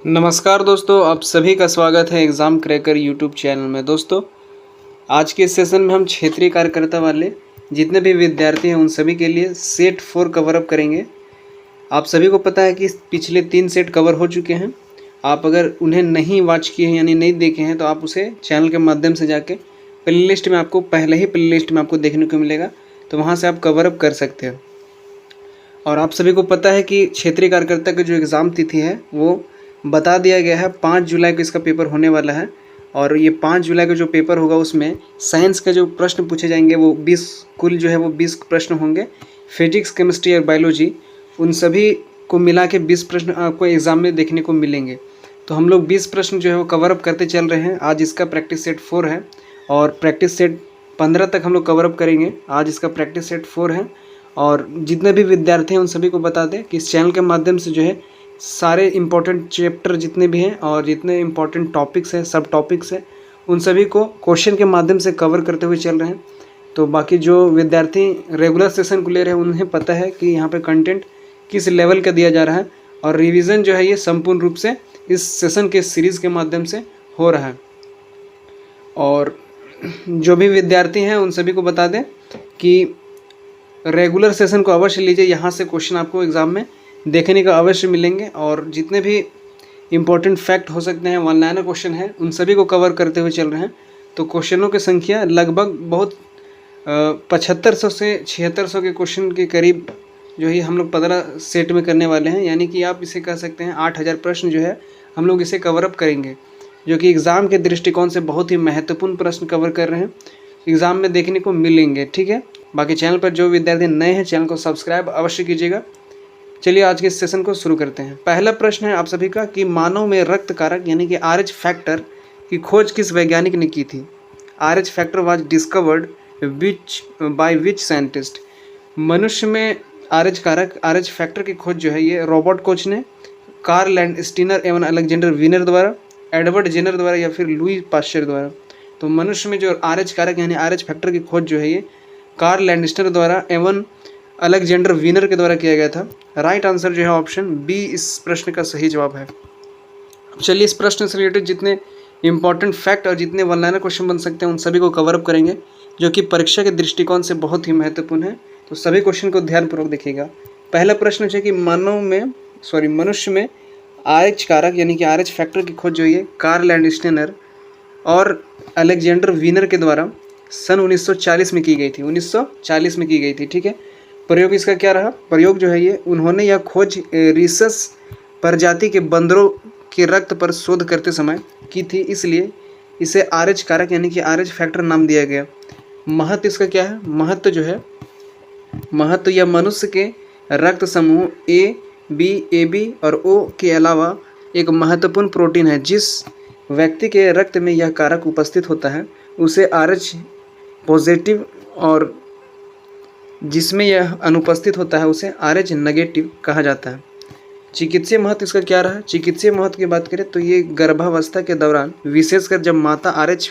नमस्कार दोस्तों, आप सभी का स्वागत है एग्ज़ाम क्रैकर यूट्यूब चैनल में। दोस्तों, आज के इस सेशन में हम क्षेत्रीय कार्यकर्ता वाले जितने भी विद्यार्थी हैं उन सभी के लिए सेट 4 कवर अप करेंगे। आप सभी को पता है कि पिछले 3 सेट कवर हो चुके हैं। आप अगर उन्हें नहीं वॉच किए हैं यानी नहीं देखे हैं तो आप उसे चैनल के माध्यम से जाके प्लेलिस्ट में आपको पहले ही प्लेलिस्ट में आपको देखने को मिलेगा, तो वहाँ से आप कवर अप कर सकते हैं। और आप सभी को पता है कि क्षेत्रीय कार्यकर्ता की जो एग्ज़ाम तिथि है वो बता दिया गया है। 5 जुलाई को इसका पेपर होने वाला है और ये 5 जुलाई का जो पेपर होगा उसमें साइंस के जो प्रश्न पूछे जाएंगे वो 20 कुल जो है वो 20 प्रश्न होंगे। फिजिक्स, केमिस्ट्री और बायोलॉजी उन सभी को मिला के 20 प्रश्न आपको एग्ज़ाम में देखने को मिलेंगे। तो हम लोग 20 प्रश्न जो है वो कवर अप करते चल रहे हैं। आज इसका प्रैक्टिस सेट 4 है और प्रैक्टिस सेट 15 तक हम लोग कवर अप करेंगे। आज इसका प्रैक्टिस सेट 4 है और जितने भी विद्यार्थी हैं उन सभी को बता दें कि इस चैनल के माध्यम से जो है सारे इम्पोर्टेंट चैप्टर जितने भी हैं और जितने इम्पोर्टेंट टॉपिक्स हैं, सब टॉपिक्स हैं, उन सभी को क्वेश्चन के माध्यम से कवर करते हुए चल रहे हैं। तो बाकी जो विद्यार्थी रेगुलर सेशन को ले रहे हैं उन्हें पता है कि यहाँ पे कंटेंट किस लेवल का दिया जा रहा है और रिवीजन जो है ये संपूर्ण रूप से इस सेशन के सीरीज़ के माध्यम से हो रहा है। और जो भी विद्यार्थी हैं उन सभी को बता दें कि रेगुलर सेशन को अवश्य लीजिए। यहाँ से क्वेश्चन आपको एग्ज़ाम में देखने का अवश्य मिलेंगे और जितने भी इम्पोर्टेंट फैक्ट हो सकते हैं, वन लाइनर क्वेश्चन है, उन सभी को कवर करते हुए चल रहे हैं। तो क्वेश्चनों की संख्या लगभग बहुत 7500 से 7600 के क्वेश्चन के करीब जो है हम लोग 15 सेट में करने वाले हैं। यानी कि आप इसे कह सकते हैं 8000 प्रश्न जो है हम लोग इसे कवर अप करेंगे, जो कि एग्ज़ाम के दृष्टिकोण से बहुत ही महत्वपूर्ण प्रश्न कवर कर रहे हैं, एग्ज़ाम में देखने को मिलेंगे। ठीक है, बाकी चैनल पर जो विद्यार्थी नए हैं चैनल को सब्सक्राइब अवश्य कीजिएगा। चलिए आज के इस सेशन को शुरू करते हैं। पहला प्रश्न है आप सभी का कि मानव में रक्त कारक यानी कि RH फैक्टर की खोज किस वैज्ञानिक ने की थी। RH factor was discovered by which scientist. मनुष्य में RH कारक RH फैक्टर की खोज जो है ये रॉबर्ट कोच ने, कार्ल लैंडस्टीनर एवं अलेक्जेंडर वीनर द्वारा, एडवर्ड जेनर द्वारा या फिर लुई पाश्चर द्वारा। तो मनुष्य में जो RH कारक यानी RH फैक्टर की खोज जो है ये कार्ल लैंडस्टीनर द्वारा एवं अलेक्जेंडर वीनर के द्वारा किया गया था। राइट आंसर जो है ऑप्शन बी इस प्रश्न का सही जवाब है। चलिए इस प्रश्न से रिलेटेड जितने इंपॉर्टेंट फैक्ट और जितने वन लाइनर क्वेश्चन बन सकते हैं उन सभी को कवर अप करेंगे, जो कि परीक्षा के दृष्टिकोण से बहुत ही महत्वपूर्ण है। तो सभी क्वेश्चन को ध्यानपूर्वक देखिएगा। पहला प्रश्न है कि मनुष्य में RH कारक यानी कि RH फैक्टर की खोज जो है कार्ल लैंडस्टीनर और अलेक्जेंडर वीनर के द्वारा सन 1940 में की गई थी। 1940 में की गई थी। ठीक है, प्रयोग इसका क्या रहा? प्रयोग जो है ये उन्होंने यह खोज रीसस प्रजाति के बंदरों के रक्त पर शोध करते समय की थी, इसलिए इसे RH कारक यानी कि RH फैक्टर नाम दिया गया। महत्व इसका क्या है? महत्व यह मनुष्य के रक्त समूह A, B, AB और O के अलावा एक महत्वपूर्ण प्रोटीन है। जिस व्यक्ति के रक्त में यह कारक उपस्थित होता है उसे RH पॉजिटिव और जिसमें यह अनुपस्थित होता है उसे RH नेगेटिव कहा जाता है। चिकित्सीय महत्व इसका क्या रहा? चिकित्सीय महत्व की बात करें तो ये गर्भावस्था के दौरान विशेषकर जब माता RH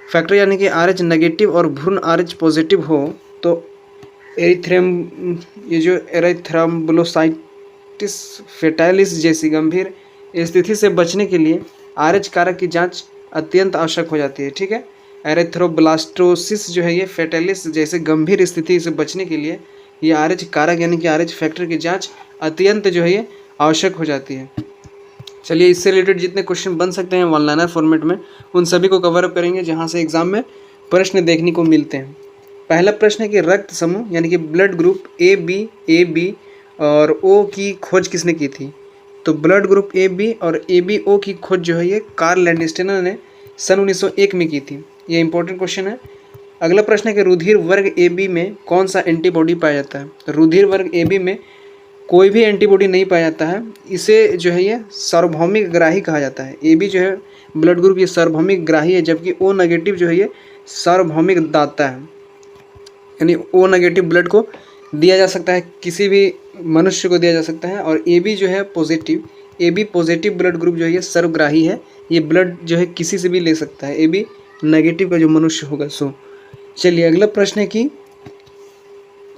फैक्टर यानी कि RH नेगेटिव और भ्रूण RH पॉजिटिव हो तो एरिथ्रोम्बोसाइटिस फेटालिस जैसी गंभीर स्थिति से बचने के लिए RH कारक की जाँच अत्यंत आवश्यक हो जाती है। ठीक है, एरिथ्रोब्लास्टोसिस जो है ये फेटालिस जैसे गंभीर स्थिति से बचने के लिए ये RH कारक यानी कि RH फैक्टर की जांच अत्यंत जो है ये आवश्यक हो जाती है। चलिए इससे रिलेटेड जितने क्वेश्चन बन सकते हैं वन लाइनर फॉर्मेट में उन सभी को कवर अप करेंगे, जहां से एग्जाम में प्रश्न देखने को मिलते हैं। पहला प्रश्न है कि रक्त समूह यानी कि ब्लड ग्रुप AB और O की खोज किसने की थी। तो ब्लड ग्रुप AB और ABO की खोज जो है ये कार्ल लैंडस्टीनर ने सन 1901 में की थी। ये इंपॉर्टेंट क्वेश्चन है। अगला प्रश्न है कि रुधिर वर्ग AB में कौन सा एंटीबॉडी पाया जाता है। तो रुधिर वर्ग AB में कोई भी एंटीबॉडी नहीं पाया जाता है। इसे जो है ये सार्वभौमिक ग्राही कहा जाता है। AB जो है ब्लड ग्रुप ये सार्वभौमिक ग्राही है, जबकि O नेगेटिव जो है ये सार्वभौमिक दाता है। यानी O नेगेटिव ब्लड को दिया जा सकता है, किसी भी मनुष्य को दिया जा सकता है। और AB जो है AB पॉजिटिव ब्लड ग्रुप जो है ये सर्वग्राही है। ये ब्लड जो है किसी से भी ले सकता है, AB नेगेटिव का जो मनुष्य होगा सो। चलिए अगला प्रश्न है कि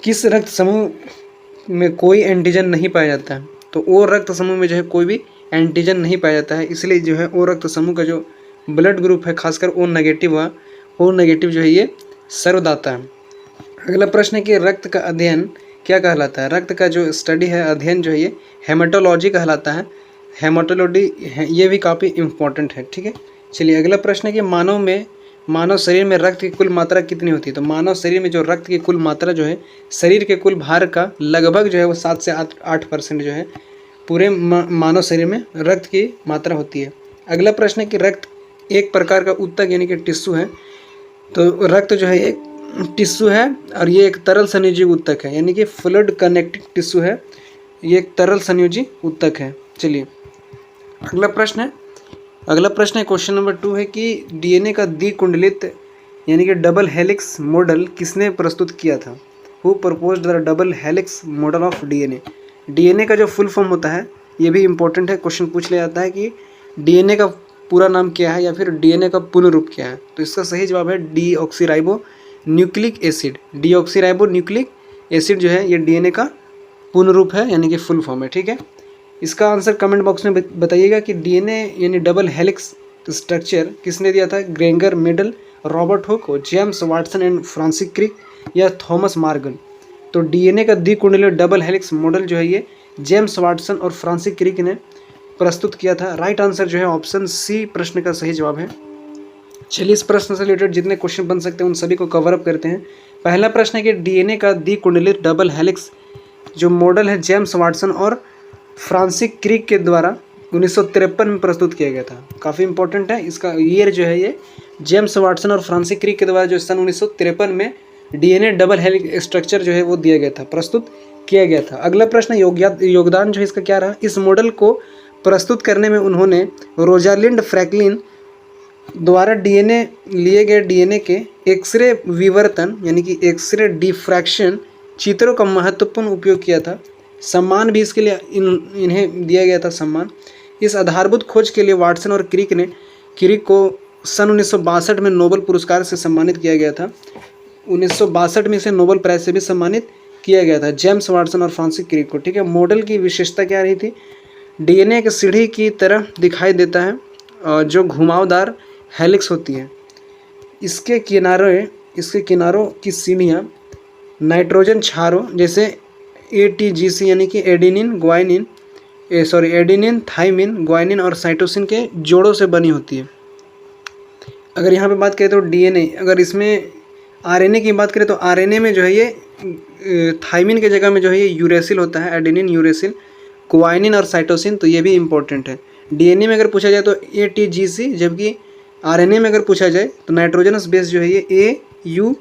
किस रक्त समूह में कोई एंटीजन नहीं पाया जाता है। तो O रक्त समूह में जो है कोई भी एंटीजन नहीं पाया जाता है, इसलिए जो है ओ रक्त समूह का जो ब्लड ग्रुप है खासकर ओ नेगेटिव हुआ, ओ नेगेटिव जो है ये सर्वदाता है। अगला प्रश्न है कि रक्त का अध्ययन क्या कहलाता है। रक्त का जो स्टडी है, अध्ययन जो है ये हेमाटोलॉजी कहलाता है। हेमाटोलॉजी ये भी काफ़ी इम्पोर्टेंट है, ठीक है। चलिए अगला प्रश्न है कि मानव शरीर में रक्त की कुल मात्रा कितनी होती है। तो मानव शरीर में जो रक्त की कुल मात्रा जो है शरीर के कुल भार का लगभग जो है वो 7 से 8% जो है पूरे मानव शरीर में रक्त की मात्रा होती है। अगला प्रश्न है कि रक्त एक प्रकार का ऊतक यानी कि टिश्यू है। तो रक्त जो है एक टिश्यू है और ये एक तरल संयोजी ऊतक है, यानी कि फ्लूइड कनेक्टिव टिश्यू है, ये एक तरल संयोजी ऊतक है। चलिए अगला प्रश्न है क्वेश्चन नंबर 2 है कि डीएनए का द्विकुंडलित यानी कि डबल हेलिक्स मॉडल किसने प्रस्तुत किया था। Who proposed the double helix model of DNA. DNA का जो फुल फॉर्म होता है ये भी इंपॉर्टेंट है, क्वेश्चन पूछ लिया जाता है कि डीएनए का पूरा नाम क्या है या फिर डीएनए का पूर्ण रूप क्या है। तो इसका सही जवाब है deoxyribo nucleic acid. Deoxyribo nucleic acid जो है ये डीएनए का पूर्ण रूप है यानी कि फुल फॉर्म है, ठीक है। इसका आंसर कमेंट बॉक्स में बताइएगा कि डीएनए यानी डबल हेलिक्स स्ट्रक्चर किसने दिया था। Gregor Mendel, Robert Hooke, James Watson and Francis Crick या थॉमस मॉर्गन। तो डीएनए का द्विकुंडलीय डबल हेलिक्स मॉडल जो है ये जेम्स वाटसन और फ्रांसिस क्रिक ने प्रस्तुत किया था। राइट आंसर जो है ऑप्शन सी प्रश्न का सही जवाब है। चलिए इस प्रश्न से रिलेटेड जितने क्वेश्चन बन सकते हैं उन सभी को कवर अप करते हैं। पहला प्रश्न है कि डीएनए का द्विकुंडलित डबल हेलिक्स जो मॉडल है जेम्स वाटसन और फ्रांसिस क्रिक के द्वारा 1953 में प्रस्तुत किया गया था। काफ़ी इंपॉर्टेंट है, इसका ईयर जो है ये जेम्स वाटसन और फ्रांसिस क्रिक के द्वारा जो सन 1953 में डीएनए डबल हेलिक्स स्ट्रक्चर जो है वो दिया गया था, प्रस्तुत किया गया था। अगला प्रश्न योगदान जो है इसका क्या रहा। इस मॉडल को प्रस्तुत करने में उन्होंने रोजालिंड फ्रैंकलिन द्वारा डीएनए लिए गए डीएनए के एक्सरे विवर्तन यानी कि एक्सरे डिफ्रैक्शन चित्रों का महत्वपूर्ण उपयोग किया था। सम्मान भी इसके लिए इन्हें दिया गया था सम्मान। इस आधारभूत खोज के लिए वाटसन और क्रिक को सन 1962 में नोबेल पुरस्कार से सम्मानित किया गया था। 1962 में इसे नोबेल प्राइज से भी सम्मानित किया गया था जेम्स वाटसन और फ्रांसिस क्रिक को, ठीक है। मॉडल की विशेषता क्या रही थी। डीएनए एक सीढ़ी की तरह दिखाई देता है जो घुमावदार हेलिक्स होती है। इसके किनारों की सीढ़ियाँ नाइट्रोजन क्षारों जैसे ATGC यानी कि एडेनिन, थाइमिन, ग्वानिन और साइटोसिन के जोड़ों से बनी होती है। अगर यहाँ पे बात करें तो डीएनए, अगर इसमें आरएनए की बात करें तो आरएनए में जो है ये थाइमिन के जगह में जो है ये यूरेसिल होता है, एडेनिन, यूरेसिल, ग्वानिन और साइटोसिन। तो ये भी इंपॉर्टेंट है। डीएनए में अगर पूछा जाए तो ATGC, जबकि आरएनए में अगर पूछा जाए तो नाइट्रोजनस बेस जो है ये A, U,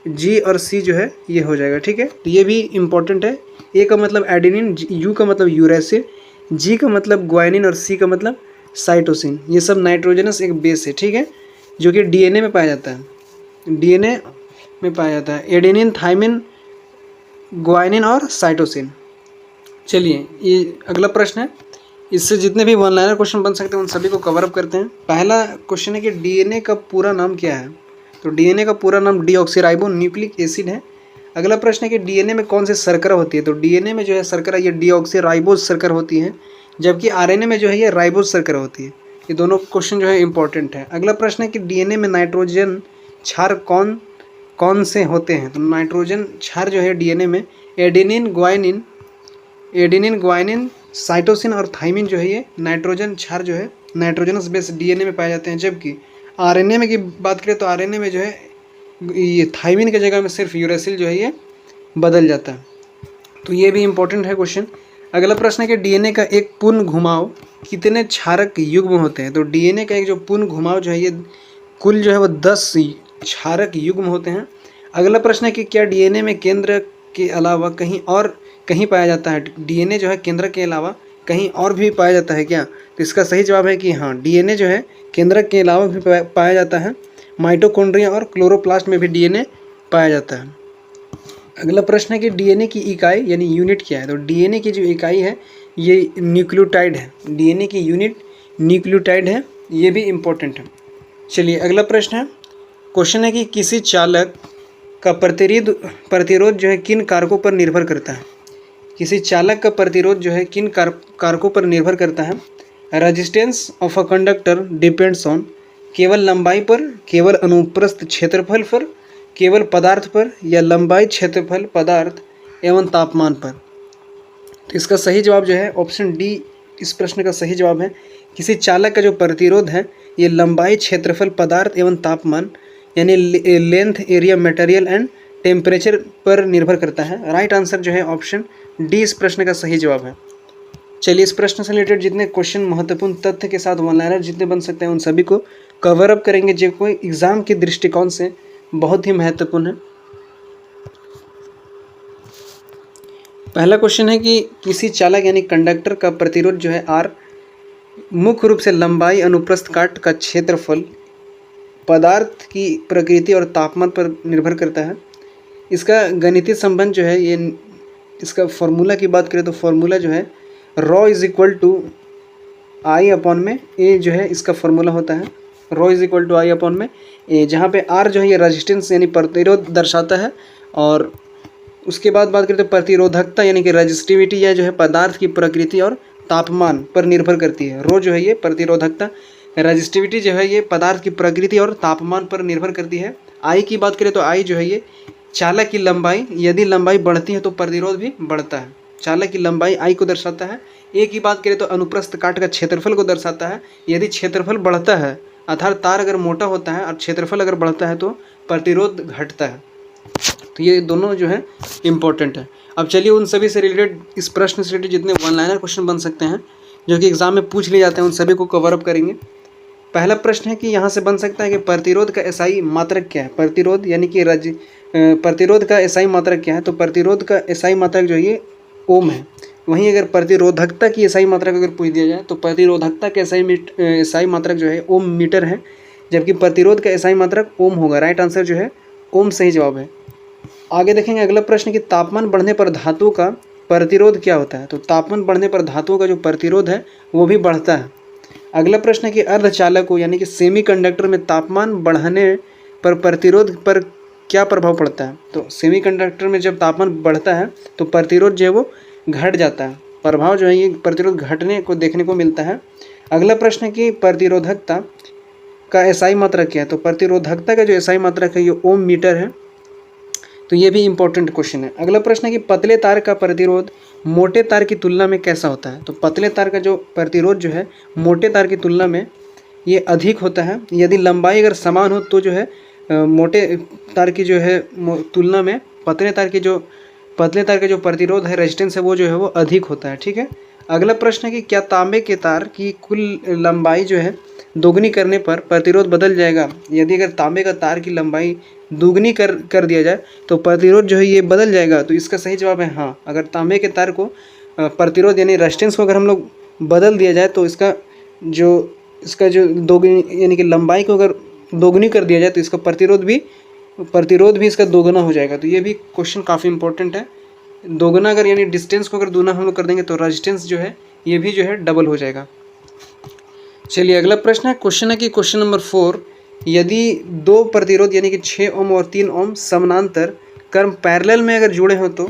G और C जो है ये हो जाएगा, ठीक है। तो ये भी इंपॉर्टेंट है। A का मतलब एडेनिन, U का मतलब यूरेसिल, G का मतलब ग्वानिन और C का मतलब साइटोसिन। ये सब नाइट्रोजनस एक बेस है, ठीक है, जो कि डीएनए में पाया जाता है। एडेनिन, थाइमिन, ग्वानिन और साइटोसिन। चलिए ये अगला प्रश्न है। इससे जितने भी वन लाइनर क्वेश्चन बन सकते हैं उन सभी को कवर अप करते हैं। पहला क्वेश्चन है कि डीएनए का पूरा नाम क्या है। तो डीएनए का पूरा नाम डीऑक्सीराइबो न्यूक्लिक एसिड है। अगला प्रश्न है कि डीएनए में कौन सी शर्करा होती है। तो डीएनए में जो है शर्करा ये डीऑक्सीराइबोज शर्करा होती है, जबकि आरएनए में जो है ये राइबोज शर्करा होती है। ये दोनों क्वेश्चन जो है इंपॉर्टेंट है। अगला प्रश्न है कि डीएनए में नाइट्रोजन क्षार कौन से होते हैं। तो नाइट्रोजन क्षार जो है डीएनए में एडेनिन, ग्वानिन, साइटोसिन और थाइमिन जो है ये नाइट्रोजन क्षार जो है नाइट्रोजनस बेस डीएनए में पाए जाते हैं। जबकि आरएनए में की बात करें तो आरएनए में जो है ये थाइमिन के जगह में सिर्फ यूरेसिल जो है ये बदल जाता है। तो ये भी इंपॉर्टेंट है क्वेश्चन। अगला प्रश्न है कि डीएनए का एक पूर्ण घुमाव कितने क्षारक युग्म होते हैं। तो डीएनए का एक जो पूर्ण घुमाव जो है ये कुल जो है वो 10 क्षारक युग्म होते हैं। अगला प्रश्न है कि क्या डीएनए में केंद्र के अलावा कहीं पाया जाता है। डीएनए जो है केंद्र के अलावा कहीं और भी पाया जाता है क्या। तो इसका सही जवाब है कि हाँ, डीएनए जो है केंद्र के अलावा भी पाया जाता है। माइटोकॉन्ड्रिया और क्लोरोप्लास्ट में भी डीएनए पाया जाता है। अगला प्रश्न है कि डीएनए की इकाई यानी यूनिट क्या है। तो डीएनए की जो इकाई है ये न्यूक्लियोटाइड है। डीएनए की यूनिट न्यूक्लियोटाइड है, ये भी इम्पोर्टेंट है। चलिए अगला प्रश्न है। क्वेश्चन है कि किसी चालक का प्रतिरोध जो है किन कारकों पर निर्भर करता है। किसी चालक का प्रतिरोध जो है किन कारकों पर निर्भर करता है। Resistance of a conductor depends on, केवल लंबाई पर, केवल अनुप्रस्थ क्षेत्रफल पर, केवल पदार्थ पर, या लंबाई, क्षेत्रफल, पदार्थ एवं तापमान पर। तो इसका सही जवाब जो है ऑप्शन डी इस प्रश्न का सही जवाब है। किसी चालक का जो प्रतिरोध है ये लंबाई, क्षेत्रफल, पदार्थ एवं तापमान यानी length, area, material and temperature पर निर्भर करता है। राइट आंसर जो है ऑप्शन डी इस प्रश्न का सही जवाब है। चलिए इस प्रश्न से रिलेटेड जितने क्वेश्चन महत्वपूर्ण तथ्य के साथ वन लाइनर जितने बन सकते हैं उन सभी को कवर अप करेंगे, जो कोई एग्जाम के दृष्टिकोण से बहुत ही महत्वपूर्ण है। पहला क्वेश्चन है कि किसी चालक यानी कंडक्टर का प्रतिरोध जो है आर मुख्य रूप से लंबाई, अनुप्रस्थ काट का क्षेत्रफल, पदार्थ की प्रकृति और तापमान पर निर्भर करता है। इसका गणितीय संबंध जो है ये, इसका फॉर्मूला की बात करें तो फॉर्मूला जो है rho is equal to I upon में ए जो है इसका फॉर्मूला होता है। Rho is equal to I upon में ए, जहाँ पे आर जो है ये रेजिस्टेंस यानी प्रतिरोध दर्शाता है, और उसके बाद बात करें तो प्रतिरोधकता यानी कि रेजिस्टिविटी या जो है पदार्थ की प्रकृति और तापमान पर निर्भर करती है। रो जो है ये प्रतिरोधकता, रेजिस्टिविटी जो है ये पदार्थ की प्रकृति और तापमान पर निर्भर करती है। आई की बात करें तो आई जो है ये चालक की लंबाई, यदि लंबाई बढ़ती है तो प्रतिरोध भी बढ़ता है। चालक की लंबाई आई को दर्शाता है। ए की बात करें तो अनुप्रस्थ काट का क्षेत्रफल को दर्शाता है। यदि क्षेत्रफल बढ़ता है अर्थात तार अगर मोटा होता है और क्षेत्रफल अगर बढ़ता है तो प्रतिरोध घटता है। तो ये दोनों जो है इम्पोर्टेंट है। अब चलिए उन सभी से रिलेटेड, इस प्रश्न से रिलेटेड जितने वन लाइनर क्वेश्चन बन सकते हैं जो कि एग्जाम में पूछ लिए जाते हैं उन सभी को कवर अप करेंगे। पहला प्रश्न है कि यहाँ से बन सकता है कि प्रतिरोध का एसआई मात्रक क्या है। प्रतिरोध यानी कि प्रतिरोध का एसआई मात्रक क्या है, तो प्रतिरोध का एसआई मात्रक जो ये ओम है। वहीं अगर प्रतिरोधकता की एसआई मात्रक अगर पूछ दिया जाए तो प्रतिरोधकता का एसआई मात्रक जो है ओम मीटर है, जबकि प्रतिरोध का एसआई मात्रक ओम होगा। राइट आंसर जो है ओम सही जवाब है। आगे देखेंगे अगला प्रश्न कि तापमान बढ़ने पर धातु का प्रतिरोध क्या होता है। तो तापमान बढ़ने पर धातुओं का जो प्रतिरोध है वो भी बढ़ता है। अगला प्रश्न है कि अर्धचालकों यानी कि सेमीकंडक्टर में तापमान बढ़ने पर प्रतिरोध पर क्या प्रभाव पड़ता है। तो सेमीकंडक्टर में जब तापमान बढ़ता है तो प्रतिरोध जो है वो घट जाता है। प्रभाव जो है ये प्रतिरोध घटने को देखने को मिलता है। अगला प्रश्न है कि प्रतिरोधकता का एसआई मात्रक क्या है। तो प्रतिरोधकता का जो एसआई मात्रक है ये ओम मीटर है। तो ये भी इम्पोर्टेंट क्वेश्चन है। अगला प्रश्न है कि पतले तार का प्रतिरोध मोटे तार की तुलना में कैसा होता है। तो पतले तार का जो प्रतिरोध जो है मोटे तार की तुलना में ये अधिक होता है। यदि लंबाई अगर समान हो तो जो है मोटे तार की जो है तुलना में पतले तार का जो प्रतिरोध है, रेजिस्टेंस है, वो जो है वो अधिक होता है। ठीक है। अगला प्रश्न है कि क्या तांबे के तार की कुल लंबाई जो है दोगुनी करने पर प्रतिरोध बदल जाएगा। यदि अगर तांबे का तार की लंबाई दोगुनी कर दिया जाए तो प्रतिरोध जो है ये बदल जाएगा। तो इसका सही जवाब है हाँ। अगर तांबे के तार को प्रतिरोध यानी रेजिस्टेंस को अगर हम लोग बदल दिया जाए तो इसका जो दोगुनी यानी कि लंबाई को अगर दोगुनी कर दिया जाए तो इसका प्रतिरोध भी इसका दोगुना हो जाएगा। तो ये भी क्वेश्चन काफ़ी इंपॉर्टेंट है। दोगुना अगर यानी डिस्टेंस को अगर दूना हम लोग कर देंगे तो रेजिस्टेंस जो है ये भी जो है डबल हो जाएगा। चलिए अगला प्रश्न है क्वेश्चन नंबर 4, यदि दो प्रतिरोध यानी कि 6 ओम और 3 ओम समानांतर क्रम पैरेलल में अगर जुड़े हों तो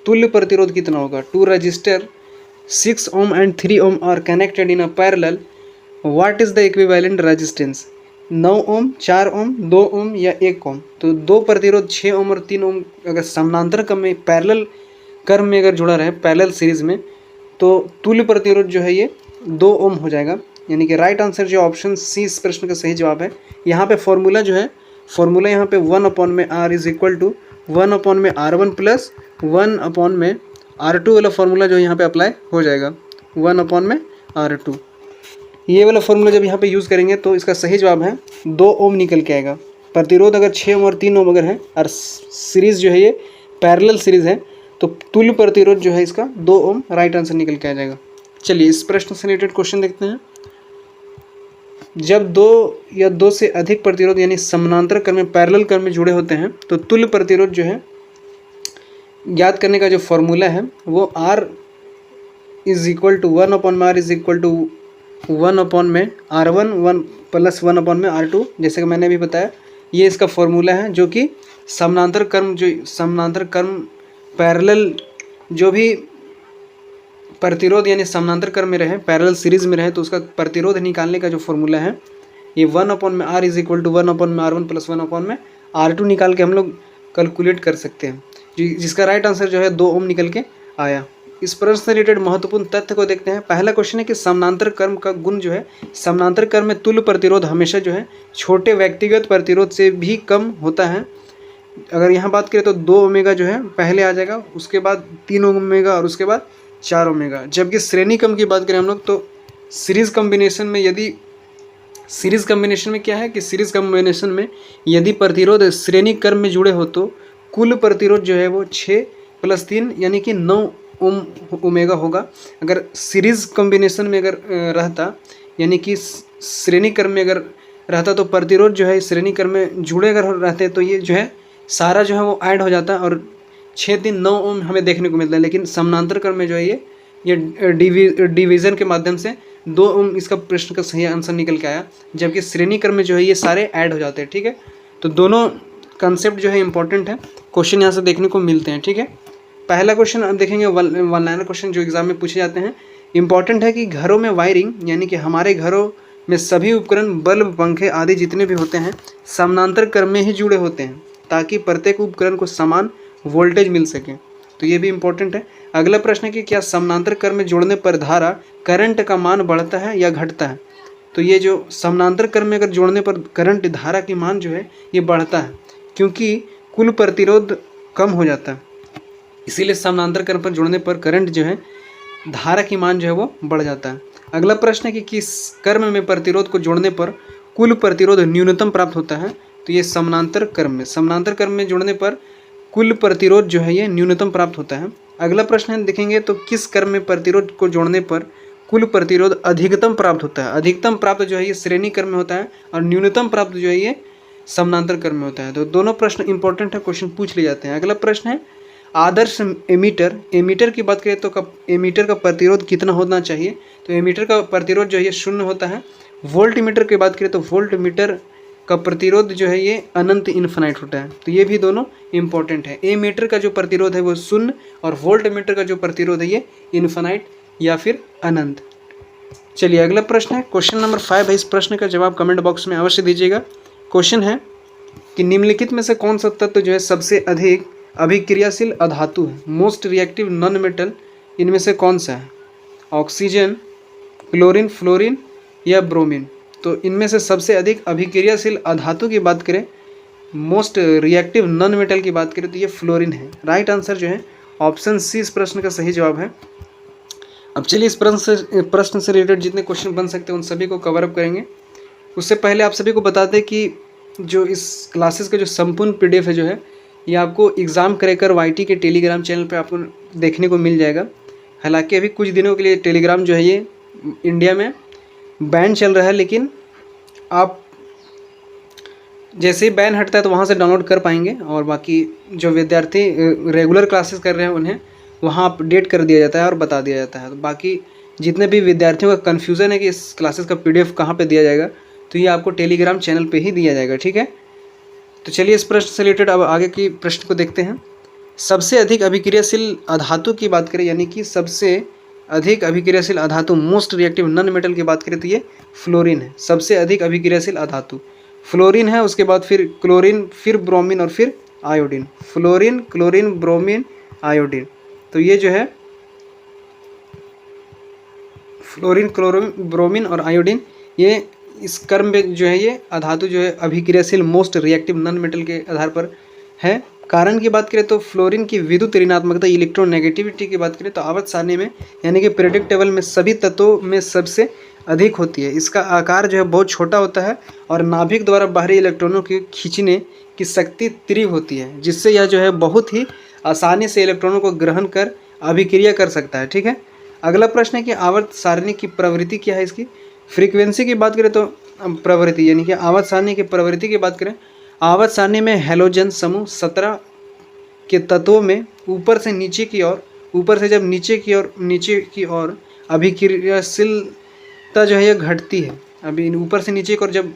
तुल्य प्रतिरोध कितना होगा। 2 resistor 6 ohm and 3 ohm are connected in a parallel, what is the equivalent resistance. 9 ohm, 4 ohm, 2 ohm या 1 ओम। तो दो प्रतिरोध 6 ओम और 3 ओम अगर समानांतर क्रम में पैरेलल क्रम में अगर जुड़ा रहे पैरेलल सीरीज में तो तुल्य प्रतिरोध जो है ये 2 ओम हो जाएगा। यानी कि राइट आंसर जो ऑप्शन सी इस प्रश्न का सही जवाब है। यहाँ पे फॉर्मूला जो है यहाँ पे 1/r is equal to 1/r1 plus 1/r2 वाला फॉर्मूला जो यहाँ पे अप्लाई हो जाएगा। 1/r2 ये वाला फॉर्मूला जब यहाँ पे यूज़ करेंगे तो इसका सही जवाब है 2 ओम निकल के आएगा। प्रतिरोध अगर 6 ओम और 3 ओम अगर है और सीरीज़ जो है ये पैरेलल सीरीज़ है तो तुल्य प्रतिरोध जो है इसका 2 ओम राइट आंसर निकल के आ जाएगा। चलिए इस प्रश्न से रिलेटेड क्वेश्चन देखते हैं। जब दो या दो से अधिक प्रतिरोध यानी समानांतर क्रम में पैरेलल क्रम में जुड़े होते हैं तो तुल्य प्रतिरोध जो है ज्ञात करने का जो फॉर्मूला है वो R is equal to 1/r is equal to 1/r1 1 plus 1/r2, जैसे कि मैंने अभी बताया ये इसका फॉर्मूला है जो कि समानांतर क्रम पैरेलल जो भी प्रतिरोध यानी समानांतर क्रम में रहे, पैरेलल सीरीज में रहे, तो उसका प्रतिरोध निकालने का जो फॉर्मूला है ये 1/r is equal to 1/r1 plus 1/r2 निकाल के हम लोग कैलकुलेट कर सकते हैं, जिसका राइट आंसर जो है 2 ओम निकल के आया। इस प्रश्न से रिलेटेड महत्वपूर्ण तथ्य को देखते हैं। पहला क्वेश्चन है कि समानांतर क्रम का गुण जो है, समानांतर क्रम में तुल्य प्रतिरोध हमेशा जो है छोटे व्यक्तिगत प्रतिरोध से भी कम होता है। अगर यहाँ बात करें तो 2 ओमेगा जो है पहले आ जाएगा, उसके बाद 3 ओमेगा और उसके बाद 4 ओमेगा। जबकि श्रेणी क्रम की बात करें हम लोग तो सीरीज कॉम्बिनेशन में, यदि सीरीज कॉम्बिनेशन में क्या है कि सीरीज कॉम्बिनेशन में यदि प्रतिरोध श्रेणी क्रम में जुड़े हो तो कुल प्रतिरोध जो है वो 6 + 3 यानी कि 9 ओमेगा होगा। अगर सीरीज कॉम्बिनेशन में अगर रहता यानी कि श्रेणी क्रम में अगर रहता तो प्रतिरोध जो है श्रेणी क्रम में जुड़े अगर रहते तो ये जो है सारा जो है वो ऐड हो जाता और 6 3 9 ओम हमें देखने को मिलता है। लेकिन समानांतर क्रम में जो है ये डिवीज़न के माध्यम से 2 ओम इसका प्रश्न का सही आंसर निकल के आया। जबकि श्रेणी क्रम में जो है ये सारे ऐड हो जाते हैं। ठीक है, तो दोनों कंसेप्ट जो है इंपॉर्टेंट है, क्वेश्चन यहाँ से देखने को मिलते हैं। ठीक है, पहला क्वेश्चन अब देखेंगे, वन लाइनर क्वेश्चन जो एग्जाम में पूछे जाते हैं। इंपॉर्टेंट है कि घरों में वायरिंग यानी कि हमारे घरों में सभी उपकरण बल्ब पंखे आदि जितने भी होते हैं समानांतर क्रम में ही जुड़े होते हैं ताकि प्रत्येक उपकरण को समान वोल्टेज मिल सके। तो ये भी इंपॉर्टेंट है। अगला प्रश्न है कि क्या समानांतर क्रम में जोड़ने पर धारा करंट का मान बढ़ता है या घटता है। तो ये जो समानांतर क्रम में अगर जोड़ने पर करंट धारा की मान जो है ये बढ़ता है, क्योंकि कुल प्रतिरोध कम हो जाता है, इसीलिए समानांतर क्रम पर जोड़ने पर करंट जो है धारा की मान जो है वो बढ़ जाता है। अगला प्रश्न है कि किस क्रम में प्रतिरोध को जोड़ने पर कुल प्रतिरोध न्यूनतम प्राप्त होता है। तो ये समानांतर क्रम में जोड़ने पर कुल प्रतिरोध जो है ये न्यूनतम प्राप्त होता है। अगला प्रश्न है देखेंगे तो किस क्रम में प्रतिरोध को जोड़ने पर कुल प्रतिरोध अधिकतम प्राप्त होता है। अधिकतम प्राप्त जो है ये श्रेणी क्रम में होता है और न्यूनतम प्राप्त जो है ये समानांतर क्रम में होता है। तो दोनों प्रश्न इंपॉर्टेंट है, क्वेश्चन पूछ लिए जाते हैं। अगला प्रश्न है आदर्श एमीटर की बात करें तो एमीटर का प्रतिरोध कितना होना चाहिए। तो एमीटर का प्रतिरोध जो है ये 0 होता है। वोल्ट मीटर की बात करें तो वोल्ट मीटर का प्रतिरोध जो है ये अनंत इन्फिनाइट होता है। तो ये भी दोनों इंपॉर्टेंट है। एमीटर का जो प्रतिरोध है वो 0 और वोल्ट मीटर का जो प्रतिरोध है ये इन्फिनाइट या फिर अनंत। चलिए अगला प्रश्न है, क्वेश्चन नंबर 5 है। इस प्रश्न का जवाब कमेंट बॉक्स में अवश्य दीजिएगा। क्वेश्चन है कि निम्नलिखित में से कौन सा तत्व जो है सबसे अधिक अभिक्रियाशील अधातु है। मोस्ट रिएक्टिव नॉन मेटल इनमें से कौन सा है। ऑक्सीजन, क्लोरीन, फ्लोरीन या ब्रोमीन। तो इनमें से सबसे अधिक अभिक्रियाशील अधातु की बात करें, मोस्ट रिएक्टिव नॉन मेटल की बात करें तो ये फ्लोरीन है। राइट आंसर जो है ऑप्शन सी इस प्रश्न का सही जवाब है। अब चलिए इस प्रश्न से रिलेटेड जितने क्वेश्चन बन सकते हैं उन सभी को कवर अप करेंगे। उससे पहले आप सभी को बता दें कि जो इस क्लासेस का जो संपूर्ण PDF है जो है ये आपको एग्ज़ाम क्रैकर YT के टेलीग्राम चैनल पे आपको देखने को मिल जाएगा। हालांकि अभी कुछ दिनों के लिए टेलीग्राम जो है ये इंडिया में बैन चल रहा है, लेकिन आप जैसे ही बैन हटता है तो वहाँ से डाउनलोड कर पाएंगे और बाकी जो विद्यार्थी रेगुलर क्लासेस कर रहे हैं उन्हें वहाँ अपडेट कर दिया जाता है और बता दिया जाता है। तो बाकी जितने भी विद्यार्थियों का कन्फ्यूज़न है कि इस क्लासेस का PDF कहाँ पे दिया जाएगा तो ये आपको टेलीग्राम चैनल पे ही दिया जाएगा। ठीक है, तो चलिए इस प्रश्न से रिलेटेड अब आगे की प्रश्न को देखते हैं। सबसे अधिक अभिक्रियाशील अधातु की बात करें यानी कि सबसे अधिक अभिक्रियाशील अधातु मोस्ट रिएक्टिव नॉन मेटल की बात करें तो ये फ्लोरीन है। सबसे अधिक अभिक्रियाशील अधातु फ्लोरीन है, उसके बाद फिर क्लोरीन, फिर ब्रोमीन और फिर iodine. Fluorine, chlorine, bromine, iodine. तो ये जो है फ्लोरीन, क्लोरीन, ब्रोमीन और आयोडीन ये इस क्रम में जो है ये अधातु जो है अभिक्रियाशील मोस्ट रिएक्टिव नॉन मेटल के आधार पर है। कारण की बात करें तो फ्लोरीन की विद्युत ऋणात्मकता इलेक्ट्रोनेगेटिविटी की बात करें तो आवर्त सारणी में यानी कि पीरियोडिक टेबल में सभी तत्वों में सबसे अधिक होती है। इसका आकार जो है बहुत छोटा होता है और नाभिक द्वारा बाहरी इलेक्ट्रॉनों के खींचने की शक्ति तीव्र होती है, जिससे यह जो है बहुत ही आसानी से इलेक्ट्रॉनों को ग्रहण कर अभिक्रिया कर सकता है। ठीक है, अगला प्रश्न है कि आवर्त सारणी की प्रवृत्ति क्या है। इसकी फ्रीक्वेंसी की बात करें तो प्रवृत्ति यानी कि आवर्त सारणी की प्रवृत्ति की बात करें, आवर्त सारणी में हैलोजन समूह 17 के तत्वों में ऊपर से नीचे की ओर, ऊपर से जब नीचे की ओर अभिक्रियाशीलता जो है यह घटती है। अभी ऊपर से नीचे की ओर जब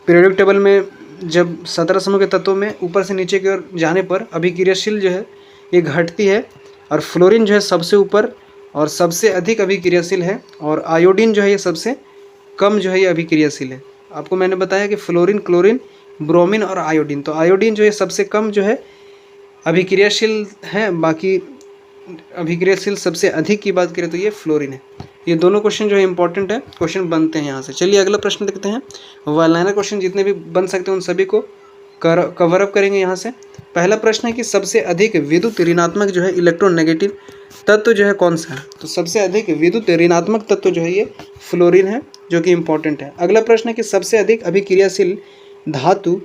पीरियोडिक टेबल में जब 17 समूह के तत्वों में ऊपर से नीचे की ओर जाने पर अभिक्रियाशील जो है ये घटती है और फ्लोरीन जो है सबसे ऊपर और सबसे अधिक अभिक्रियाशील है, और आयोडीन जो है ये सबसे कम जो है ये अभिक्रियाशील है। आपको मैंने बताया कि फ्लोरीन, क्लोरीन, ब्रोमीन और आयोडीन, तो आयोडीन जो है सबसे कम जो है अभिक्रियाशील है, बाकी अभिक्रियाशील सबसे अधिक की बात करें तो ये फ्लोरीन है। ये दोनों क्वेश्चन जो है इंपॉर्टेंट है, क्वेश्चन बनते हैं यहाँ से। चलिए अगला प्रश्न देखते हैं। वन लाइनर क्वेश्चन जितने भी बन सकते हैं उन सभी को कवर अप करेंगे यहाँ से। पहला प्रश्न है कि सबसे अधिक विद्युत ऋणात्मक जो है इलेक्ट्रोनेगेटिव तत्व जो है कौन सा है? तो सबसे अधिक विद्युत ऋणात्मक तत्व जो है ये फ्लोरीन है, जो कि इंपॉर्टेंट है। अगला प्रश्न है कि सबसे अधिक अभिक्रियाशील धातु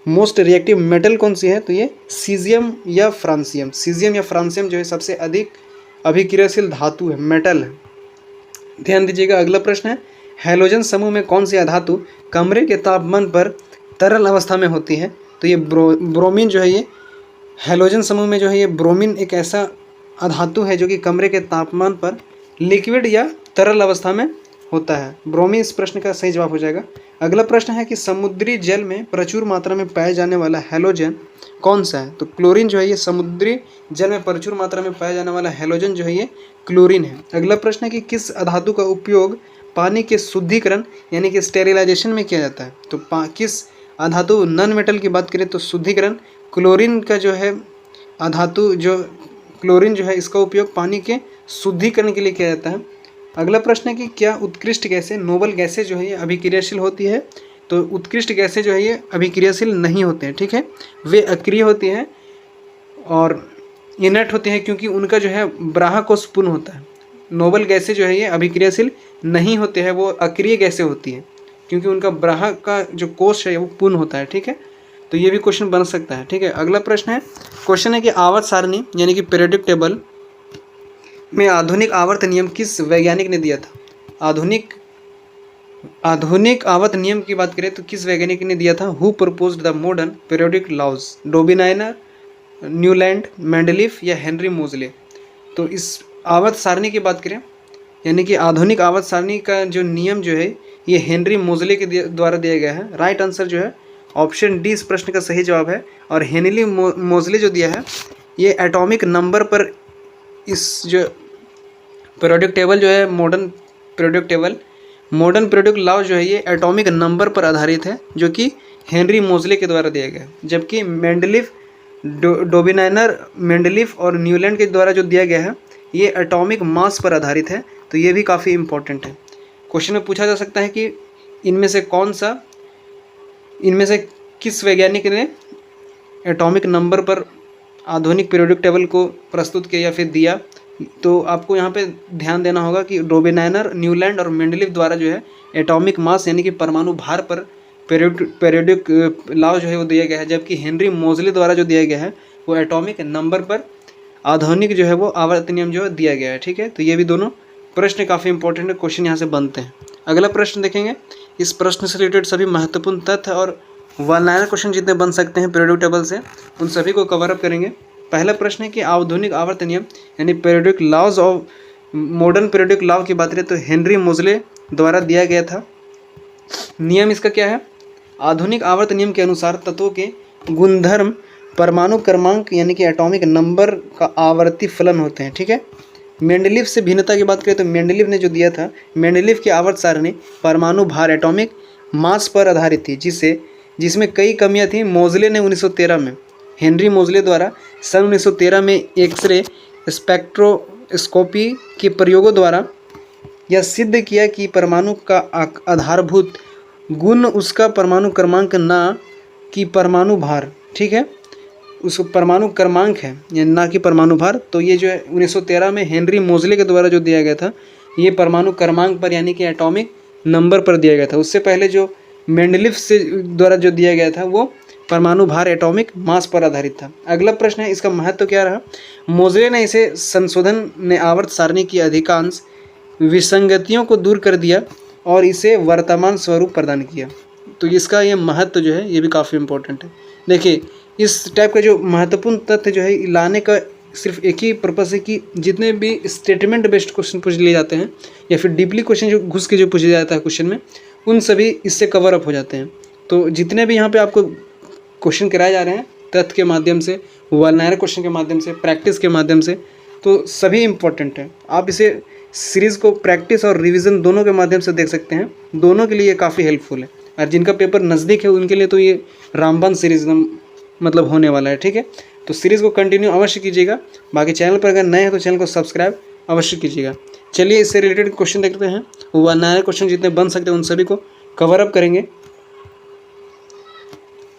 मोस्ट रिएक्टिव मेटल कौन सी है? तो ये सीजियम या फ्रांसियम, सीजियम या फ्रांसियम जो है सबसे अधिक अभिक्रियाशील धातु है, मेटल है। ध्यान दीजिएगा। अगला प्रश्न है हैलोजन समूह में कौन सी धातु कमरे के तापमान पर तरल अवस्था में होती है? तो ये ब्रोमीन जो है ये हैलोजन समूह में जो है ये ब्रोमीन एक ऐसा अधातु है जो कि कमरे के तापमान पर लिक्विड या तरल अवस्था में होता है। ब्रोमीन इस प्रश्न का सही जवाब हो जाएगा। अगला प्रश्न है कि समुद्री जल में प्रचुर मात्रा में पाया जाने वाला हैलोजन कौन सा है? तो क्लोरीन जो है ये समुद्री जल में प्रचुर मात्रा में पाया जाने वाला हैलोजन जो है ये क्लोरीन है। अगला प्रश्न है कि किस धातु का उपयोग पानी के शुद्धिकरण यानी कि स्टेरिलाइजेशन में किया जाता है? तो किस अधातु नॉन मेटल की बात करें तो शुद्धिकरण क्लोरीन का जो है अधातु जो क्लोरीन जो है इसका उपयोग पानी के शुद्धिकरण के लिए किया जाता है। अगला प्रश्न है कि क्या उत्कृष्ट गैसें, नोबल गैसें जो है ये अभिक्रियाशील होती है? तो उत्कृष्ट गैसें जो है ये अभिक्रियाशील नहीं होते हैं, ठीक है, वे अक्रिय होती हैं और इनर्ट होते हैं क्योंकि उनका जो है ब्राहा कोश पूर्ण होता है। नोबल गैसें जो है ये अभिक्रियाशील नहीं होते हैं, वो अक्रिय गैसें होती हैं क्योंकि उनका ब्राहा का जो कोश है वो पूर्ण होता है, ठीक है। तो ये भी क्वेश्चन बन सकता है, ठीक है। अगला प्रश्न है कि आवर्त सारणी यानी कि पीरियोडिक टेबल में आधुनिक आवर्त नियम किस वैज्ञानिक ने दिया था? आधुनिक आवर्त नियम की बात करें तो किस वैज्ञानिक ने दिया था? Who proposed the modern periodic laws? Dobereiner, Newland, Mendeleev या हेनरी मोजले? तो इस आवर्त सारणी की बात करें यानी कि आधुनिक आवर्त सारणी का जो नियम जो है ये हेनरी मोजले के द्वारा दिया गया है। राइट आंसर जो है ऑप्शन डी इस प्रश्न का सही जवाब है। और हेनरी मोजले जो दिया है ये एटॉमिक नंबर पर इस जो पीरियोडिक टेबल जो है मॉडर्न पीरियोडिक लॉ जो है ये एटॉमिक नंबर पर आधारित है जो कि हेनरी मोजले के द्वारा दिया गया है। जबकि मेंडलीफ, डोबिनाइनर, मेंडलीफ और न्यूलैंड के द्वारा जो दिया गया है ये एटॉमिक मास पर आधारित है। तो ये भी काफ़ी इंपॉर्टेंट है। क्वेश्चन में पूछा जा सकता है कि इनमें से किस वैज्ञानिक ने एटॉमिक नंबर पर आधुनिक पीरियोडिक टेबल को प्रस्तुत किया या फिर दिया? तो आपको यहाँ पे ध्यान देना होगा कि डोबिनाइनर, न्यूलैंड और मेंडलीफ द्वारा जो है एटॉमिक मास यानी कि परमाणु भार पर पीरियोडिक लॉ जो है वो दिया गया है। जबकि हेनरी मोजले द्वारा जो दिया गया है वो एटॉमिक नंबर पर आधुनिक जो है वो आवर्त नियम जो है दिया गया है, ठीक है। तो ये भी दोनों प्रश्न काफ़ी इंपॉर्टेंट है, क्वेश्चन यहाँ से बनते हैं। अगला प्रश्न देखेंगे। इस प्रश्न से रिलेटेड सभी महत्वपूर्ण तथ्य और वन लाइनर क्वेश्चन जितने बन सकते हैं पीरियोडिक टेबल से उन सभी को कवर अप करेंगे। पहला प्रश्न है कि आधुनिक आवर्त नियम यानी periodic laws of modern periodic law की बात करें तो हेनरी मोजले द्वारा दिया गया था। नियम इसका क्या है? आधुनिक आवर्त नियम के अनुसार तत्वों के गुणधर्म परमाणु क्रमांक यानी कि एटॉमिक नंबर का आवर्ती फलन होते हैं, ठीक है। मेंडलीफ से भिन्नता की बात करें तो मेंडलीफ ने जो दिया था, मेंडलीफ की आवर्त सारणी परमाणु भार एटॉमिक मास पर आधारित थी जिसमें कई कमियां थी। मोजले ने 1913 में, हेनरी मोजले द्वारा सन 1913 में एक्सरे स्पेक्ट्रोस्कोपी के प्रयोगों द्वारा यह सिद्ध किया कि परमाणु का आधारभूत गुण उसका परमाणु क्रमांक ना कि परमाणु भार, ठीक है, उसको परमाणु क्रमांक है या ना कि परमाणु भार। तो ये जो है 1913 में हेनरी मोजले के द्वारा जो दिया गया था ये परमाणु क्रमांक पर यानी कि एटॉमिक नंबर पर दिया गया था। उससे पहले जो मेंडलीफ से द्वारा जो दिया गया था वो परमाणु भार एटॉमिक मास पर आधारित था। अगला प्रश्न है इसका महत्व क्या रहा? मोजले ने इसे संशोधन ने आवर्त सारणी की अधिकांश विसंगतियों को दूर कर दिया और इसे वर्तमान स्वरूप प्रदान किया। तो इसका ये महत्व जो है ये भी काफ़ी इंपॉर्टेंट है। देखिए इस टाइप का जो महत्वपूर्ण तथ्य जो है लाने का सिर्फ एक ही पर्पस है कि जितने भी स्टेटमेंट बेस्ड क्वेश्चन पूछ लिए जाते हैं या फिर डीपली क्वेश्चन जो घुस के जो पूछा जाता है क्वेश्चन में उन सभी इससे कवर अप हो जाते हैं। तो जितने भी यहाँ पे आपको क्वेश्चन कराए जा रहे हैं तथ्य के माध्यम से, वन लाइनर क्वेश्चन के माध्यम से, प्रैक्टिस के माध्यम से, तो सभी इम्पोर्टेंट हैं। आप इसे सीरीज़ को प्रैक्टिस और रिवीजन दोनों के माध्यम से देख सकते हैं, दोनों के लिए काफ़ी हेल्पफुल है। और जिनका पेपर नज़दीक है उनके लिए तो ये रामबाण सीरीज़ मतलब होने वाला है, ठीक है। तो सीरीज़ को कंटिन्यू अवश्य कीजिएगा। बाकी चैनल पर अगर नए हैं तो चैनल को सब्सक्राइब अवश्य कीजिएगा। चलिए इससे रिलेटेड क्वेश्चन देखते हैं। वह नए क्वेश्चन जितने बन सकते हैं उन सभी को कवर अप करेंगे।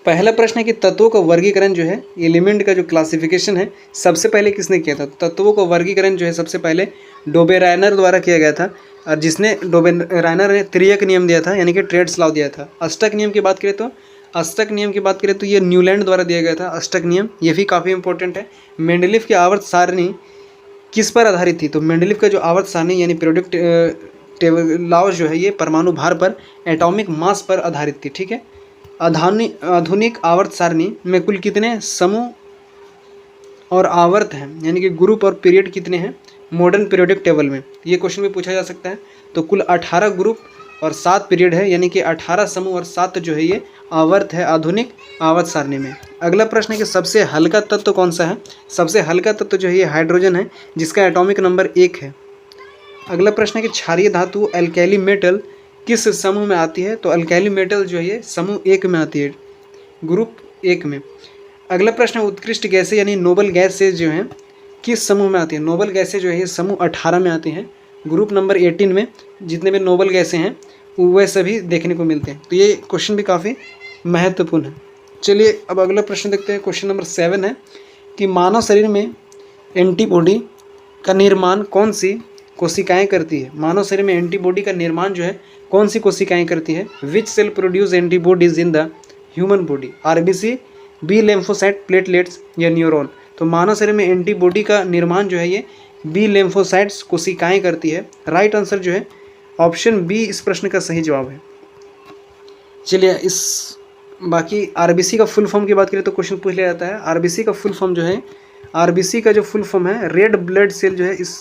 पहला प्रश्न है कि तत्वों का वर्गीकरण जो है, एलिमेंट का जो क्लासिफिकेशन है, सबसे पहले किसने किया था? तत्वों का वर्गीकरण जो है सबसे पहले डोबेरायनर द्वारा किया गया था। और जिसने डोबेरायनर ने त्रियक नियम दिया था, यानी कि ट्रेड्स लॉ दिया था। अष्टक नियम की बात करें तो ये न्यूलैंड द्वारा दिया गया था अष्टक नियम, ये भी काफ़ी इंपॉर्टेंट है। मेंडलीफ की आवर्त सारणी किस पर आधारित थी? तो मेंडलीफ का जो आवर्त सारणी यानी पीरियोडिक टेबल लॉज जो है ये परमाणु भार पर, एटॉमिक मास पर आधारित थी, ठीक है। आधुनिक आवर्त सारणी में कुल कितने समूह और आवर्त हैं, यानी कि ग्रुप और पीरियड कितने हैं मॉडर्न पीरियोडिक टेबल में? ये क्वेश्चन भी पूछा जा सकता है। तो कुल 18 ग्रुप और 7 पीरियड है, यानी कि 18 समूह और 7 जो है ये आवर्त है आधुनिक आवर्त सारणी में। अगला प्रश्न है कि सबसे हल्का तत्व कौन सा है? सबसे हल्का तत्व जो है ये हाइड्रोजन है, जिसका एटॉमिक नंबर 1 है। अगला प्रश्न है कि क्षारीय धातु अल्कैली मेटल किस समूह में आती है? तो अल्कैली मेटल जो है ये समूह 1 में आती है, ग्रुप 1 में। अगला प्रश्न है उत्कृष्ट गैसें यानी नोबल गैसें जो हैं किस समूह में आती है? नोबल गैसें जो है ये समूह 18 में आती हैं, ग्रुप नंबर 18 में। जितने भी नोबल गैसें हैं वह सभी देखने को मिलते हैं। तो ये क्वेश्चन भी काफ़ी महत्वपूर्ण है। चलिए अब अगला प्रश्न देखते हैं। क्वेश्चन नंबर 7 है कि मानव शरीर में एंटीबॉडी का निर्माण कौन सी कोशिकाएं करती है? मानव शरीर में एंटीबॉडी का निर्माण जो है कौन सी कोशिकाएं करती है? Which cell produce antibodies in the human body? RBC, B lymphocyte, platelets या न्यूरॉन? तो मानव शरीर में एंटीबॉडी का निर्माण जो है ये बी लेम्फोसाइट्स कोशिकाएं करती है। राइट आंसर जो है ऑप्शन बी इस प्रश्न का सही जवाब है। चलिए इस बाकी आरबीसी का फुल फॉर्म की बात करें तो क्वेश्चन पूछ लिया जाता है। आरबीसी का फुल फॉर्म जो है, आरबीसी का जो फुल फॉर्म है रेड ब्लड सेल जो है इस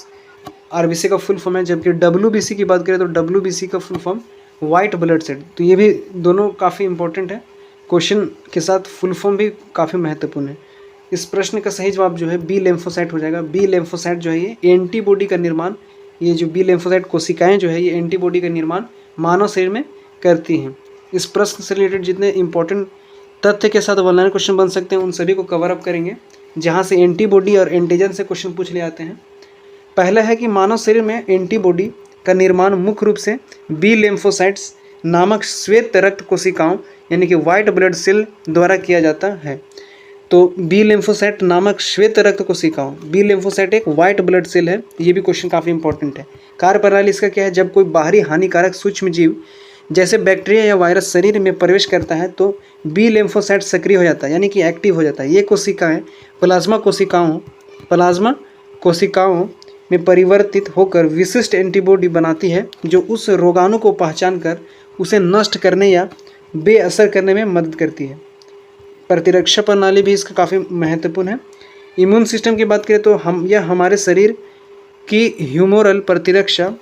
आरबीसी का फुल फॉर्म है। जबकि डब्ल्यूबीसी की बात करें तो डब्ल्यूबीसी का full form white blood cell. तो ये भी दोनों काफ़ी इंपॉर्टेंट है, क्वेश्चन के साथ फुल फॉर्म भी काफ़ी महत्वपूर्ण है। इस प्रश्न का सही जवाब जो है बी लेम्फोसाइट हो जाएगा। बी लेम्फोसाइट जो है ये एंटीबॉडी का निर्माण, ये जो बी लेम्फोसाइट कोशिकाएं जो है ये एंटीबॉडी का निर्माण मानव शरीर में करती हैं। इस प्रश्न से रिलेटेड जितने इंपॉर्टेंट तथ्य के साथ ऑनलाइन क्वेश्चन बन सकते हैं उन सभी को कवर अप करेंगे, जहाँ से एंटीबॉडी और एंटीजन से क्वेश्चन पूछ ले आते हैं। पहला है कि मानव शरीर में एंटीबॉडी का निर्माण मुख्य रूप से बी लेम्फोसाइट्स नामक श्वेत रक्त कोशिकाओं यानी कि वाइट ब्लड सेल द्वारा किया जाता है। तो बी लेम्फोसाइट नामक श्वेत रक्त कोशिकाओं, बी लेम्फोसाइट एक वाइट ब्लड सेल है। ये भी क्वेश्चन काफ़ी इंपॉर्टेंट है। कार्यप्रणाली इसका क्या है? जब कोई बाहरी हानिकारक सूक्ष्म जीव जैसे बैक्टीरिया या वायरस शरीर में प्रवेश करता है तो बी लेम्फोसाइट सक्रिय हो जाता है, यानी कि एक्टिव हो जाता है। ये कोशिकाएं प्लाज्मा कोशिकाओं में परिवर्तित होकर विशिष्ट एंटीबॉडी बनाती है जो उस रोगाणु को पहचान कर उसे नष्ट करने या बेअसर करने में मदद करती है। प्रतिरक्षा प्रणाली भी इसका काफ़ी महत्वपूर्ण है। इम्यून सिस्टम की बात करें तो यह हमारे शरीर की ह्यूमोरल प्रतिरक्षा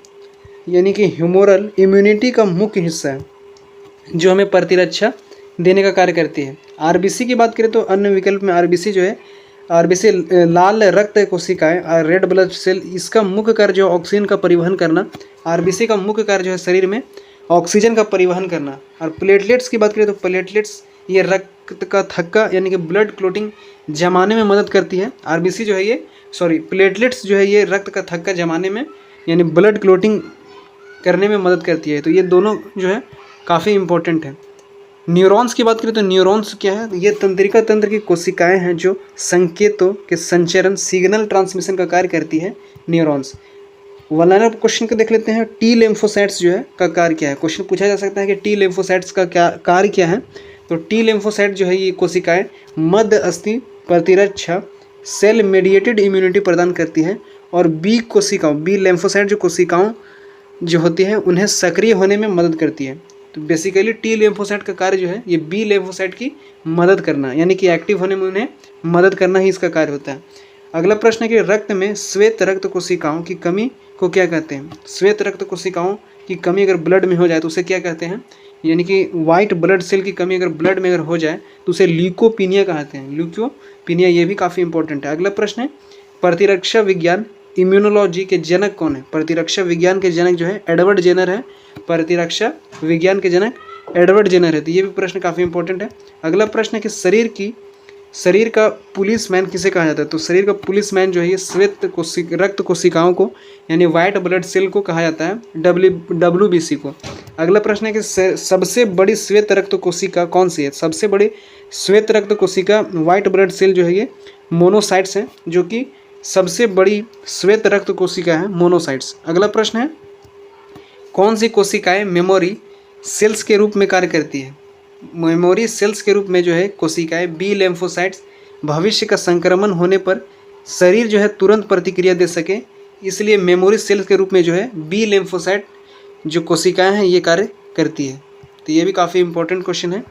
यानी कि ह्यूमोरल इम्यूनिटी का मुख्य हिस्सा है जो हमें प्रतिरक्षा देने का कार्य करती है। आरबीसी की बात करें तो अन्य विकल्प में आरबीसी जो है, आरबीसी लाल रक्त कोशिकाएं और रेड ब्लड सेल, इसका मुख्य कार्य जो ऑक्सीजन का परिवहन करना। आरबीसी का मुख्य कार्य जो है शरीर में ऑक्सीजन का परिवहन करना। और प्लेटलेट्स की बात करें तो प्लेटलेट्स ये रक्त का थक्का यानी कि ब्लड क्लोटिंग जमाने में मदद करती है। आरबीसी जो है ये प्लेटलेट्स जो है ये रक्त का थक्का जमाने में यानी ब्लड क्लोटिंग करने में मदद करती है। तो ये दोनों जो है काफ़ी इंपॉर्टेंट है। न्यूरॉन्स की बात करें तो न्यूरॉन्स क्या है? ये तंत्रिका तंत्र की कोशिकाएं हैं जो संकेतों के संचरण सिग्नल ट्रांसमिशन का कार्य करती है, न्यूरॉन्स। वनर क्वेश्चन को देख लेते हैं। टी लेम्फोसाइट्स जो है का कार्य क्या है? क्वेश्चन पूछा जा सकता है कि टी लेम्फोसाइट्स का क्या कार्य क्या है। तो टी लेम्फोसाइट जो है ये कोशिकाएं मध्य अस्थि प्रतिरक्षा सेल मेडिएटेड इम्यूनिटी प्रदान करती है। और बी लेम्फोसाइट जो कोशिकाओं जो होती है उन्हें सक्रिय होने में मदद करती है। तो बेसिकली टी लेम्फोसाइट का कार्य जो है ये बी लेम्फोसाइट की मदद करना यानी कि एक्टिव होने में उन्हें मदद करना ही इसका कार्य होता है। अगला प्रश्न है कि रक्त में श्वेत रक्त कोशिकाओं की कमी को क्या कहते हैं? श्वेत रक्त कोशिकाओं की कमी अगर ब्लड में हो जाए तो उसे क्या कहते हैं? यानी कि वाइट ब्लड सेल की कमी अगर ब्लड में हो जाए तो उसे ल्यूकोपीनिया कहते हैं। ल्यूकोपीनिया ये भी काफ़ी इंपॉर्टेंट है। अगला प्रश्न है प्रतिरक्षा विज्ञान इम्यूनोलॉजी के जनक कौन है? प्रतिरक्षा विज्ञान के जनक जो है एडवर्ड जेनर है। प्रतिरक्षा विज्ञान के जनक एडवर्ड जेनर है। तो ये भी प्रश्न काफ़ी इंपॉर्टेंट है। अगला प्रश्न है कि शरीर का पुलिस मैन किसे कहा जाता है? तो शरीर का पुलिस मैन जो है ये रक्त कोशिकाओं को यानी वाइट ब्लड सेल को कहा जाता है, WBC को। अगला प्रश्न है कि सबसे बड़ी श्वेत रक्त कोशिका कौन सी है? सबसे बड़ी श्वेत रक्त कोशिका वाइट ब्लड सेल जो है ये मोनोसाइट्स हैं, जो कि सबसे बड़ी श्वेत रक्त कोशिका है मोनोसाइट्स। अगला प्रश्न है कौन सी कोशिकाएं मेमोरी सेल्स के रूप में कार्य करती है? मेमोरी सेल्स के रूप में जो है कोशिकाएं बी लिम्फोसाइट्स भविष्य का संक्रमण होने पर शरीर जो है तुरंत प्रतिक्रिया दे सके, इसलिए मेमोरी सेल्स के रूप में जो है बी लिम्फोसाइट जो कोशिकाएं हैं ये कार्य करती है। तो ये भी काफ़ी इंपॉर्टेंट क्वेश्चन है।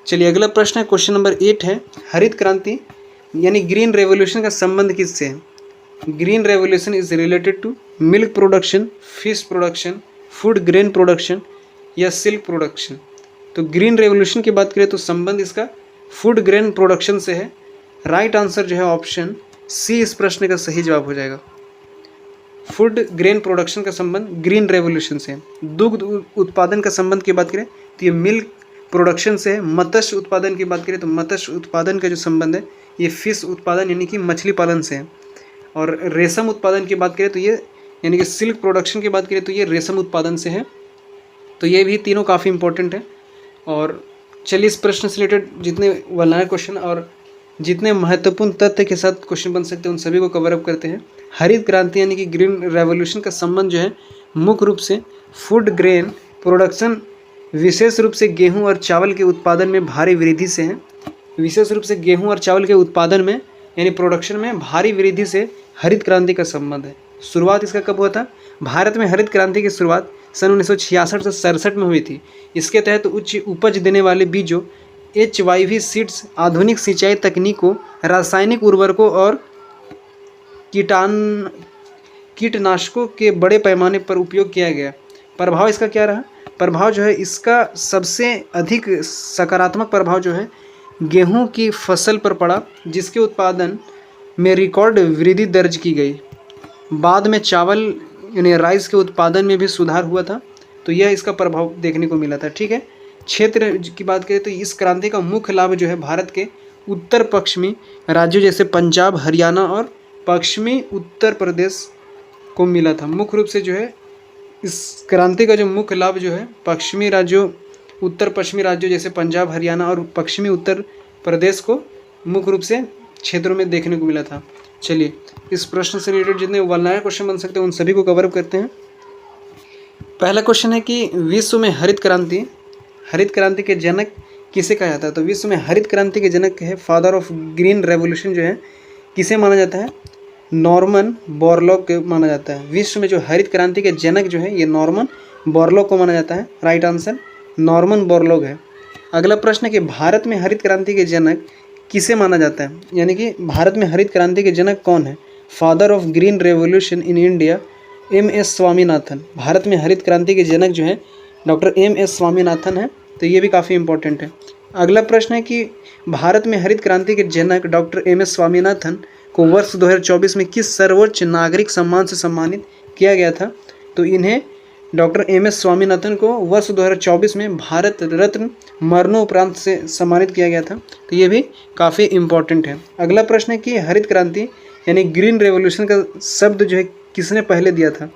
चलिए अगला प्रश्न है, क्वेश्चन नंबर 8 है, हरित क्रांति यानी ग्रीन रेवोल्यूशन का संबंध किससे है? Green revolution is related to milk production, fish production, food grain production या सिल्क प्रोडक्शन। तो ग्रीन रेवोल्यूशन की बात करें तो संबंध इसका फूड ग्रेन प्रोडक्शन से है। राइट आंसर जो है ऑप्शन सी इस प्रश्न का सही जवाब हो जाएगा। फूड ग्रेन प्रोडक्शन का संबंध ग्रीन रेवोल्यूशन से है। दुग्ध उत्पादन का संबंध की बात करें तो ये मिल्क प्रोडक्शन से है। मत्स्य उत्पादन की बात करें तो मत्स्य उत्पादन का जो संबंध है ये फिश उत्पादन यानी कि मछली पालन से है। और रेशम उत्पादन की बात करें तो ये यानी कि सिल्क प्रोडक्शन की बात करें तो ये रेशम उत्पादन से है। तो ये भी तीनों काफ़ी इंपॉर्टेंट है। और चलिए इस प्रश्न से रिलेटेड जितने वल्लाना क्वेश्चन और जितने महत्वपूर्ण तथ्य के साथ क्वेश्चन बन सकते हैं उन सभी को कवर अप करते हैं। हरित क्रांति यानी कि ग्रीन रेवोल्यूशन का संबंध जो है मुख्य रूप से फूड ग्रेन प्रोडक्शन, विशेष रूप से गेहूं और चावल के उत्पादन में भारी वृद्धि से है। विशेष रूप से गेहूं और चावल के उत्पादन में यानी प्रोडक्शन में भारी वृद्धि से हरित क्रांति का संबंध है। शुरुआत इसका कब हुआ था? भारत में हरित क्रांति की शुरुआत सन 1966 से 67 में हुई थी। इसके तहत उच्च उपज देने वाले बीजों, HYV सीड्स, आधुनिक सिंचाई तकनीकों, रासायनिक उर्वरकों और कीटनाशकों के बड़े पैमाने पर उपयोग किया गया। प्रभाव इसका क्या रहा? प्रभाव जो है इसका सबसे अधिक सकारात्मक प्रभाव जो है गेहूं की फसल पर पड़ा, जिसके उत्पादन में रिकॉर्ड वृद्धि दर्ज की गई। बाद में चावल यानी राइस के उत्पादन में भी सुधार हुआ था। तो यह इसका प्रभाव देखने को मिला था। ठीक है, क्षेत्र की बात करें तो इस क्रांति का मुख्य लाभ जो है भारत के उत्तर पश्चिमी राज्यों जैसे पंजाब, हरियाणा और पश्चिमी उत्तर प्रदेश को मिला था। मुख्य रूप से जो है इस क्रांति का जो मुख्य लाभ जो है पश्चिमी राज्यों, उत्तर पश्चिमी राज्यों जैसे पंजाब, हरियाणा और पश्चिमी उत्तर प्रदेश को मुख्य रूप से क्षेत्रों में देखने को मिला था। चलिए इस प्रश्न से रिलेटेड जितने वल्लाना क्वेश्चन बन सकते हैं उन सभी को कवर अप करते हैं। पहला क्वेश्चन है कि विश्व में हरित क्रांति के जनक किसे कहा जाता है? तो विश्व में हरित क्रांति के जनक है, फादर ऑफ ग्रीन रेवोल्यूशन जो है किसे माना जाता है? नॉर्मन बोरलॉग को माना जाता है। विश्व में जो हरित क्रांति के जनक जो है ये नॉर्मन बोरलॉग को माना जाता है। राइट आंसर नॉर्मन बोरलॉग है। अगला प्रश्न है कि भारत में हरित क्रांति के जनक किसे माना जाता है? यानी कि भारत में हरित क्रांति के जनक कौन है? Father of green revolution in India MS Swaminathan. Bharat में हरित क्रांति के जनक जो है डॉक्टर MS स्वामीनाथन है। तो ये भी काफ़ी इंपॉर्टेंट है। अगला प्रश्न है कि भारत में हरित क्रांति के जनक डॉक्टर MS स्वामीनाथन को वर्ष 2024 में किस सर्वोच्च नागरिक सम्मान से सम्मानित किया गया था? तो इन्हें डॉक्टर MS स्वामीनाथन को वर्ष 2024 में भारत रत्न मरणोपरांत से सम्मानित किया गया था। तो ये भी काफ़ी इम्पॉर्टेंट है। अगला प्रश्न है कि हरित क्रांति यानी ग्रीन रेवोल्यूशन का शब्द जो है किसने पहले दिया था?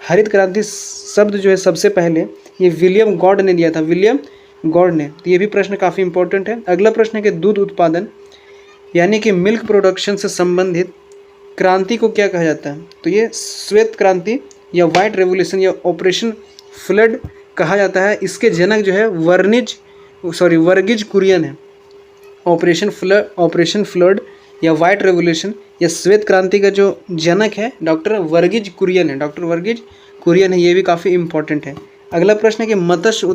हरित क्रांति शब्द जो है सबसे पहले ये विलियम गॉड ने दिया था, विलियम गॉड ने। तो ये भी प्रश्न काफ़ी इंपॉर्टेंट है। अगला प्रश्न है कि दूध उत्पादन यानी कि मिल्क प्रोडक्शन से संबंधित क्रांति को क्या कहा जाता है? तो ये श्वेत क्रांति या वाइट रेवोल्यूशन या ऑपरेशन फ्लड कहा जाता है। इसके जनक जो है वर्गीज कुरियन है। ऑपरेशन फ्लड या वाइट रेवोल्यूशन या श्वेत क्रांति का जो जनक है डॉक्टर वर्गीज कुरियन है। डॉक्टर वर्गीज कुरियन है। ये भी काफ़ी इंपॉर्टेंट है। अगला प्रश्न है कि मत्स्य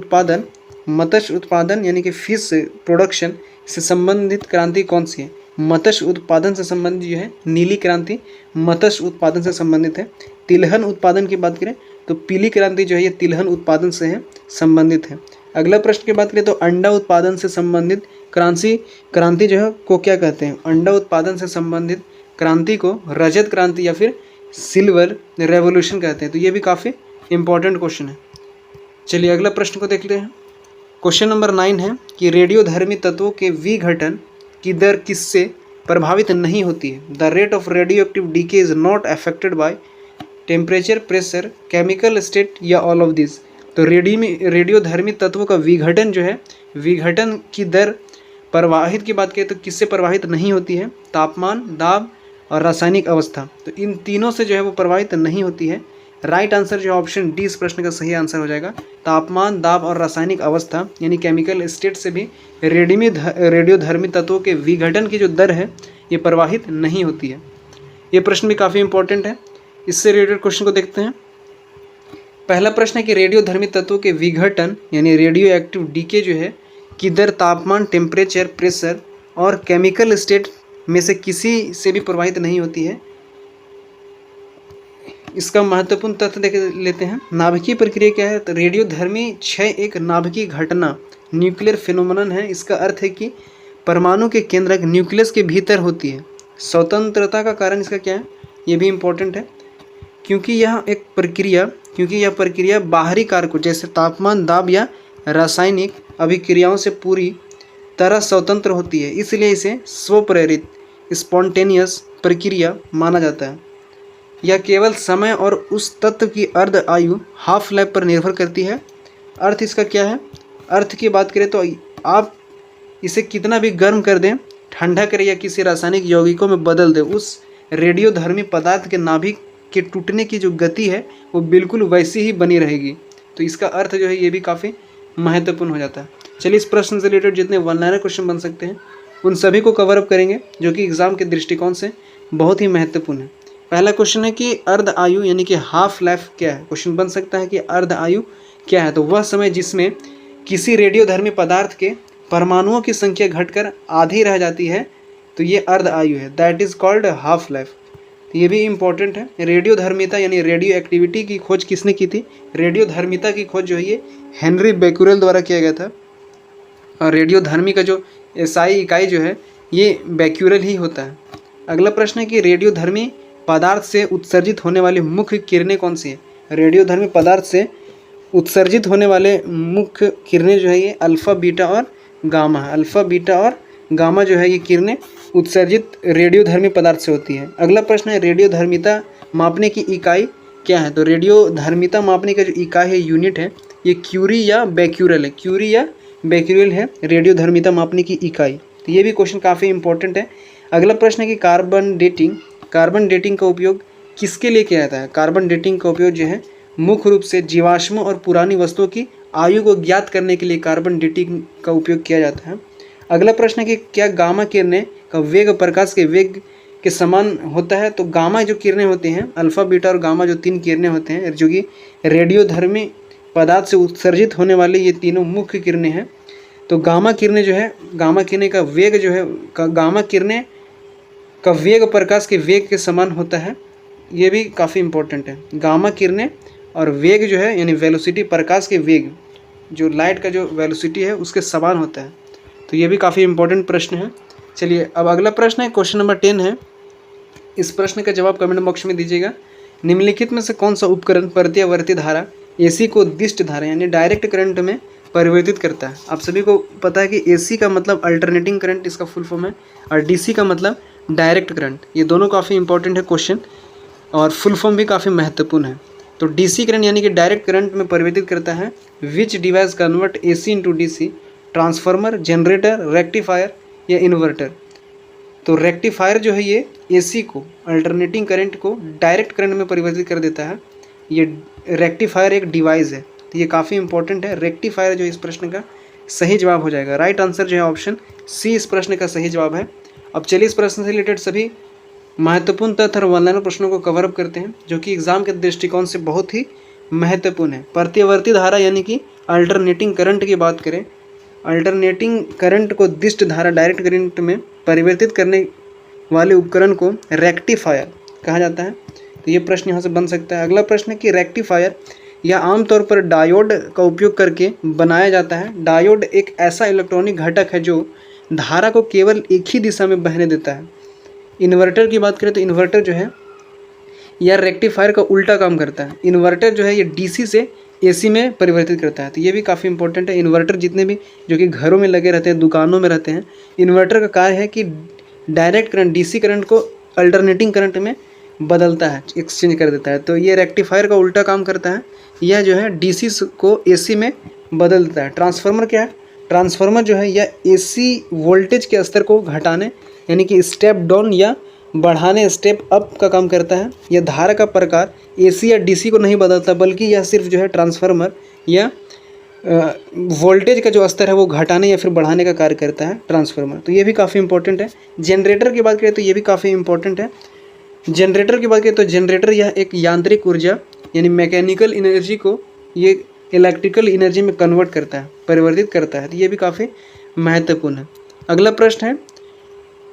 उत्पादन यानी कि फिश प्रोडक्शन से संबंधित क्रांति कौन सी है? मत्स्य उत्पादन से संबंधित जो है नीली क्रांति मत्स्य उत्पादन से संबंधित है। तिलहन उत्पादन की बात करें तो पीली क्रांति जो है ये तिलहन उत्पादन से है संबंधित है। अगला प्रश्न की बात करें तो अंडा उत्पादन से संबंधित क्रांति जो है को क्या कहते हैं? अंडा उत्पादन से संबंधित क्रांति को रजत क्रांति या फिर सिल्वर रेवोल्यूशन कहते हैं। तो ये भी काफ़ी इंपॉर्टेंट क्वेश्चन है। चलिए अगला प्रश्न को देख लेते हैं। क्वेश्चन नंबर 9 है कि रेडियोधर्मी तत्वों के विघटन की दर किससे प्रभावित नहीं होती है? The rate of radioactive decay is not affected by temperature, pressure, chemical state या ऑल ऑफ दिस। तो रेडियोधर्मी तत्वों का विघटन जो है, विघटन की दर प्रवाहित की बात करें तो किससे प्रभावित नहीं होती है? तापमान, दाब और रासायनिक अवस्था। तो इन तीनों से जो है वो प्रभावित नहीं होती है। राइट आंसर जो ऑप्शन डी इस प्रश्न का सही आंसर हो जाएगा। तापमान, दाब और रासायनिक अवस्था यानी केमिकल स्टेट से भी रेडियोधर्मी तत्वों के विघटन की जो दर है ये प्रवाहित नहीं होती है। ये प्रश्न भी काफ़ी इंपॉर्टेंट है। इससे रिलेटेड क्वेश्चन को देखते हैं। पहला प्रश्न है कि रेडियोधर्मी तत्वों के विघटन यानी रेडियो एक्टिव डीके जो है की दर तापमान, टेम्परेचर, प्रेशर और केमिकल स्टेट में से किसी से भी प्रभावित नहीं होती है। इसका महत्वपूर्ण तथ्य देख लेते हैं। नाभिकीय प्रक्रिया क्या है? तो रेडियोधर्मी क्षय एक नाभिकीय घटना, न्यूक्लियर फिनोमेनन है। इसका अर्थ है कि परमाणु के केंद्रक न्यूक्लियस के भीतर होती है। स्वतंत्रता का कारण इसका क्या है? ये भी इम्पोर्टेंट है क्योंकि यह प्रक्रिया बाहरी कारकों जैसे तापमान, दाब या रासायनिक अभिक्रियाओं से पूरी तरह स्वतंत्र होती है, इसलिए इसे स्वप्रेरित स्पॉन्टेनियस प्रक्रिया माना जाता है। यह केवल समय और उस तत्व की अर्ध आयु हाफ लाइफ पर निर्भर करती है। अर्थ इसका क्या है? अर्थ की बात करें तो आप इसे कितना भी गर्म कर दें, ठंडा करें या किसी रासायनिक यौगिकों में बदल दें, उस रेडियोधर्मी पदार्थ के नाभिक के टूटने की जो गति है वो बिल्कुल वैसी ही बनी रहेगी। तो इसका अर्थ जो है ये भी काफ़ी महत्वपूर्ण हो जाता है। चलिए इस प्रश्न से रिलेटेड जितने वन लाइनर क्वेश्चन बन सकते हैं उन सभी को कवर अप करेंगे जो कि एग्जाम के दृष्टिकोण से बहुत ही महत्वपूर्ण है। पहला क्वेश्चन है कि अर्ध आयु यानी कि हाफ लाइफ क्या है? क्वेश्चन बन सकता है कि अर्ध आयु क्या है? तो वह समय जिसमें किसी रेडियोधर्मी पदार्थ के परमाणुओं की संख्या घटकर आधी रह जाती है, तो ये अर्ध आयु है, that is called half life. तो ये भी इम्पोर्टेंट है। रेडियोधर्मिता यानी रेडियो एक्टिविटी की खोज किसने की थी? रेडियोधर्मिता की खोज जो है ये हेनरी बेक्यूरेल द्वारा किया गया था। और रेडियोधर्मी का जो एसआई इकाई जो है ये बेक्यूरेल ही होता है। अगला प्रश्न है कि रेडियोधर्मी पदार्थ से उत्सर्जित होने वाली मुख्य किरणें कौन सी है? रेडियोधर्मी पदार्थ से उत्सर्जित होने वाले मुख्य किरणें जो है ये अल्फ़ा, बीटा और गामा है। अल्फ़ा, बीटा और गामा जो है ये किरणें उत्सर्जित रेडियोधर्मी पदार्थ से होती है। अगला प्रश्न है रेडियोधर्मिता मापने की इकाई क्या है? तो रेडियोधर्मिता मापने का जो इकाई है, यूनिट है, ये क्यूरी या बेक्यूरेल है। क्यूरी या बेक्यूरेल है रेडियोधर्मिता मापने की इकाई। तो ये भी क्वेश्चन काफ़ी इंपॉर्टेंट है। अगला प्रश्न है कि कार्बन डेटिंग का उपयोग किसके लिए किया जाता है? कार्बन डेटिंग का उपयोग जो है मुख्य रूप से जीवाश्मों और पुरानी वस्तुओं की आयु को ज्ञात करने के लिए कार्बन डेटिंग का उपयोग किया जाता है। अगला प्रश्न है कि क्या गामा किरणें का वेग प्रकाश के वेग के समान होता है? तो गामा जो किरणें होती हैं, अल्फ़ा, बीटा और गामा जो 3 किरणें होते हैं जो कि रेडियोधर्मी पदार्थ से उत्सर्जित होने वाले ये तीनों मुख्य किरणें हैं। तो गामा किरणें जो है, गामा किरणें का वेग जो है, गामा किरणें का वेग प्रकाश के वेग के समान होता है। ये भी काफ़ी इंपॉर्टेंट है। गामा किरणें और वेग जो है यानी वेलोसिटी, प्रकाश के वेग जो लाइट का जो वेलोसिटी है उसके समान होता है। तो ये भी काफ़ी इंपॉर्टेंट प्रश्न है। चलिए अब अगला प्रश्न है, क्वेश्चन नंबर 10 है। इस प्रश्न का जवाब कमेंट बॉक्स में दीजिएगा। निम्नलिखित में से कौन सा उपकरण प्रत्यावर्ती धारा एसी को दिष्ट धारा यानी डायरेक्ट करंट में परिवर्तित करता है? आप सभी को पता है कि एसी का मतलब अल्टरनेटिंग करंट इसका फुल फॉर्म है और डीसी का मतलब डायरेक्ट करंट। ये दोनों काफ़ी इंपॉर्टेंट है क्वेश्चन और फुल फॉर्म भी काफ़ी महत्वपूर्ण है। तो डीसी करंट यानी कि डायरेक्ट करंट में परिवर्तित करता है। विच device convert AC into DC? Transformer, generator, rectifier या इन्वर्टर? तो रेक्टिफायर जो है ये एसी को, अल्टरनेटिंग करंट को डायरेक्ट करंट में परिवर्तित कर देता है। ये रेक्टिफायर एक डिवाइस है। तो ये काफ़ी इंपॉर्टेंट है। रेक्टिफायर जो इस प्रश्न का सही जवाब हो जाएगा। राइट आंसर जो है ऑप्शन सी इस प्रश्न का सही जवाब है। अब चलिए इस प्रश्न से रिलेटेड सभी महत्वपूर्ण तथ्य और वन लाइनर प्रश्नों को कवर अप करते हैं जो कि एग्जाम के दृष्टिकोण से बहुत ही महत्वपूर्ण है। प्रत्यावर्ती धारा यानी कि अल्टरनेटिंग करंट की बात करें, अल्टरनेटिंग करंट को दिष्ट धारा डायरेक्ट करंट में परिवर्तित करने वाले उपकरण को रेक्टिफायर कहा जाता है। तो ये प्रश्न यहाँ से बन सकता है। अगला प्रश्न है कि रेक्टिफायर यह आमतौर पर डायोड का उपयोग करके बनाया जाता है। डायोड एक ऐसा इलेक्ट्रॉनिक घटक है जो धारा को केवल एक ही दिशा में बहने देता है। इन्वर्टर की बात करें तो इन्वर्टर जो है या रेक्टिफायर का उल्टा काम करता है। इन्वर्टर जो है ये डीसी से एसी में परिवर्तित करता है। तो ये भी काफ़ी इंपॉर्टेंट है। इन्वर्टर जितने भी जो कि घरों में लगे रहते हैं, दुकानों में रहते हैं, इन्वर्टर का कार्य है कि डायरेक्ट करंट डीसी करंट को अल्टरनेटिंग करंट में बदलता है, एक्सचेंज कर देता है। तो ये रेक्टिफायर का उल्टा काम करता है। यह जो है डीसी को एसी में बदल देता है। ट्रांसफार्मर क्या है? ट्रांसफार्मर जो है यह एसी वोल्टेज के स्तर को घटाने यानी कि स्टेप डाउन या बढ़ाने स्टेप अप का काम करता है। यह धारा का प्रकार एसी या डीसी को नहीं बदलता, बल्कि यह सिर्फ जो है ट्रांसफार्मर या वोल्टेज का जो स्तर है वो घटाने या फिर बढ़ाने का कार्य करता है ट्रांसफार्मर। तो ये भी काफ़ी इंपॉर्टेंट है। जनरेटर की बात करें तो ये भी काफ़ी इंपॉर्टेंट है। जनरेटर की बात करें तो जनरेटर यह एक यांत्रिक ऊर्जा यानी मैकेनिकल एनर्जी को ये इलेक्ट्रिकल एनर्जी में कन्वर्ट करता है, परिवर्तित करता है। तो ये भी काफ़ी महत्वपूर्ण है। अगला प्रश्न है,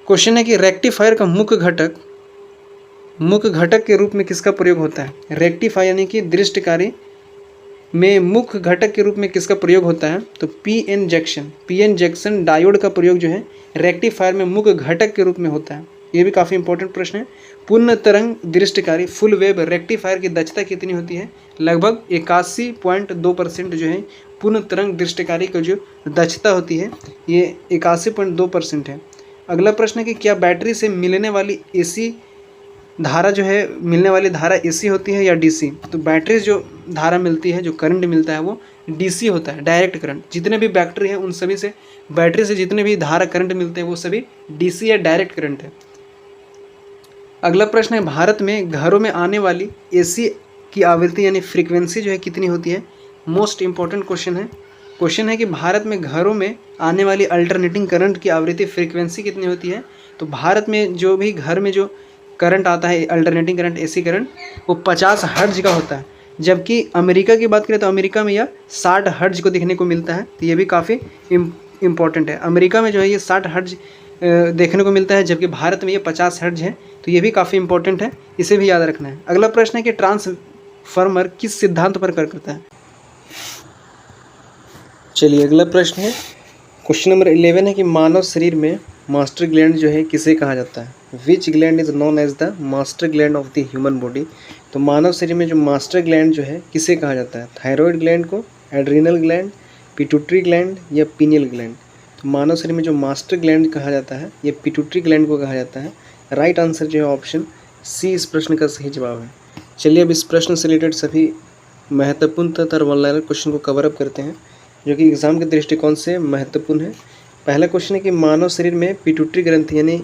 क्वेश्चन है कि रेक्टिफायर का मुख्य घटक के रूप में किसका प्रयोग होता है? रेक्टिफायर यानी कि दृष्टिकारी में मुख्य घटक के रूप में किसका प्रयोग होता है? तो पीएन जंक्शन डायोड का प्रयोग जो है रेक्टिफायर में मुख्य घटक के रूप में होता है। ये भी काफ़ी इंपॉर्टेंट प्रश्न है। पूर्ण तरंग दृष्टिकारी फुल वेव रेक्टिफायर की दक्षता कितनी होती है? लगभग 81.2% जो है पूर्ण तरंग दृष्टिकारी की जो दक्षता होती है ये 81.2% है। अगला प्रश्न है कि क्या बैटरी से मिलने वाली धारा एसी होती है या डीसी? तो बैटरी जो धारा मिलती है, जो करंट मिलता है वो डीसी होता है, डायरेक्ट करंट। जितने भी बैटरी हैं उन सभी से बैटरी से जितने भी धारा करंट मिलते हैं वो सभी डीसी या डायरेक्ट करंट है। अगला प्रश्न है, भारत में घरों में आने वाली एसी की आवृत्ति यानी फ्रीक्वेंसी जो है कितनी होती है? मोस्ट इंपॉर्टेंट क्वेश्चन है कि भारत में घरों में आने वाली अल्टरनेटिंग करंट की आवृत्ति फ्रीक्वेंसी कितनी होती है? तो भारत में जो भी घर में जो करंट आता है अल्टरनेटिंग करंट, एसी करंट, वो 50 हर्ट्ज का होता है। जबकि अमेरिका की बात करें तो अमेरिका में यह 60 हर्ट्ज को देखने को मिलता है। तो ये भी काफ़ी इम्पॉर्टेंट है। अमेरिका में जो है ये 60 हर्ट्ज देखने को मिलता है, जबकि भारत में ये 50 हर्ट्ज है। तो ये भी काफ़ी इंपॉर्टेंट है, इसे भी याद रखना है। अगला प्रश्न है कि ट्रांसफार्मर किस सिद्धांत पर कार्य करता है? चलिए अगला प्रश्न है, क्वेश्चन नंबर 11 है कि मानव शरीर में मास्टर ग्लैंड जो है किसे कहा जाता है? Which gland is known as the master gland of the human body? तो मानव शरीर में जो मास्टर ग्लैंड जो है किसे कहा जाता है? थायराइड ग्लैंड को, एड्रिनल ग्लैंड, पिट्यूटरी ग्लैंड या पीनियल ग्लैंड? तो मानव शरीर में जो मास्टर ग्लैंड कहा जाता है ये पिट्यूटरी ग्लैंड को कहा जाता है। राइट आंसर जो है ऑप्शन सी इस प्रश्न का सही जवाब है। चलिए अब इस प्रश्न से रिलेटेड सभी महत्वपूर्ण तथा वन लाइनर क्वेश्चन को कवर अप करते हैं जो कि एग्जाम के दृष्टिकोण से महत्वपूर्ण है। पहला क्वेश्चन है कि मानव शरीर में पिट्यूटरी ग्रंथि यानी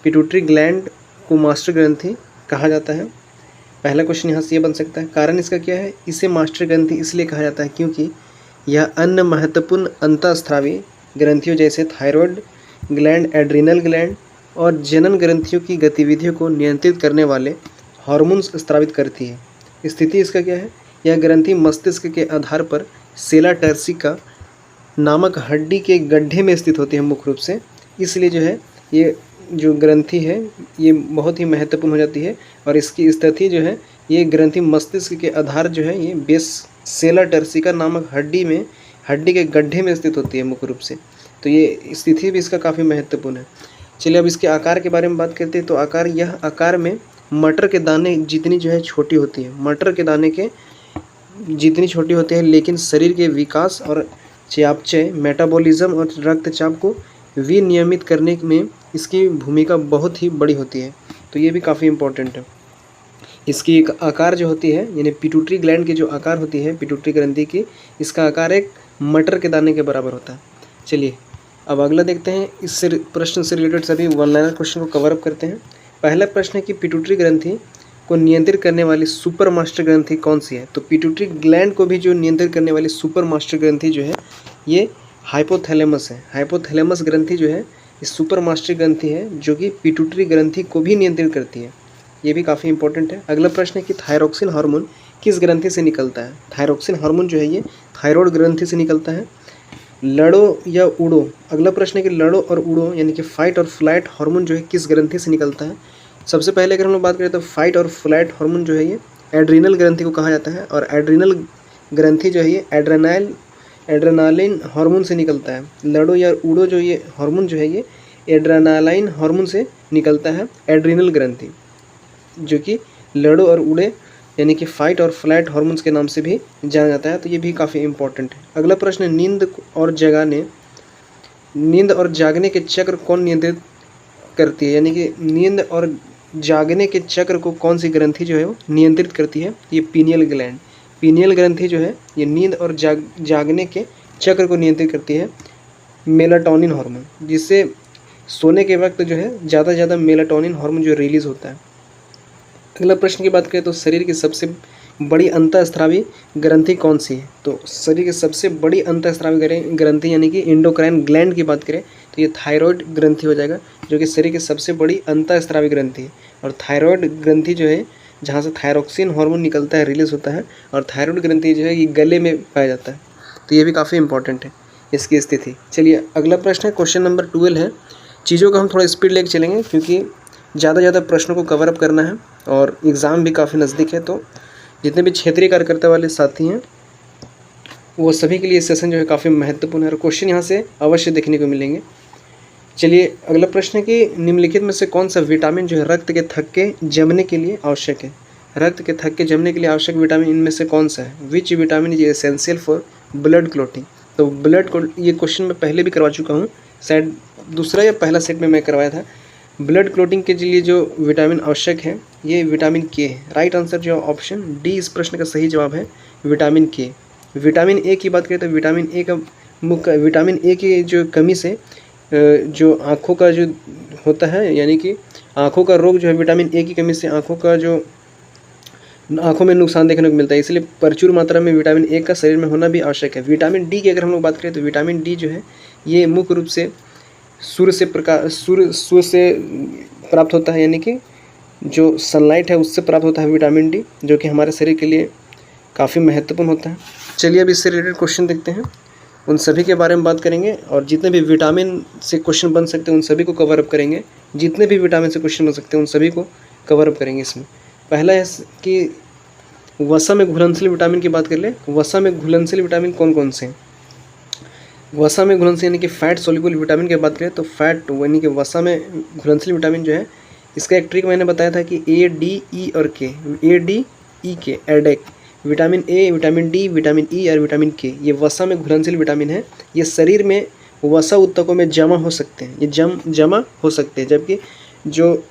पिट्यूटरी ग्लैंड को मास्टर ग्रंथि कहा जाता है। पहला क्वेश्चन यहाँ से ये बन सकता है। कारण इसका क्या है? इसे मास्टर ग्रंथि इसलिए कहा जाता है क्योंकि यह अन्य महत्वपूर्ण अंतःस्रावी ग्रंथियों जैसे थायराइड ग्लैंड, एड्रिनल ग्लैंड और जनन ग्रंथियों की गतिविधियों को नियंत्रित करने वाले हार्मोन्स स्रावित करती है। स्थिति इसका क्या है? यह ग्रंथि मस्तिष्क के आधार पर सेला टर्सिका नामक हड्डी के गड्ढे में स्थित होती है मुख्य रूप से। इसलिए जो है ये जो ग्रंथि है ये बहुत ही महत्वपूर्ण हो जाती है और इसकी स्थिति जो है ये ग्रंथि मस्तिष्क के आधार जो है ये बेस सेला टर्सिका नामक हड्डी के गड्ढे में स्थित होती है मुख्य रूप से। तो ये स्थिति भी इसका काफ़ी महत्वपूर्ण है। चलिए अब इसके आकार के बारे में बात करते हैं। तो आकार में मटर के दाने जितनी जो है छोटी होती है, मटर के दाने के जितनी छोटी होती है, लेकिन शरीर के विकास और चयापचय, मेटाबॉलिज्म और रक्तचाप को विनियमित करने में इसकी भूमिका बहुत ही बड़ी होती है। तो ये भी काफ़ी इम्पोर्टेंट है। इसकी एक आकार जो होती है यानी पिट्यूटरी ग्लैंड की जो आकार होती है पिट्यूटरी ग्रंथि की, इसका आकार एक मटर के दाने के बराबर होता है। चलिए अब अगला देखते हैं। इस प्रश्न से रिलेटेड सभी वन लाइनर क्वेश्चन को कवर अप करते हैं। पहला प्रश्न है कि पिट्यूटरी ग्रंथि को नियंत्रित करने वाली सुपर मास्टर ग्रंथि कौन सी है? तो पिट्यूटरी ग्लैंड को भी जो नियंत्रित करने वाली सुपर मास्टर ग्रंथि जो है ये हाइपोथैलेमस है। हाइपोथैलेमस ग्रंथि जो है ये सुपर मास्टर ग्रंथि है जो कि पिट्यूटरी ग्रंथि को भी नियंत्रित करती है। ये भी काफ़ी इंपॉर्टेंट है। अगला प्रश्न है कि थायरोक्सिन हार्मोन किस ग्रंथि से निकलता है? थायरोक्सिन हार्मोन जो है ये थायराइड ग्रंथि से निकलता है। लड़ो या उड़ो, अगला प्रश्न है कि लड़ो और उड़ो यानी कि फाइट और फ्लाइट हार्मोन जो है किस ग्रंथि से निकलता है? सबसे पहले अगर हम लोग बात करें तो फाइट और फ्लाइट हार्मोन जो है ये एड्रिनल ग्रंथि को कहा जाता है और एड्रिनल ग्रंथि जो है ये एड्रेनालिन हार्मोन से निकलता है। लड़ो या उड़ो जो ये हार्मोन जो है ये एड्रेनालाइन हार्मोन से निकलता है एड्रिनल ग्रंथि, जो कि लड़ो और उड़े यानी कि फाइट और फ्लाइट हार्मोन्स के नाम से भी जाना जाता है। तो ये भी काफ़ी इंपॉर्टेंट है। अगला प्रश्न, नींद और जागने के चक्र कौन नियंत्रित करती है, यानी कि नींद और जागने के चक्र को कौन सी ग्रंथि जो है वो नियंत्रित करती है? ये पीनियल ग्लैंड, पीनियल ग्रंथि जो है ये नींद और जागने के चक्र को नियंत्रित करती है मेलाटोनिन हार्मोन, जिससे सोने के वक्त जो है ज़्यादा से ज़्यादा मेलाटोनिन हार्मोन जो रिलीज़ होता है। अगला प्रश्न की बात करें तो शरीर की सबसे बड़ी अंतःस्रावी ग्रंथि कौन सी है? तो शरीर की सबसे बड़ी अंतःस्रावी ग्रंथि यानी कि इंडोक्राइन ग्लैंड की बात करें तो ये थायराइड ग्रंथि हो जाएगा, जो कि शरीर की सबसे बड़ी अंतःस्रावी ग्रंथि है। और थायराइड ग्रंथि जो है जहाँ से थायरोक्सिन हार्मोन निकलता है, रिलीज होता है, और थायराइड ग्रंथि जो है ये गले में पाया जाता है। तो ये भी काफ़ी इंपॉर्टेंट है इसकी स्थिति। चलिए अगला प्रश्न है, क्वेश्चन नंबर 12 है। चीज़ों को हम थोड़ा स्पीड लेके चलेंगे क्योंकि ज़्यादा प्रश्नों को कवर अप करना है और एग्ज़ाम भी काफ़ी नज़दीक है। तो जितने भी क्षेत्रीय कार्यकर्ता वाले साथी हैं वो सभी के लिए सेशन जो है काफ़ी महत्वपूर्ण है और क्वेश्चन यहाँ से अवश्य देखने को मिलेंगे। चलिए अगला प्रश्न है कि निम्नलिखित में से कौन सा विटामिन जो है रक्त के थक्के जमने के लिए आवश्यक है? रक्त के थक्के जमने के लिए आवश्यक विटामिन इनमें से कौन सा है? Which vitamin is essential for blood clotting? तो ये क्वेश्चन मैं पहले भी करवा चुका हूँ, शायद दूसरा या पहला सेट में मैं करवाया था। ब्लड क्लॉटिंग के लिए जो विटामिन आवश्यक है ये विटामिन के है। राइट आंसर जो ऑप्शन डी इस प्रश्न का सही जवाब है, विटामिन के। विटामिन ए की बात करें तो विटामिन ए की जो कमी से जो आँखों का जो होता है, यानी कि आँखों का रोग जो है विटामिन ए की कमी से आँखों में नुकसान देखने को मिलता है, इसलिए प्रचुर मात्रा में विटामिन ए का शरीर में होना भी आवश्यक है। विटामिन डी की अगर हम लोग बात करें तो विटामिन डी जो है ये मुख्य रूप से सूर्य से प्राप्त होता है, यानी कि जो सनलाइट है उससे प्राप्त होता है विटामिन डी, जो कि हमारे शरीर के लिए काफ़ी महत्वपूर्ण होता है। चलिए अब इससे रिलेटेड क्वेश्चन देखते हैं, उन सभी के बारे में बात करेंगे और जितने भी विटामिन से क्वेश्चन बन सकते हैं उन सभी को कवर अप करेंगे। जितने भी विटामिन से क्वेश्चन बन सकते हैं उन सभी को कवर अप करेंगे। इसमें पहला है कि वसा में घुलनशील विटामिन की बात कर ले। वसा में घुलनशील विटामिन कौन कौन से हैं? वसा में घुलनशील यानी कि फैट सोल्यूबल विटामिन की बात करें तो फैट यानी कि वसा में घुलनशील विटामिन जो है इसका एक ट्रिक मैंने बताया था कि ए डी ई और के, ए D E K ADEK, vitamin A, vitamin D, vitamin E और विटामिन के, ये वसा में घुलनशील विटामिन है। ये शरीर में वसा ऊतकों में जमा हो सकते हैं, ये जमा हो सकते हैं, जबकि जो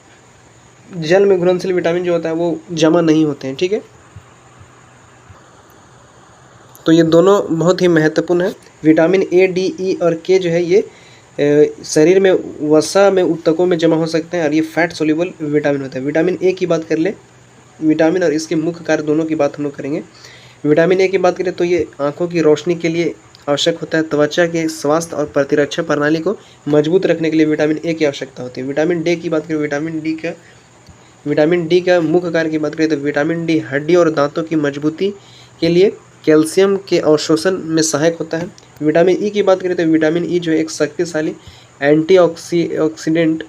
जल में घुलनशील विटामिन जो होता है वो जमा नहीं होते हैं। ठीक है, तो ये दोनों बहुत ही महत्वपूर्ण है। विटामिन ए, डी, ई और के जो है ये शरीर में वसा में ऊतकों में जमा हो सकते हैं और ये फैट सोल्यूबल विटामिन होता है। विटामिन ए की बात कर ले, विटामिन और इसके मुख्य कार्य दोनों की बात हम लोग करेंगे। विटामिन ए की बात करें तो ये आँखों की रोशनी के लिए आवश्यक होता है। त्वचा के स्वास्थ्य और प्रतिरक्षा प्रणाली को मजबूत रखने के लिए विटामिन ए की आवश्यकता होती है। विटामिन डी की बात करें, विटामिन डी का मुख्य कार्य की बात करें तो विटामिन डी हड्डी और दांतों की मजबूती के लिए कैल्शियम के अवशोषण में सहायक होता है। विटामिन ई की बात करें तो विटामिन ई जो एक शक्तिशाली एंटीऑक्सीडेंट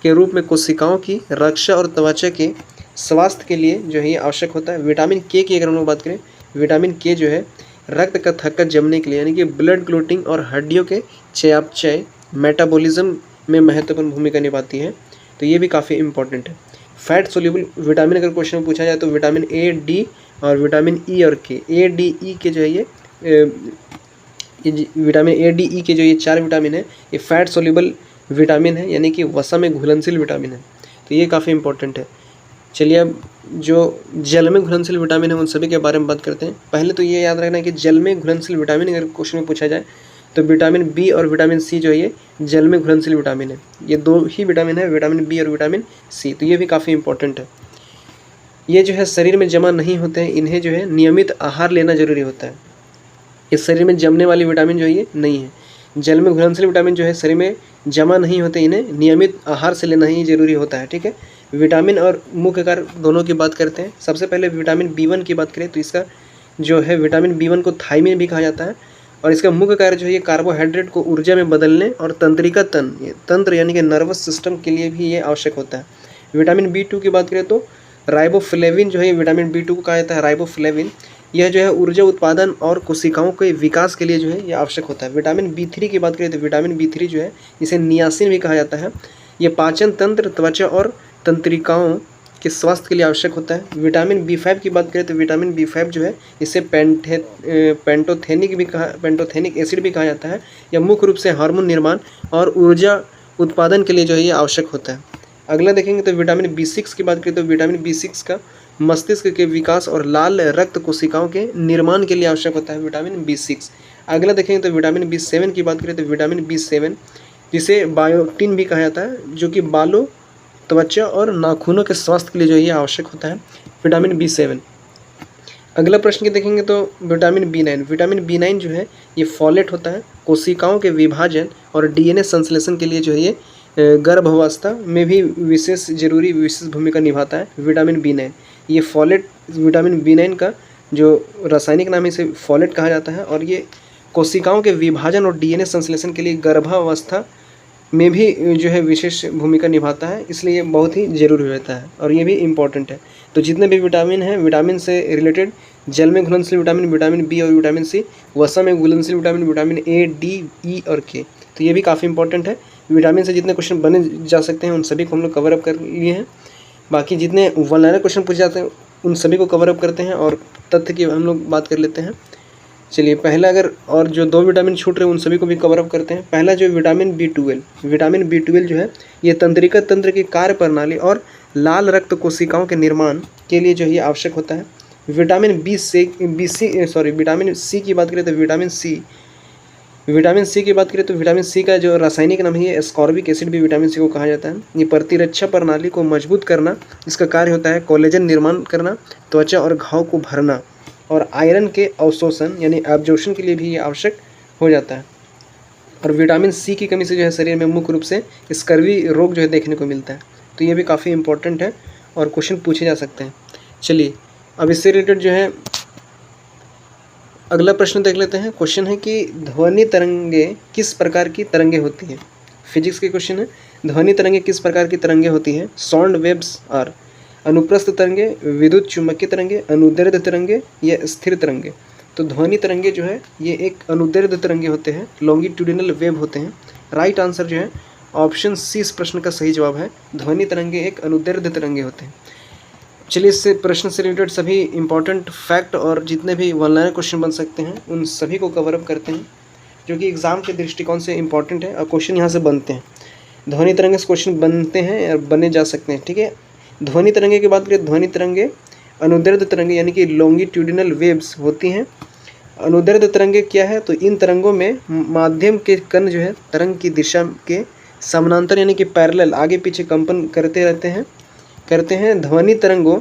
के रूप में कोशिकाओं की रक्षा और त्वचा के स्वास्थ्य के लिए जो है ये आवश्यक होता है। विटामिन के की अगर हम लोग बात करें, विटामिन के जो है रक्त का थक्का जमने के लिए यानी कि ब्लड क्लॉटिंग और हड्डियों के चयापचय मेटाबॉलिज्म में महत्वपूर्ण भूमिका निभाती है। तो ये भी काफ़ी इंपॉर्टेंट है। फैट सोल्यूबल विटामिन अगर क्वेश्चन में पूछा जाए तो विटामिन ए, डी और विटामिन ई और के, ए डी ई के जो है ये विटामिन ए, डी, ई के जो ये 4 विटामिन है ये फैट सोल्यूबल विटामिन है, यानी कि वसा में घुलनशील विटामिन है। तो ये काफ़ी इंपॉर्टेंट है। चलिए अब जो जल में घुलनशील विटामिन है उन सभी के बारे में बात करते हैं। पहले तो ये याद रखना है कि जल में घुलनशील विटामिन अगर क्वेश्चन में पूछा जाए तो विटामिन बी और विटामिन सी जो है ये जल में घुलनशील विटामिन है। ये 2 ही विटामिन है, विटामिन बी और विटामिन सी। तो ये भी काफ़ी इंपॉर्टेंट है। ये जो है शरीर में जमा नहीं होते हैं, इन्हें जो है नियमित आहार लेना जरूरी होता है। इस शरीर में जमने वाली विटामिन जो है ये नहीं है। जल में घुलनशील विटामिन जो है शरीर में जमा नहीं होते, इन्हें नियमित आहार से लेना ही जरूरी होता है। ठीक है, विटामिन और मुख्य कार्य दोनों की बात करते हैं। सबसे पहले विटामिन B1 की बात करें तो इसका जो है विटामिन B1 को थायमिन भी कहा जाता है और इसका मुख्य कार्य जो है ये कार्बोहाइड्रेट को ऊर्जा में बदलने और तंत्रिका तंत्र यानी कि नर्वस सिस्टम के लिए भी ये आवश्यक होता है। विटामिन B2 की बात करें तो राइबोफ्लेविन जो है विटामिन B2 को कहा जाता है राइबोफ्लेविन, यह जो है ऊर्जा उत्पादन और कोशिकाओं के विकास के लिए जो है ये आवश्यक होता है। विटामिन B3 की बात करें तो विटामिन B3 जो है इसे नियासिन भी कहा जाता है। ये पाचन तंत्र, त्वचा और तंत्रिकाओं के स्वास्थ्य के लिए आवश्यक होता है। विटामिन B5 की बात करें तो विटामिन B5 जो है इसे पेंटोथेनिक एसिड भी कहा जाता है। यह मुख्य रूप से हार्मोन निर्माण और ऊर्जा उत्पादन के लिए जो है ये आवश्यक होता है। अगला देखेंगे तो विटामिन B6 की बात करें तो विटामिन B6 का मस्तिष्क के विकास और लाल रक्त कोशिकाओं के निर्माण के लिए आवश्यक होता है विटामिन B6। अगला देखेंगे तो विटामिन B7 की बात करें तो विटामिन B7 जिसे बायोटिन भी कहा जाता है, जो कि बालों, त्वचा और नाखूनों के स्वास्थ्य के लिए जो है ये आवश्यक होता है विटामिन B7। अगला प्रश्न के देखेंगे तो विटामिन B9। विटामिन B9 जो है ये फॉलेट होता है, कोशिकाओं के विभाजन और DNA संश्लेषण के लिए जो है ये गर्भावस्था में भी विशेष भूमिका निभाता है विटामिन B9। ये फॉलेट विटामिन B9 का जो रासायनिक नाम है इसे फॉलेट कहा जाता है और ये कोशिकाओं के विभाजन और DNA संश्लेषण के लिए गर्भावस्था में भी जो है विशेष भूमिका निभाता है, इसलिए ये बहुत ही ज़रूरी रहता है और ये भी इम्पॉर्टेंट है। तो जितने भी विटामिन हैं, विटामिन से रिलेटेड जल में घुलनशील विटामिन, विटामिन B और विटामिन C, वसा में घुलनशील vitamin, vitamin A, D, E और K, तो ये भी काफ़ी इंपॉर्टेंट है। विटामिन से जितने क्वेश्चन बने जा सकते हैं उन सभी को हम लोग कवर अप कर लिए हैं। बाकी जितने वन लाइनर क्वेश्चन पूछे जाते हैं उन सभी को कवर अप करते हैं और तथ्य की हम लोग बात कर लेते हैं। चलिए पहला अगर और जो 2 विटामिन छूट रहे हैं उन सभी को भी कवर अप करते हैं। पहला जो विटामिन B12, विटामिन B12 जो है ये तंत्रिका तंत्र की कार्य प्रणाली और लाल रक्त कोशिकाओं के निर्माण के लिए जो है ये आवश्यक होता है। विटामिन विटामिन C की बात करें तो विटामिन C की बात करें तो विटामिन C का जो रासायनिक नाम है ये एस्कॉर्बिक एसिड भी विटामिन C को कहा जाता है। ये प्रतिरक्षा प्रणाली को मजबूत करना इसका कार्य होता है, कोलेजन निर्माण करना, त्वचा और घाव को भरना और आयरन के अवशोषण यानी एब्जॉर्प्शन के लिए भी ये आवश्यक हो जाता है। और विटामिन C की कमी से जो है शरीर में मुख्य रूप से स्कर्वी रोग जो है देखने को मिलता है, तो ये भी काफ़ी इंपॉर्टेंट है और क्वेश्चन पूछे जा सकते हैं। चलिए अब इससे रिलेटेड जो है अगला प्रश्न देख लेते हैं। क्वेश्चन है कि ध्वनि तरंगे किस प्रकार की तरंगे होती हैं। फिजिक्स के क्वेश्चन है, ध्वनि तरंगे किस प्रकार की तरंगे होती हैं। साउंड वेव्स आर अनुप्रस्थ तरंगे, विद्युत चुम्बकीय तरंगे, अनुदैर्ध्य तरंगे या स्थिर तरंगे। तो ध्वनि तरंगे जो है ये एक अनुदैर्ध्य तरंगे होते हैं, लॉन्गिट्यूडिनल वेव होते हैं। राइट आंसर जो है ऑप्शन C इस प्रश्न का सही जवाब है। ध्वनि तरंगे एक अनुदैर्ध्य तरंगे होते हैं। चलिए इससे प्रश्न से रिलेटेड सभी इंपॉर्टेंट फैक्ट और जितने भी वन लाइनर क्वेश्चन बन सकते हैं उन सभी को कवर अप करते हैं, जो कि एग्जाम के दृष्टिकोण से इंपॉर्टेंट है और क्वेश्चन यहाँ से बनते हैं। ध्वनि तरंगे से क्वेश्चन बनते हैं और बने जा सकते हैं, ठीक है। ध्वनि तरंगे की बात करें, ध्वनि तरंगे अनुदैर्ध्य तरंगे यानी कि लॉन्गिट्यूडिनल वेव्स होती हैं। अनुदैर्ध्य तरंगे क्या है, तो इन तरंगों में माध्यम के कण जो है तरंग की दिशा के समानांतर यानी कि पैरेलल आगे पीछे कंपन करते हैं। ध्वनि तरंगों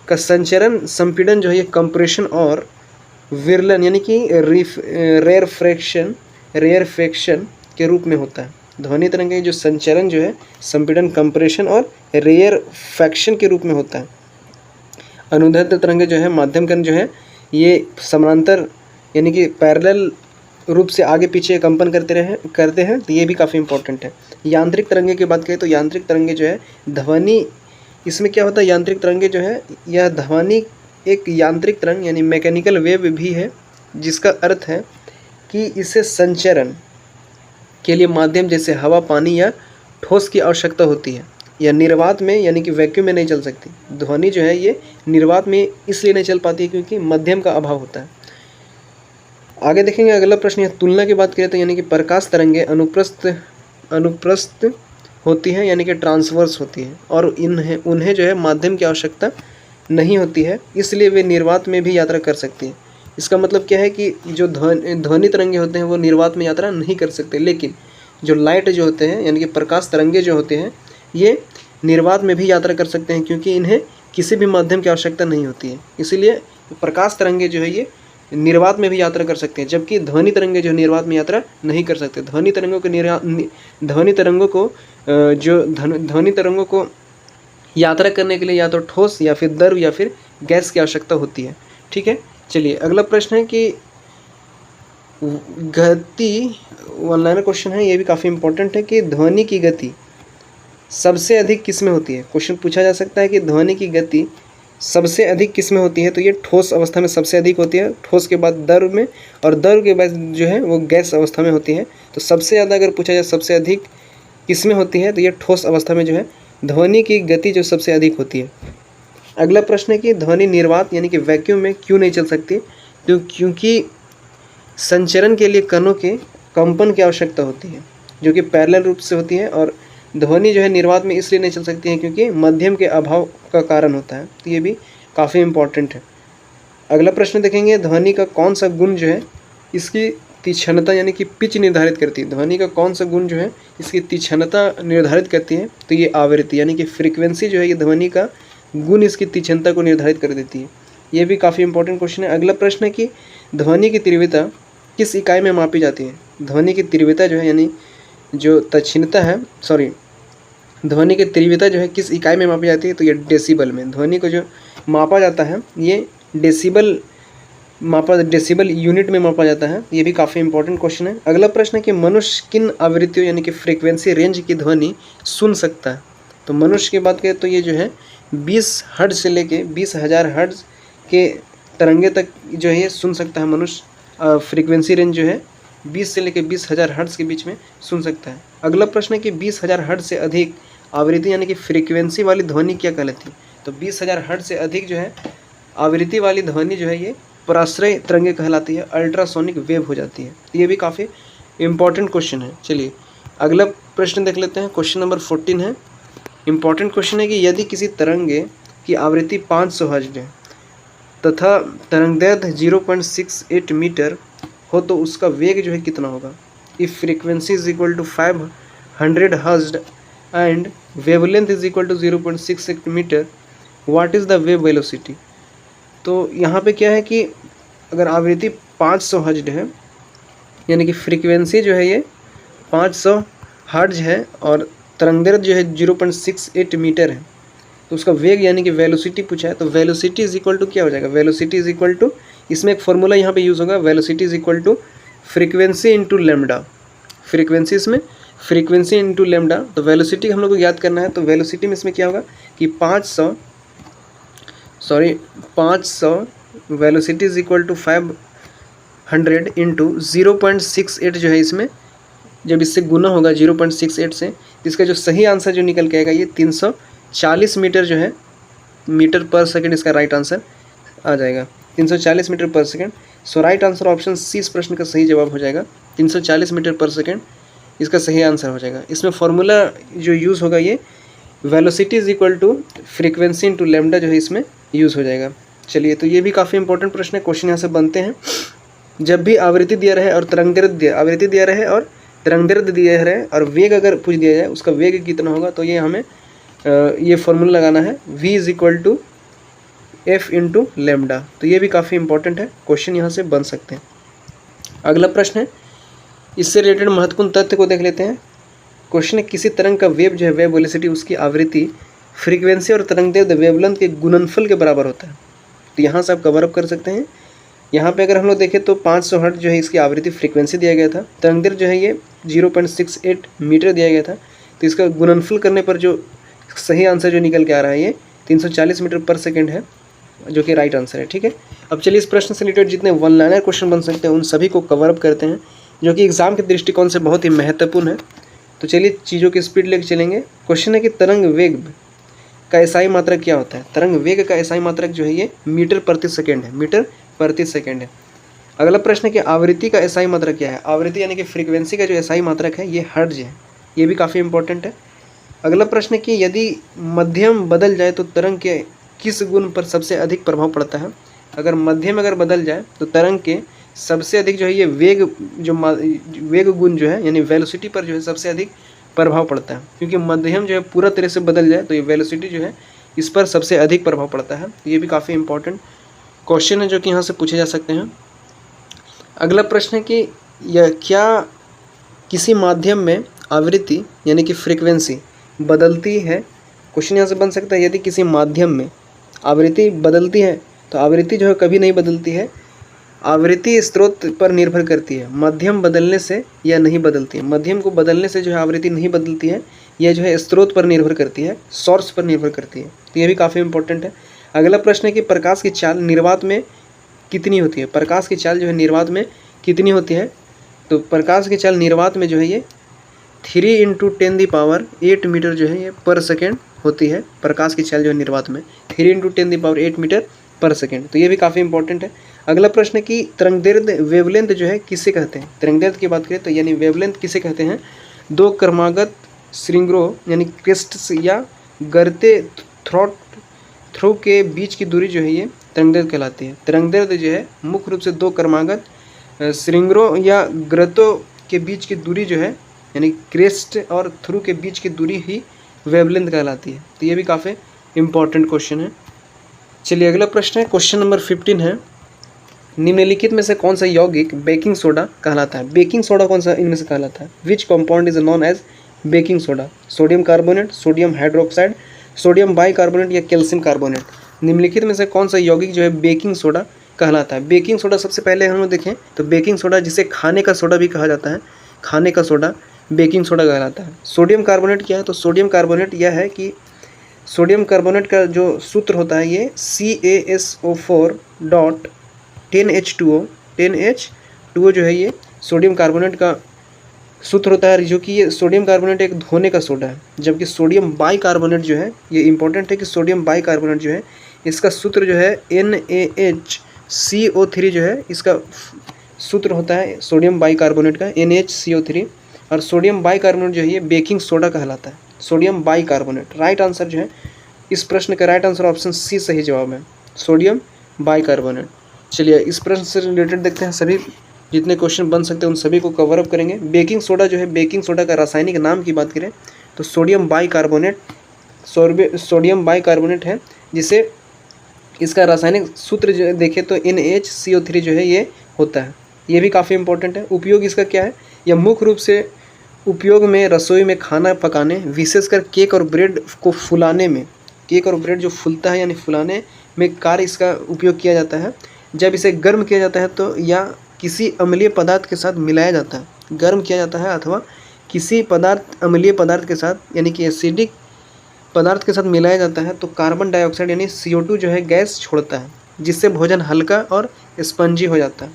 का संचरण संपीड़न जो है ये कंप्रेशन और विरलन यानी कि रेयरफेक्शन के रूप में होता है। ध्वनि तरंगे जो संचरण जो है संपीड़न, कंप्रेशन और रेयरफेक्शन के रूप में होता है। अनुदैर्ध्य तरंगे जो है माध्यम कण जो है ये समानांतर यानी कि पैरेलल रूप से आगे पीछे कंपन करते हैं, तो ये भी काफ़ी इंपॉर्टेंट है। यांत्रिक तरंगे की बात करें तो यांत्रिक तरंगे जो है ध्वनि, इसमें क्या होता है, यांत्रिक तरंगे जो है यह ध्वनि एक यांत्रिक तरंग यानी मैकेनिकल वेव भी है, जिसका अर्थ है कि इसे संचरण के लिए माध्यम जैसे हवा, पानी या ठोस की आवश्यकता होती है। यह निर्वात में यानी कि वैक्यूम में नहीं चल सकती। ध्वनि जो है ये निर्वात में इसलिए नहीं चल पाती है क्योंकि मध्यम का अभाव होता है। आगे देखेंगे अगला प्रश्न है, तुलना की बात करें तो यानी कि प्रकाश तरंगे अनुप्रस्थ होती हैं यानी कि ट्रांसवर्स होती हैं और उन्हें जो है माध्यम की आवश्यकता नहीं होती है, इसलिए वे निर्वात में भी यात्रा कर सकती हैं। इसका मतलब क्या है कि जो ध्वनि तरंगे होते हैं वो निर्वात में यात्रा नहीं कर सकते, लेकिन जो लाइट जो होते हैं यानी कि प्रकाश तरंगे जो होते हैं ये निर्वात में भी यात्रा कर सकते हैं, क्योंकि इन्हें किसी भी माध्यम की आवश्यकता नहीं होती है। इसीलिए प्रकाश तरंगे जो है ये निर्वात में भी यात्रा कर सकते हैं, जबकि ध्वनि तरंगे जो निर्वात में यात्रा नहीं कर सकते। ध्वनि तरंगों को यात्रा करने के लिए या तो ठोस या फिर द्रव या फिर गैस की आवश्यकता होती है, ठीक है। चलिए अगला प्रश्न है कि गति, वन लाइनर क्वेश्चन है, ये भी काफ़ी इंपॉर्टेंट है कि ध्वनि की गति सबसे अधिक किस में होती है। क्वेश्चन पूछा जा सकता है कि ध्वनि की गति सबसे अधिक किस में होती है, तो ये ठोस अवस्था में सबसे अधिक होती है, ठोस के बाद द्रव में, और द्रव के बाद जो है वो गैस अवस्था में होती है। तो सबसे ज़्यादा अगर पूछा जाए सबसे अधिक किस में होती है, तो ये ठोस अवस्था में जो है ध्वनि की गति जो सबसे अधिक होती है। अगला प्रश्न है कि ध्वनि निर्वात यानी कि वैक्यूम में क्यों नहीं चल सकती, तो क्योंकि संचरण के लिए कणों के कंपन की आवश्यकता होती है, जो कि पैरेलल रूप से होती है, और ध्वनि जो है निर्वात में इसलिए नहीं चल सकती है क्योंकि मध्यम के अभाव का कारण होता है। तो ये भी काफ़ी इम्पोर्टेंट है। अगला प्रश्न देखेंगे, ध्वनि का कौन सा गुण जो है इसकी तीक्ष्णता यानी कि पिच निर्धारित करती है। ध्वनि का कौन सा गुण जो है इसकी तीक्ष्णता निर्धारित करती है, तो ये आवृत्ति यानी कि फ्रीक्वेंसी जो है ये ध्वनि का गुण इसकी तीक्ष्णता को निर्धारित कर देती है। ये भी काफ़ी इंपॉर्टेंट क्वेश्चन है। अगला प्रश्न है कि ध्वनि की तीव्रता किस इकाई में मापी जाती है। ध्वनि की तीव्रता जो है यानी जो तीक्ष्णता है, ध्वनि की तीव्रता जो है किस इकाई में मापी जाती है, तो ये डेसिबल में। ध्वनि को जो मापा जाता है ये डेसिबल यूनिट में मापा जाता है। ये भी काफ़ी इंपॉर्टेंट क्वेश्चन है। अगला प्रश्न है कि मनुष्य किन आवृत्तियों यानी कि फ्रीक्वेंसी रेंज की ध्वनि सुन सकता है। तो मनुष्य की बात करें तो ये जो है 20 हर्ट्ज से लेके 20,000 हर्ट्ज के तरंगे तक जो है ये सुन सकता है मनुष्य। फ्रीक्वेंसी रेंज जो है 20 से लेके 20,000 हर्ट्ज के बीच में सुन सकता है। अगला प्रश्न है कि 20,000 हर्ट्ज से अधिक आवृत्ति यानी कि फ्रीक्वेंसी वाली ध्वनि क्या कहलाती है। तो 20,000 हर्ट्ज से अधिक जो है आवृत्ति वाली ध्वनि जो है ये पराश्रय तरंगे कहलाती है, अल्ट्रासोनिक वेव हो जाती है। ये भी काफ़ी इंपॉर्टेंट क्वेश्चन है। चलिए अगला प्रश्न देख लेते हैं। क्वेश्चन नंबर 14 है, इंपॉर्टेंट क्वेश्चन है कि यदि किसी तरंगे की आवृत्ति 500 हर्ट्ज है तथा तरंगदैर्घ्य 0.68 मीटर हो तो उसका वेग जो है कितना होगा। If frequency is equal to 500 hertz and wavelength is equal to 0.68 metre, what is the wave velocity. तो यहाँ पे क्या है कि अगर आवृत्ति 500 हर्ट्ज है यानी कि फ्रीक्वेंसी जो है ये 500 हर्ट्ज है और तरंगदैर्घ्य जो है 0.68 मीटर है, तो उसका वेग यानी कि वेलोसिटी पूछा है। तो वेलोसिटी इज इक्वल टू क्या हो जाएगा, वेलोसिटी इज इक्वल टू, इसमें एक फॉर्मूला यहाँ पे यूज़ होगा, velocity is equal to frequency into lambda. Frequency इसमें फ्रीक्वेंसी इंटू लेमडा, तो वेलोसिटी हम लोग को याद करना है। तो वेलोसिटी में इसमें क्या होगा कि 500 velocity is equal to 500 into 0.68 जो है इसमें जब इससे गुना होगा 0.68 से, तो इसका जो सही आंसर जो निकल के आएगा ये 340 मीटर जो है मीटर पर सेकंड इसका राइट आंसर आ जाएगा, 340 मीटर पर सेकंड। सो राइट आंसर ऑप्शन सी इस प्रश्न का सही जवाब हो जाएगा, 340 मीटर पर सेकंड इसका सही आंसर हो जाएगा। इसमें फॉर्मूला जो यूज़ होगा ये velocity is equal to frequency into lambda जो है इसमें यूज़ हो जाएगा। चलिए तो ये भी काफ़ी इंपॉर्टेंट प्रश्न है, क्वेश्चन यहाँ से बनते हैं। जब भी आवृत्ति दिया रहे और तरंगदैर्घ्य आवृत्ति दिया रहे और तरंगदैर्घ्य दिया रहे और वेग अगर पूछ दिया जाए उसका वेग कितना होगा, तो ये हमें ये फॉर्मूला लगाना है, v is equal to f into lambda. तो ये भी काफ़ी इंपॉर्टेंट है, क्वेश्चन यहाँ से बन सकते हैं। अगला प्रश्न है, इससे रिलेटेड महत्वपूर्ण तथ्य को देख लेते हैं। क्वेश्चन है, किसी तरंग का वेव जो है वेव वेलोसिटी उसकी आवृत्ति फ्रीक्वेंसी और तरंगदैर्घ्य वेवलेंथ के गुणनफल के बराबर होता है। तो यहाँ से आप कवर अप कर सकते हैं। यहाँ पे अगर हम लोग देखें तो 500 हर्ट्ज जो है इसकी आवृत्ति फ्रीक्वेंसी दिया गया था, तरंगदैर्घ्य जो है ये 0.68 मीटर दिया गया था। तो इसका गुणनफल करने पर जो सही आंसर जो निकल के आ रहा है ये 340 मीटर पर सेकंड है, जो कि राइट आंसर है। ठीक है, अब चलिए इस प्रश्न से रिलेटेड जितने वन लाइनर क्वेश्चन बन सकते हैं उन सभी को कवर अप करते हैं, जो कि एग्जाम के दृष्टिकोण से बहुत ही महत्वपूर्ण है। तो चलिए चीज़ों की स्पीड लेकर चलेंगे। क्वेश्चन है कि तरंग वेग का एसआई मात्रक क्या होता है। तरंग वेग का एसआई मात्रक जो है ये मीटर प्रति सेकेंड है, मीटर प्रति सेकेंड है। अगला प्रश्न है कि आवृत्ति का एसआई मात्रक क्या है। आवृत्ति यानी कि फ्रीक्वेंसी का जो एसआई मात्रक है ये हर्ट्ज है, ये भी काफ़ी इंपॉर्टेंट है। अगला प्रश्न है कि यदि मध्यम बदल जाए तो तरंग के किस गुण पर सबसे अधिक प्रभाव पड़ता है। अगर मध्यम अगर बदल जाए तो तरंग के सबसे अधिक जो है ये वेग गुण जो है यानी वेलोसिटी पर जो है सबसे अधिक प्रभाव पड़ता है, क्योंकि मध्यम जो है पूरा तरह से बदल जाए तो ये वेलोसिटी जो है इस पर सबसे अधिक प्रभाव पड़ता है। ये भी काफ़ी इंपॉर्टेंट क्वेश्चन है जो कि यहाँ से पूछे जा सकते हैं। अगला प्रश्न है कि यह क्या किसी माध्यम में आवृत्ति यानी कि फ्रीक्वेंसी बदलती है। क्वेश्चन यहाँ से बन सकता है, यदि किसी माध्यम में आवृत्ति बदलती है तो आवृत्ति जो है कभी नहीं बदलती है, आवृत्ति स्रोत पर निर्भर करती है। मध्यम बदलने से या नहीं बदलती है, मध्यम को बदलने से जो है आवृत्ति नहीं बदलती है, यह जो है स्रोत पर निर्भर करती है, सोर्स पर निर्भर करती है। तो ये भी काफ़ी इंपॉर्टेंट है। अगला प्रश्न है कि प्रकाश की चाल निर्वात में कितनी होती है। प्रकाश की चाल जो है निर्वात में कितनी होती है। तो प्रकाश की चाल निर्वात में जो है ये 3 × 10⁸ मीटर जो है ये पर सेकेंड होती है। प्रकाश की चाल जो है निर्वात में 3 × 10⁸ मीटर पर सेकेंड। तो ये भी काफ़ी इंपॉर्टेंट है। अगला प्रश्न है कि तरंगदैर्ध्य वेवलेंथ जो है किसे कहते हैं। तरंगदैर्ध्य की बात करें तो यानी वेवलेंथ किसे कहते हैं। दो क्रमागत श्रृंगों यानी क्रिस्ट्स या गर्ते थ्रो के बीच की दूरी जो है ये तरंगदैर्ध्य कहलाती है। तरंगदैर्ध्य जो है मुख्य रूप से दो क्रमागत श्रृंगों या गर्तों के बीच की दूरी जो है यानी क्रेस्ट और थ्रू के बीच की दूरी ही वेवलेंथ कहलाती है। तो ये भी काफ़ी इंपॉर्टेंट क्वेश्चन है। चलिए अगला प्रश्न है, क्वेश्चन नंबर 15 है, निम्नलिखित में से कौन सा यौगिक बेकिंग सोडा कहलाता है। बेकिंग सोडा कौन सा इनमें से कहलाता है। Which compound is known as baking soda. Sodium carbonate, sodium hydroxide, sodium bicarbonate या कैल्शियम कार्बोनेट। निम्नलिखित में से कौन सा यौगिक जो है बेकिंग सोडा कहलाता है। बेकिंग सोडा सबसे पहले हम लोग देखें तो बेकिंग सोडा जिसे खाने का सोडा भी कहा जाता है, खाने का सोडा बेकिंग सोडा कहलाता है। सोडियम कार्बोनेट क्या है। तो सोडियम कार्बोनेट यह है कि सोडियम कार्बोनेट का जो सूत्र होता है ये CaSO4.10H2O जो है ये सोडियम कार्बोनेट का सूत्र होता है, जो कि ये सोडियम कार्बोनेट एक धोने का सोडा है। जबकि सोडियम बाइकार्बोनेट जो है ये इंपॉर्टेंट है कि सोडियम बाइकार्बोनेट जो है इसका सूत्र जो है NaHCO3 जो है इसका सूत्र होता है सोडियम बाइकार्बोनेट का NaHCO3। और सोडियम बाइकार्बोनेट जो है ये बेकिंग सोडा कहलाता है। सोडियम बाइकार्बोनेट राइट आंसर जो है इस प्रश्न का राइट आंसर ऑप्शन सी सही जवाब है, सोडियम बाइकार्बोनेट। चलिए इस प्रश्न से रिलेटेड देखते हैं, सभी जितने क्वेश्चन बन सकते हैं उन सभी को कवर अप करेंगे। बेकिंग सोडा जो है, बेकिंग सोडा का रासायनिक नाम की बात करें तो सोडियम बाइकार्बोनेट है, जिसे इसका रासायनिक सूत्र जो देखें तो NaHCO3 जो है ये होता है। ये भी काफ़ी इंपॉर्टेंट है। उपयोग इसका क्या है। यह मुख्य रूप से उपयोग में रसोई में खाना पकाने, विशेषकर केक और ब्रेड को फुलाने में, केक और ब्रेड जो फूलता है यानी फुलाने में कार्य इसका उपयोग किया जाता है। जब इसे गर्म किया जाता है तो या किसी अम्लीय पदार्थ के साथ मिलाया जाता है, गर्म किया जाता है अथवा किसी अम्लीय पदार्थ के साथ यानी कि एसिडिक पदार्थ के साथ मिलाया जाता है तो कार्बन डाइऑक्साइड यानी CO2 जो है गैस छोड़ता है, जिससे भोजन हल्का और स्पंजी हो जाता है।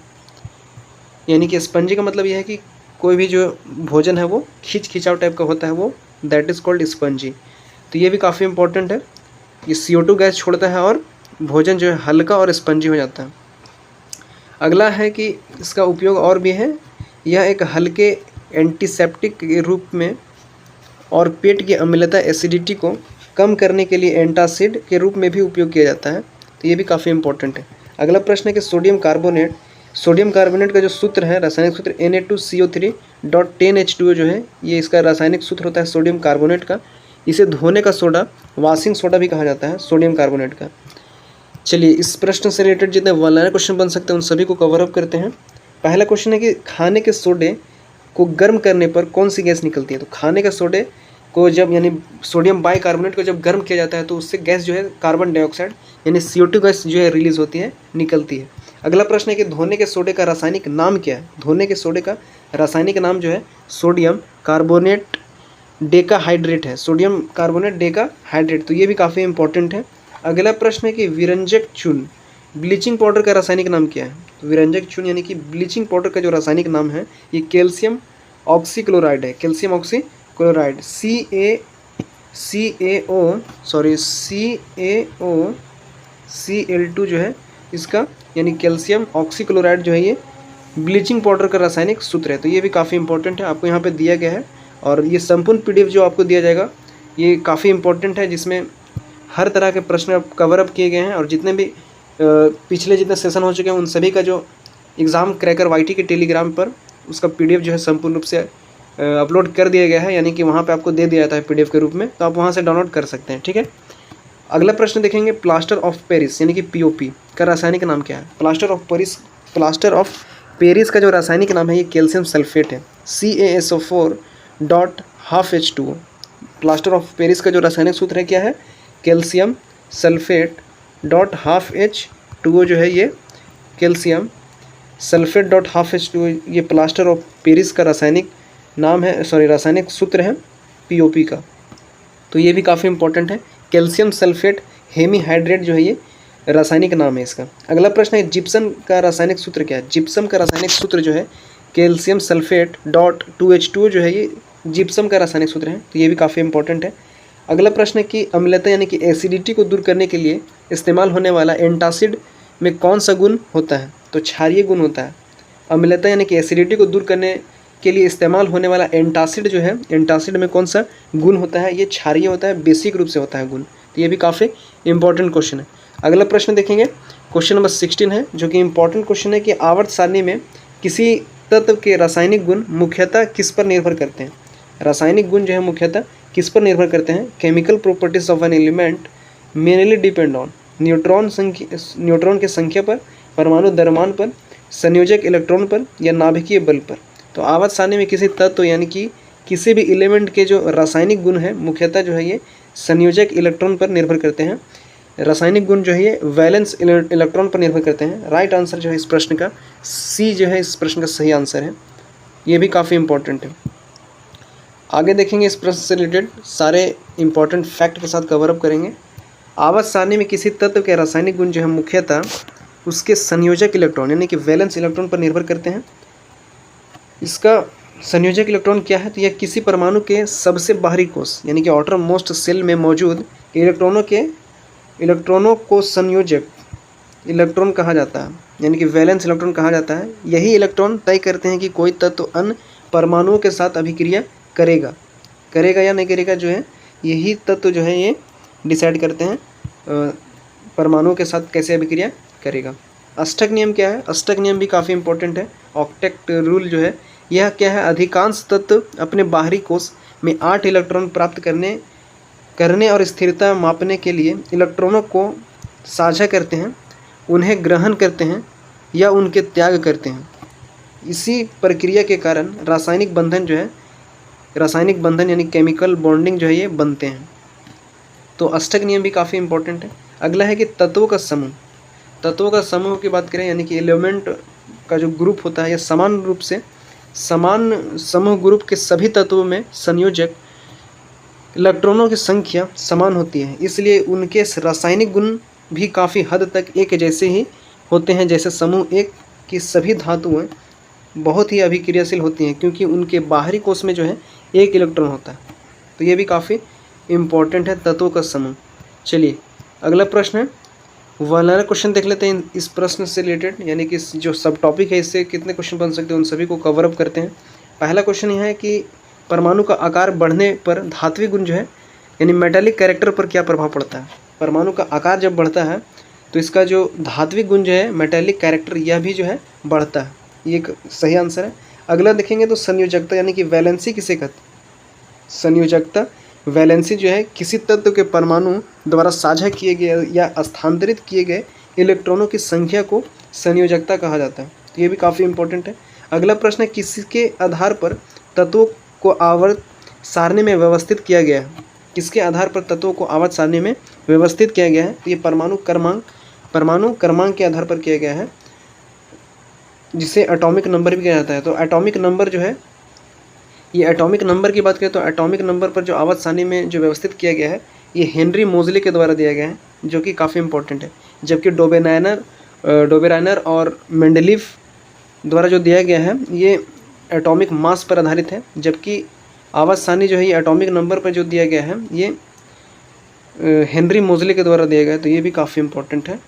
यानी कि स्पंजी का मतलब यह है कि कोई भी जो भोजन है वो खिंचाव टाइप का होता है, वो दैट इज़ कॉल्ड स्पंजी। तो ये भी काफ़ी इंपॉर्टेंट है। ये CO2 गैस छोड़ता है और भोजन जो है हल्का और स्पंजी हो जाता है। अगला है कि इसका उपयोग और भी है। यह एक हल्के एंटीसेप्टिक के रूप में और पेट की अम्लता एसिडिटी को कम करने के लिए एंटासिड के रूप में भी उपयोग किया जाता है। तो ये भी काफ़ी इंपॉर्टेंट है। अगला प्रश्न है कि सोडियम कार्बोनेट का जो सूत्र है, रासायनिक सूत्र Na2CO3.10H2O जो है ये इसका रासायनिक सूत्र होता है सोडियम कार्बोनेट का। इसे धोने का सोडा, वॉशिंग सोडा भी कहा जाता है सोडियम कार्बोनेट का। चलिए इस प्रश्न से रिलेटेड जितने वन लाइनर क्वेश्चन बन सकते हैं उन सभी को कवर अप करते हैं। पहला क्वेश्चन है कि खाने के सोडे को गर्म करने पर कौन सी गैस निकलती है। तो खाने के सोडे को जब यानी सोडियम बाइकार्बोनेट को जब गर्म किया जाता है तो उससे गैस जो है कार्बन डाइऑक्साइड यानी CO2 गैस जो है रिलीज होती है, निकलती है। अगला प्रश्न है कि धोने के सोडे का रासायनिक नाम क्या है। धोने के सोडे का रासायनिक नाम जो है सोडियम कार्बोनेट डेकाहाइड्रेट है, सोडियम कार्बोनेट डेकाहाइड्रेट। तो ये भी काफ़ी इंपॉर्टेंट है। अगला प्रश्न है कि विरंजक चून ब्लीचिंग पाउडर का रासायनिक नाम क्या है। तो विरंजक चून यानी कि ब्लीचिंग पाउडर का जो रासायनिक नाम है ये कैल्शियम ऑक्सीक्लोराइड है, कैल्शियम ऑक्सीक्लोराइड CaOCl2 जो है इसका यानी कैल्शियम ऑक्सीक्लोराइड जो है ये ब्लीचिंग पाउडर का रासायनिक सूत्र है। तो ये भी काफ़ी इंपॉर्टेंट है, आपको यहाँ पे दिया गया है। और ये संपूर्ण PDF जो आपको दिया जाएगा ये काफ़ी इंपॉर्टेंट है, जिसमें हर तरह के प्रश्न कवर अप किए गए हैं। और जितने भी पिछले जितने सेशन हो चुके हैं उन सभी का जो एग्ज़ाम क्रैकर YT के टेलीग्राम पर उसका PDF जो है संपूर्ण रूप से अपलोड कर दिया गया है, यानी कि वहाँ पे आपको दे दिया जाता है PDF के रूप में, तो आप वहाँ से डाउनलोड कर सकते हैं। ठीक है, अगला प्रश्न देखेंगे प्लास्टर ऑफ पेरिस यानी कि POP का रासायनिक नाम क्या है। प्लास्टर ऑफ पेरिस का जो रासायनिक नाम है ये कैल्शियम सल्फेट है, CaSO4.12H2O। प्लास्टर ऑफ पेरिस का जो रासायनिक सूत्र है क्या है, कैल्शियम सल्फेट .12H2O जो है ये कैल्शियम सल्फेट .12H2O ये प्लास्टर ऑफ पेरिस का रासायनिक नाम है, रासायनिक सूत्र है POP का। तो ये भी काफ़ी इंपॉर्टेंट है। कैल्शियम सल्फेट हेमीहाइड्रेट जो है ये रासायनिक नाम है इसका। अगला प्रश्न है जिप्सम का रासायनिक सूत्र क्या है। जिप्सम का रासायनिक सूत्र जो है कैल्शियम सल्फेट डॉट 2H2O जो है ये जिप्सम का रासायनिक सूत्र है, तो ये भी काफ़ी इंपॉर्टेंट है। अगला प्रश्न है कि अम्लता यानी कि एसिडिटी को दूर करने के लिए इस्तेमाल होने वाला एंटासिड में कौन सा गुण होता है, तो क्षारीय गुण होता है। अम्लता यानी कि एसिडिटी को दूर करने के लिए इस्तेमाल होने वाला एंटासिड जो है, एंटासिड में कौन सा गुण होता है, ये क्षारीय होता है, बेसिक रूप से होता है गुण। तो ये भी काफ़ी इंपॉर्टेंट क्वेश्चन है। अगला प्रश्न देखेंगे, क्वेश्चन नंबर 16 है, जो कि इंपॉर्टेंट क्वेश्चन है कि आवर्त सारणी में किसी तत्व के रासायनिक गुण मुख्यतः किस पर निर्भर करते हैं। रासायनिक गुण जो है मुख्यतः किस पर निर्भर करते हैं। Chemical properties of an element mainly depend on neutron की संख्या पर, परमाणु द्रव्यमान पर, संयोजक इलेक्ट्रॉन पर या नाभिकीय बल पर। तो आवर्त सारणी में किसी तत्व यानी कि किसी भी एलिमेंट के जो रासायनिक गुण है मुख्यतः जो है ये संयोजक इलेक्ट्रॉन पर निर्भर करते हैं। रासायनिक गुण जो है ये वैलेंस इलेक्ट्रॉन पर निर्भर करते हैं। राइट आंसर जो है इस प्रश्न का सी जो है इस प्रश्न का सही आंसर है। ये भी काफ़ी इंपॉर्टेंट है। आगे देखेंगे इस प्रश्न से रिलेटेड सारे इंपॉर्टेंट फैक्ट के साथ कवर अप करेंगे। आवर्त सारणी में किसी तत्व के रासायनिक गुण जो है मुख्यतः उसके संयोजक इलेक्ट्रॉन यानी कि वैलेंस इलेक्ट्रॉन पर निर्भर करते हैं। इसका संयोजक इलेक्ट्रॉन क्या है, तो यह किसी परमाणु के सबसे बाहरी कोष यानी कि आउटर मोस्ट सेल में मौजूद इलेक्ट्रॉनों को संयोजक इलेक्ट्रॉन कहा जाता है, यानी कि वैलेंस इलेक्ट्रॉन कहा जाता है। यही इलेक्ट्रॉन तय करते हैं कि कोई तत्व अन्य परमाणुओं के साथ अभिक्रिया करेगा या नहीं करेगा, जो है यही तत्व जो है ये डिसाइड करते हैं परमाणुओं के साथ कैसे अभिक्रिया करेगा। अष्टक नियम क्या है, अष्टक नियम भी काफ़ी इंपॉर्टेंट है। ऑक्टेट रूल जो है यह क्या है, अधिकांश तत्व अपने बाहरी कोष में 8 इलेक्ट्रॉन प्राप्त करने और स्थिरता मापने के लिए इलेक्ट्रॉनों को साझा करते हैं, उन्हें ग्रहण करते हैं या उनके त्याग करते हैं। इसी प्रक्रिया के कारण रासायनिक बंधन यानी केमिकल बॉन्डिंग जो है ये बनते हैं। तो अष्टक नियम भी काफ़ी इंपॉर्टेंट है। अगला है कि तत्वों का समूह की बात करें यानी कि एलिमेंट का जो ग्रुप होता है यह समान समूह ग्रुप के सभी तत्वों में संयोजक इलेक्ट्रॉनों की संख्या समान होती है, इसलिए उनके रासायनिक गुण भी काफ़ी हद तक एक जैसे ही होते हैं। जैसे समूह एक की सभी धातुएं बहुत ही अभिक्रियाशील होती हैं क्योंकि उनके बाहरी कोष में जो है एक इलेक्ट्रॉन होता है। तो ये भी काफ़ी इम्पॉर्टेंट है तत्वों का समूह। चलिए अगला प्रश्न है, वाला क्वेश्चन देख लेते हैं इस प्रश्न से रिलेटेड, यानी कि जो सब टॉपिक है इससे कितने क्वेश्चन बन सकते हैं उन सभी को कवर अप करते हैं। पहला क्वेश्चन यह है कि परमाणु का आकार बढ़ने पर धात्विक गुण जो है यानी मेटालिक कैरेक्टर पर क्या प्रभाव पड़ता है। परमाणु का आकार जब बढ़ता है तो इसका जो धात्विक गुण जो है मेटालिक कैरेक्टर यह भी जो है बढ़ता है, ये एक सही आंसर है। अगला देखेंगे तो संयोजकता यानी कि वैलेंसी किसे कहते हैं। संयोजकता वैलेंसी जो है किसी तत्व के परमाणु द्वारा साझा किए गए या स्थानांतरित किए गए इलेक्ट्रॉनों की संख्या को संयोजकता कहा जाता है। तो ये भी काफ़ी इंपॉर्टेंट है। अगला प्रश्न है किसके आधार पर तत्वों को आवर्त सारणी में व्यवस्थित किया गया है। किसके आधार पर तत्वों को आवर्त सारणी में व्यवस्थित किया गया है, तो ये परमाणु क्रमांक के आधार पर किया गया है, जिसे एटॉमिक नंबर भी कहा जाता है। तो एटॉमिक नंबर जो है, ये एटॉमिक नंबर की बात करें तो एटॉमिक नंबर पर जो आवर्त सारणी में जो व्यवस्थित किया गया है ये हेनरी मोजले के द्वारा दिया गया है, जो कि काफ़ी इंपॉर्टेंट है। जबकि डोबेराइनर और मेंडलीफ द्वारा जो दिया गया है ये एटॉमिक मास पर आधारित है, जबकि आवर्त सारणी जो है ये एटॉमिक नंबर पर जो दिया गया है ये हेनरी मोजले के द्वारा दिया गया है। तो ये भी काफ़ी इंपॉर्टेंट है।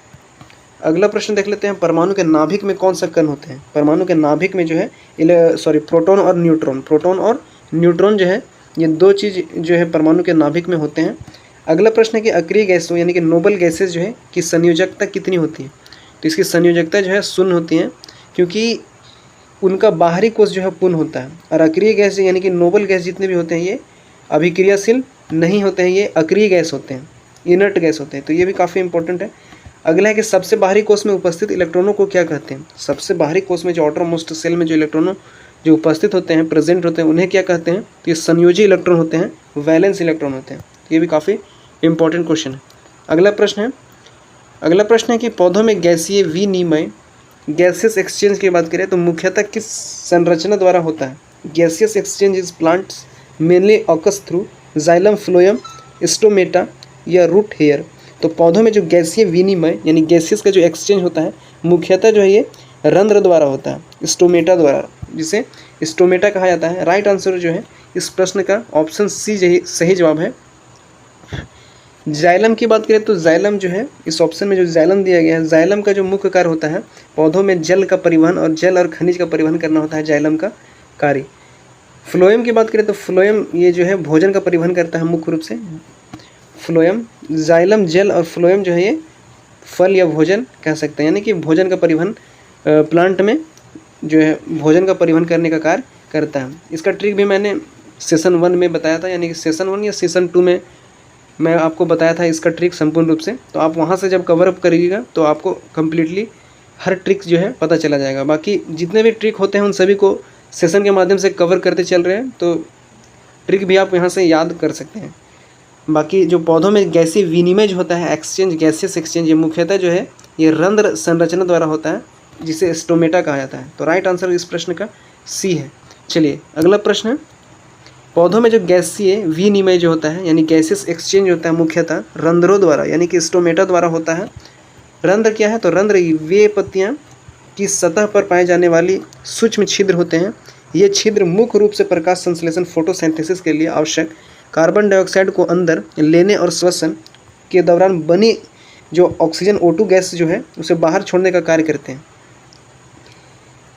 अगला प्रश्न देख लेते हैं, परमाणु के नाभिक में कौन सा कण होते हैं। परमाणु के नाभिक में जो है प्रोटॉन और न्यूट्रॉन जो है ये दो चीज़ जो है परमाणु के नाभिक में होते हैं। अगला प्रश्न है कि अक्रिय गैसों यानी कि नोबल गैसेज जो है की संयोजकता कितनी होती है। तो इसकी संयोजकता जो है शून्य होती है, क्योंकि उनका बाहरी कोष जो है पूर्ण होता है। और अक्रिय गैस यानी कि नोबल गैस जितने भी होते हैं ये अभिक्रियाशील नहीं होते हैं, ये अक्रिय गैस होते हैं, इनर्ट गैस होते हैं। तो ये भी काफ़ी इंपॉर्टेंट है। अगला है कि सबसे बाहरी कोष में उपस्थित इलेक्ट्रॉनों को क्या कहते हैं। सबसे बाहरी कोष में जो आउटर मोस्ट सेल में जो इलेक्ट्रॉनों जो उपस्थित होते हैं, प्रेजेंट होते हैं, उन्हें क्या कहते हैं। तो ये संयोजी इलेक्ट्रॉन होते हैं, वैलेंस इलेक्ट्रॉन होते हैं। तो ये भी काफ़ी इंपॉर्टेंट क्वेश्चन है। अगला प्रश्न है कि पौधों में गैसीय विनिमय गैसियस एक्सचेंज की बात करें तो मुख्यतः किस संरचना द्वारा होता है। Gaseous exchange is plants mainly AUKUS through xylem phloem stomata या रूट हेयर। तो पौधों में जो गैसीय विनिमय यानी गैसेस का जो एक्सचेंज होता है मुख्यतः जो है ये रंध्र द्वारा होता है, स्टोमेटा द्वारा, जिसे स्टोमेटा कहा जाता है। राइट आंसर जो है इस प्रश्न का ऑप्शन सी सही जवाब है। जाइलम की बात करें तो जाइलम जो है इस ऑप्शन में जो जाइलम दिया गया है, जाइलम का जो मुख्य कार्य होता है पौधों में जल का परिवहन और जल और खनिज का परिवहन करना होता है जाइलम का कार्य। फ्लोएम की बात करें तो फ्लोएम ये जो है भोजन का परिवहन करता है मुख्य रूप से। फ्लोएम, जाइलम जल और फ्लोएम जो है ये फल या भोजन कह सकते हैं, यानी कि भोजन का परिवहन प्लांट में जो है भोजन का परिवहन करने का कार्य करता है। इसका ट्रिक भी मैंने सेशन 1 में बताया था, यानी कि सेशन 1 या सेशन 2 में मैं आपको बताया था इसका ट्रिक संपूर्ण रूप से। तो आप वहाँ से जब कवर अप करिएगा तो आपको कम्प्लीटली हर ट्रिक जो है पता चला जाएगा। बाकी जितने भी ट्रिक होते हैं उन सभी को सेशन के माध्यम से कवर करते चल रहे हैं, तो ट्रिक भी आप यहाँ से याद कर सकते हैं। बाकी जो पौधों में गैसीय विनिमय जो होता है एक्सचेंज, गैसियस एक्सचेंज, ये मुख्यतः जो है ये रंध्र संरचना द्वारा होता है जिसे स्टोमेटा कहा जाता है। तो राइट आंसर इस प्रश्न का सी है। चलिए अगला प्रश्न है, पौधों में जो गैसीय विनिमय जो होता है यानी गैसियस एक्सचेंज होता है मुख्यतः रंध्रों द्वारा यानी कि स्टोमेटा द्वारा होता है। रंध्र क्या है, तो रंध्र वे पत्तियाँ की सतह पर पाए जाने वाली सूक्ष्म छिद्र होते हैं। ये छिद्र मुख्य रूप से प्रकाश संश्लेषण फोटोसिंथेसिस के लिए आवश्यक कार्बन डाइऑक्साइड को अंदर लेने और श्वसन के दौरान बनी जो ऑक्सीजन O2 गैस जो है उसे बाहर छोड़ने का कार्य करते हैं।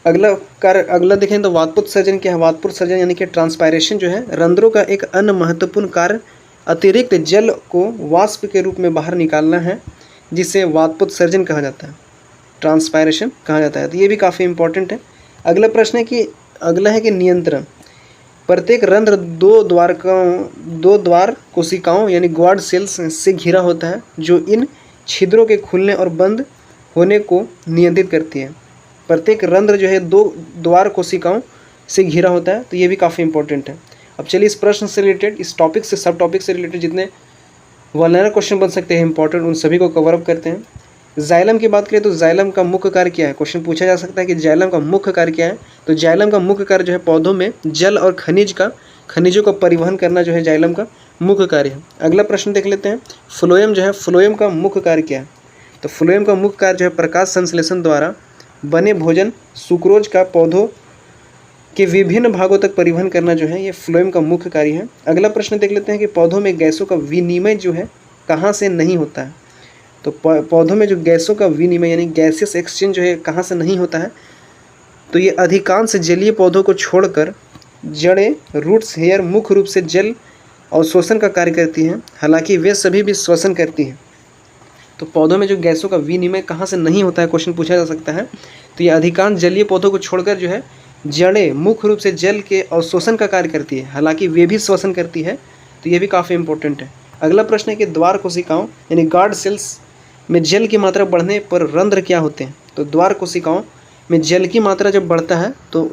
अगला देखें तो वातपोत्सर्जन क्या है। वातपोत्सर्जन यानी कि ट्रांसपायरेशन जो है रंध्रों का एक अन्य महत्वपूर्ण कार्य अतिरिक्त जल को वाष्प के रूप में बाहर निकालना है, जिसे वातपोत्सर्जन कहा जाता है, ट्रांसपायरेशन कहा जाता है। तो ये भी काफ़ी इंपॉर्टेंट है। अगला प्रश्न है कि नियंत्रण। प्रत्येक रंध्र दो द्वार कोशिकाओं यानी ग्वाड सेल्स से घिरा होता है जो इन छिद्रों के खुलने और बंद होने को नियंत्रित करती है। प्रत्येक रंध्र जो है 2 द्वार कोशिकाओं से घिरा होता है, तो ये भी काफ़ी इंपॉर्टेंट है। अब चलिए इस प्रश्न से रिलेटेड, इस टॉपिक से सब टॉपिक से रिलेटेड जितने वल्नरल क्वेश्चन बन सकते हैं इंपॉर्टेंट, उन सभी को कवर अप करते हैं। जाइलम की बात करें तो जाइलम का मुख्य कार्य क्या है, क्वेश्चन पूछा जा सकता है कि जाइलम का मुख्य कार्य क्या है। तो जाइलम का मुख्य कार्य जो है पौधों में जल और खनिजों का परिवहन करना जो है जाइलम का मुख्य कार्य है। अगला प्रश्न देख लेते हैं, फ्लोएम जो है, फ्लोएम का मुख्य कार्य क्या है। तो फ्लोएम का मुख्य कार्य जो है प्रकाश संश्लेषण द्वारा बने भोजन सुक्रोज का पौधों के विभिन्न भागों तक परिवहन करना जो है ये फ्लोएम का मुख्य कार्य है। अगला प्रश्न देख लेते हैं कि पौधों में गैसों का विनिमय जो है कहाँ से नहीं होता है। तो पौधों में जो गैसों का विनिमय यानी गैसियस एक्सचेंज जो है कहाँ से नहीं होता है, तो ये अधिकांश जलीय पौधों को छोड़कर जड़ें, रूट्स, हेयर मुख्य रूप से जल और श्वसन का कार्य करती हैं, हालांकि वे सभी भी श्वसन करती हैं। तो पौधों में जो गैसों का विनिमय कहाँ से नहीं होता है क्वेश्चन पूछा जा सकता है। तो ये अधिकांश जलीय पौधों को छोड़कर जो है जड़ें मुख्य रूप से जल के अवशोषण का कार्य करती है, हालांकि वे भी श्वसन करती है। तो ये भी काफ़ी इंपॉर्टेंट है। अगला प्रश्न है कि द्वार कोशिकाओं यानी गार्ड सेल्स में जल की मात्रा बढ़ने पर रंध्र क्या होते हैं। तो द्वार कोशिकाओं में जल की मात्रा जब बढ़ता है तो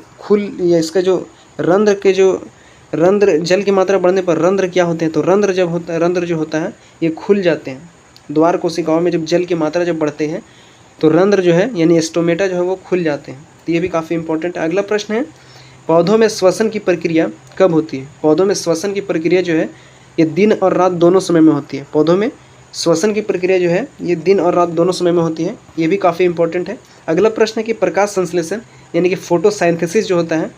या इसका जो रंध्र जल की मात्रा बढ़ने पर रंध्र क्या होते हैं। तो रंध्र जो होता है ये खुल जाते हैं। द्वार कोशिकाओं में जब जल की मात्रा जब बढ़ते हैं तो रंध्र जो है यानी स्टोमेटा जो है वो खुल जाते हैं। तो ये भी काफ़ी इंपॉर्टेंट है। अगला प्रश्न है, पौधों में श्वसन की प्रक्रिया कब होती है। पौधों में श्वसन की प्रक्रिया जो है ये दिन और रात दोनों समय में होती है। पौधों में श्वसन की प्रक्रिया जो है ये दिन और रात दोनों समय में होती है। ये भी काफ़ी इंपॉर्टेंट है। अगला प्रश्न है कि प्रकाश संश्लेषण यानी कि फोटोसाइंथेसिस जो होता है,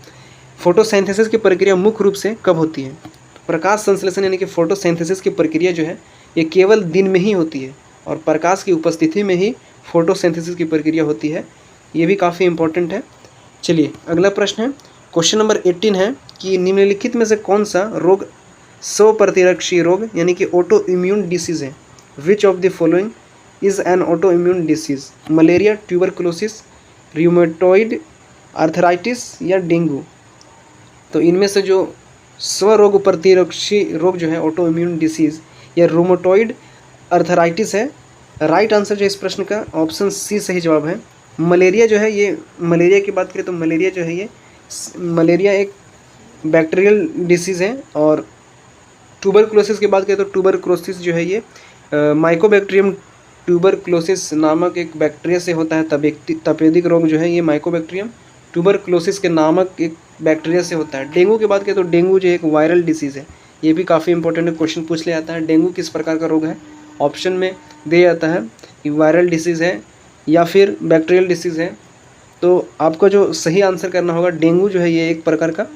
फोटोसाइंथेसिस की प्रक्रिया मुख्य रूप से कब होती है। प्रकाश संश्लेषण यानी कि फोटोसाइंथेसिस की प्रक्रिया जो है ये केवल दिन में ही होती है और प्रकाश की उपस्थिति में ही फोटोसिंथेसिस की प्रक्रिया होती है। ये भी काफ़ी इंपॉर्टेंट है। चलिए अगला प्रश्न है, क्वेश्चन नंबर 18 है कि निम्नलिखित में से कौन सा रोग स्वप्रतिरक्षी रोग यानी कि ऑटो इम्यून डिसीज़ है। Which of the following is an autoimmune disease. Malaria, tuberculosis, rheumatoid arthritis या डेंगू। तो इनमें से जो स्वरोग प्रतिरक्षी रोग जो है ऑटो इम्यून डिसीज़ या रूमेटॉइड आर्थराइटिस है। राइट आंसर जो इस प्रश्न का ऑप्शन सी सही जवाब है। मलेरिया जो है ये, मलेरिया की बात करें तो मलेरिया जो है ये मलेरिया एक बैक्टीरियल डिसीज़ है। और ट्यूबरकुलोसिस की बात करें तो ट्यूबरकुलोसिस जो है ये माइकोबैक्टीरियम ट्यूबरकुलोसिस नामक एक बैक्टीरिया से होता है। तपेदिक रोग जो है ये माइकोबैक्टीरियम ट्यूबरकुलोसिस के नामक एक बैक्टीरिया से होता है। डेंगू की बात करें तो डेंगू जो एक वायरल डिसीज़ है। ये भी काफ़ी इंपॉर्टेंट क्वेश्चन पूछ लिया जाता है। डेंगू किस प्रकार का रोग है, ऑप्शन में दिया जाता है कि वायरल डिसीज़ है या फिर बैक्टीरियल डिसीज़ है। तो आपको जो सही आंसर करना होगा, डेंगू जो है ये एक प्रकार का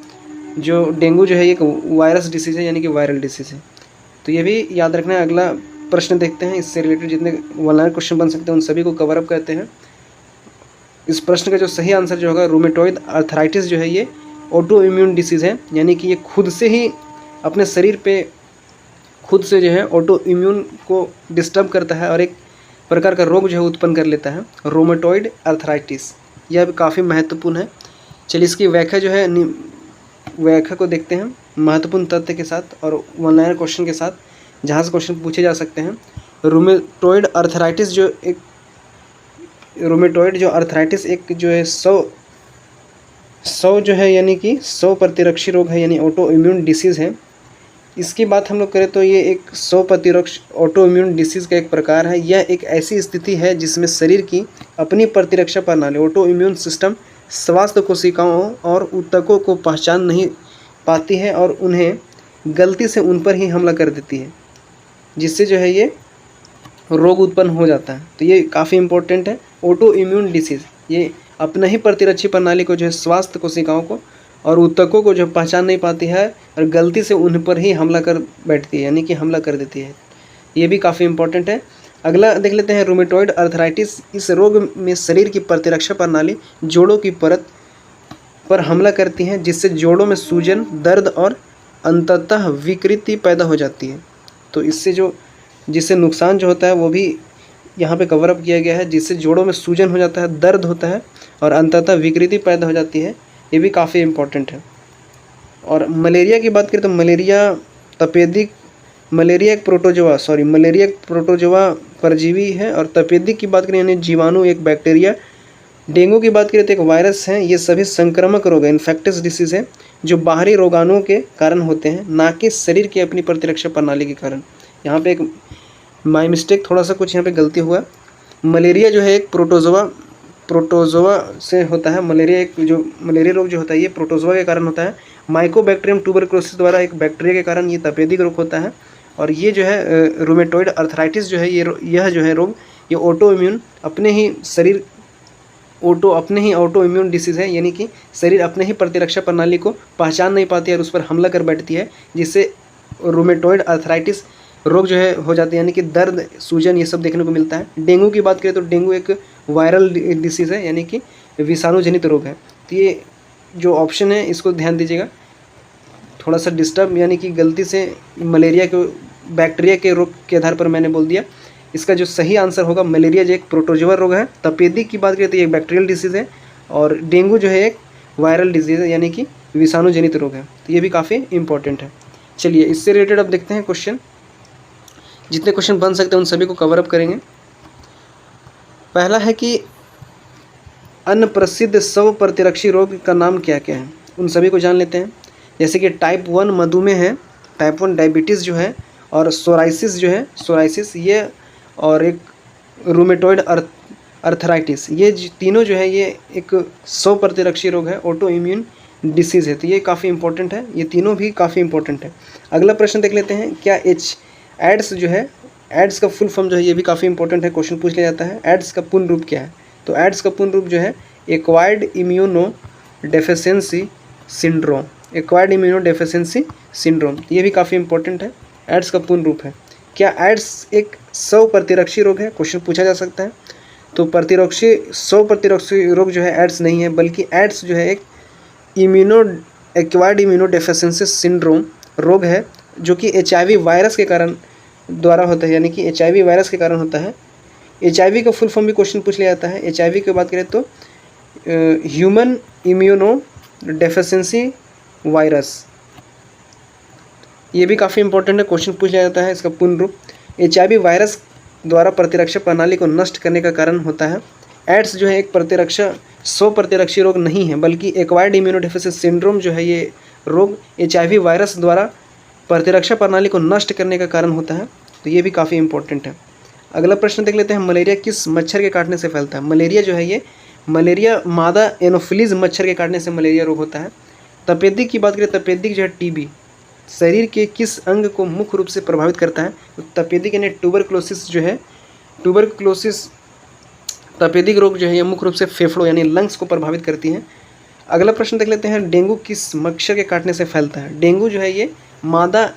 डेंगू जो है एक वायरस डिसीज़ है, यानी कि वायरल डिसीज़ है। तो ये भी याद रखना है। अगला प्रश्न देखते हैं, इससे रिलेटेड जितने वल्नरेबल क्वेश्चन बन सकते हैं उन सभी को कवर अप करते हैं। इस प्रश्न का जो सही आंसर जो होगा, रूमेटॉइड आर्थराइटिस जो है ये ऑटो इम्यून डिसीज़ है, यानी कि ये खुद से ही अपने शरीर पे खुद से जो है ऑटो इम्यून को डिस्टर्ब करता है और एक प्रकार का रोग जो है उत्पन्न कर लेता है, रूमेटॉइड आर्थराइटिस। यह भी काफ़ी महत्वपूर्ण है। चलिए इसकी व्याख्या जो है, व्याख्या को देखते हैं महत्वपूर्ण तथ्य के साथ और वल्नरेबल क्वेश्चन के साथ, जहाँ से क्वेश्चन पूछे जा सकते हैं। रूमेटॉइड आर्थराइटिस एक जो है 100 जो है, यानी कि 100 प्रतिरक्षी रोग है, यानी ऑटो इम्यून डिसीज़ है। इसकी बात हम लोग करें तो ये एक 100 प्रतिरक्षी ऑटो इम्यून डिसीज़ का एक प्रकार है। यह एक ऐसी स्थिति है जिसमें शरीर की अपनी प्रतिरक्षा प्रणाली ऑटो इम्यून सिस्टम स्वास्थ्य कोशिकाओं और ऊतकों को पहचान नहीं पाती है और उन्हें गलती से उन पर ही हमला कर देती है, जिससे जो है ये रोग उत्पन्न हो जाता है। तो ये काफ़ी इंपॉर्टेंट है। ऑटो इम्यून डिसीज़ ये अपना ही प्रतिरक्षी प्रणाली को जो है स्वास्थ्य कोशिकाओं को और ऊतकों को जो पहचान नहीं पाती है और गलती से उन पर ही हमला कर बैठती है, यानी कि हमला कर देती है। ये भी काफ़ी इंपॉर्टेंट है। अगला देख लेते हैं, रूमेटॉइड आर्थराइटिस। इस रोग में शरीर की प्रतिरक्षा प्रणाली जोड़ों की परत पर हमला करती है, जिससे जोड़ों में सूजन, दर्द और अंततः विकृति पैदा हो जाती है। तो जिससे नुकसान जो होता है वो भी यहाँ पे कवर अप किया गया है, जिससे जोड़ों में सूजन हो जाता है, दर्द होता है और अंततः विकृति पैदा हो जाती है। ये भी काफ़ी इम्पोर्टेंट है। और मलेरिया की बात करें तो मलेरिया एक प्रोटोजोआ परजीवी है और तपेदिक की बात करें यानी जीवाणु एक बैक्टीरिया। डेंगू की बात करें तो एक वायरस है। ये सभी संक्रामक रोग है, इन्फेक्टियस डिसीज़ है, जो बाहरी रोगाणुओं के कारण होते हैं, ना कि शरीर की अपनी प्रतिरक्षा प्रणाली के कारण। यहाँ पे एक माय मिस्टेक, थोड़ा सा कुछ यहाँ पे गलती हुआ। मलेरिया जो है एक प्रोटोजोआ से होता है। मलेरिया रोग जो होता है ये प्रोटोजोआ के कारण होता है। माइकोबैक्टीरियम ट्यूबरकुलोसिस द्वारा एक बैक्टीरिया के कारण ये तपेदिक रोग होता है। और ये जो है रूमेटॉइड आर्थराइटिस जो है यह जो है रोग ये ऑटो इम्यून डिसीज़ है, यानी कि शरीर अपने ही प्रतिरक्षा प्रणाली को पहचान नहीं पाती है और उस पर हमला कर बैठती है, जिससे रूमेटॉइड आर्थराइटिस रोग जो है हो जाती है, यानी कि दर्द, सूजन ये सब देखने को मिलता है। डेंगू की बात करें तो डेंगू एक वायरल डिसीज़ है, यानी कि विषाणु जनित रोग है। तो ये जो ऑप्शन है इसको ध्यान दीजिएगा, थोड़ा सा डिस्टर्ब, यानी कि गलती से मलेरिया को बैक्टीरिया के रोग के आधार पर मैंने बोल दिया। इसका जो सही आंसर होगा, मलेरिया जो एक प्रोटोजोआ रोग है। तपेदिक की बात करें तो ये एक बैक्टीरियल डिसीज़ है और डेंगू जो है एक वायरल डिजीज़ है, यानी कि विषाणु-जनित रोग है। तो ये भी काफ़ी इंपॉर्टेंट है। चलिए इससे रिलेटेड अब देखते हैं क्वेश्चन। जितने क्वेश्चन बन सकते हैं उन सभी को कवर अप करेंगे। पहला है कि अन्य प्रसिद्ध 100 प्रतिरक्षी रोग का नाम क्या क्या है, उन सभी को जान लेते हैं। जैसे कि टाइप 1 मधुमेह है, टाइप 1 डायबिटीज़ जो है, और सोराइसिस ये, और एक रूमेटॉइड आर्थराइटिस, ये तीनों जो है ये एक 100 प्रतिरक्षी रोग है, ऑटो इम्यून डिसीज़ है। तो ये काफ़ी इंपॉर्टेंट है, ये तीनों भी काफ़ी इंपॉर्टेंट है। अगला प्रश्न देख लेते हैं, क्या एड्स जो है, एड्स का फुल फॉर्म जो है ये भी काफ़ी इंपॉर्टेंट है, क्वेश्चन पूछ लिया जाता है। एड्स का पूर्ण रूप क्या है? तो एड्स का पूर्ण रूप जो है एक्वायर्ड इम्यूनो डेफिशिएंसी सिंड्रोम, ये भी काफ़ी इंपॉर्टेंट है। एड्स का पूर्ण रूप है। क्या एड्स एक 100 प्रतिरक्षी रोग है, क्वेश्चन पूछा जा सकता है। तो 100 प्रतिरक्षी रोग जो है एड्स नहीं है, बल्कि एड्स जो है एक एक्वायर्ड इम्यूनो डेफिशिएंसी सिंड्रोम रोग है, जो कि HIV वायरस के कारण द्वारा होता है, यानी कि HIV वायरस के कारण होता है। HIV का फुल फॉर्म भी क्वेश्चन पूछ लिया जाता है। HIV की बात करें तो ह्यूमन इम्यूनो डेफिशिएंसी वायरस, ये भी काफ़ी इंपॉर्टेंट है, क्वेश्चन पूछ लिया जाता है। इसका पूर्ण रूप HIV वायरस द्वारा प्रतिरक्षा प्रणाली को नष्ट करने का कारण होता है। एड्स जो है एक 100 प्रतिरक्षी रोग नहीं है, बल्कि एक्वायर्ड इम्यूनो डेफिशिएंसी सिंड्रोम जो है ये रोग HIV वायरस द्वारा प्रतिरक्षा प्रणाली को नष्ट करने का कारण होता है। तो ये भी काफ़ी इंपॉर्टेंट है। अगला प्रश्न देख लेते हैं, मलेरिया किस मच्छर के काटने से फैलता है? मलेरिया जो है ये मलेरिया मादा एनोफिलीज मच्छर के काटने से मलेरिया रोग होता है। तपेदिक की बात करें, तपेदिक जो है TB, शरीर के किस अंग को मुख्य रूप से प्रभावित करता है? तो तपेदिक यानी ट्यूबरक्लोसिस जो है, ट्यूबरक्लोसिस तपेदिक रोग जो है ये मुख्य रूप से फेफड़ों यानी लंग्स को प्रभावित करती है। अगला प्रश्न देख लेते हैं, डेंगू किस मच्छर के काटने से फैलता है? डेंगू जो है ये मादा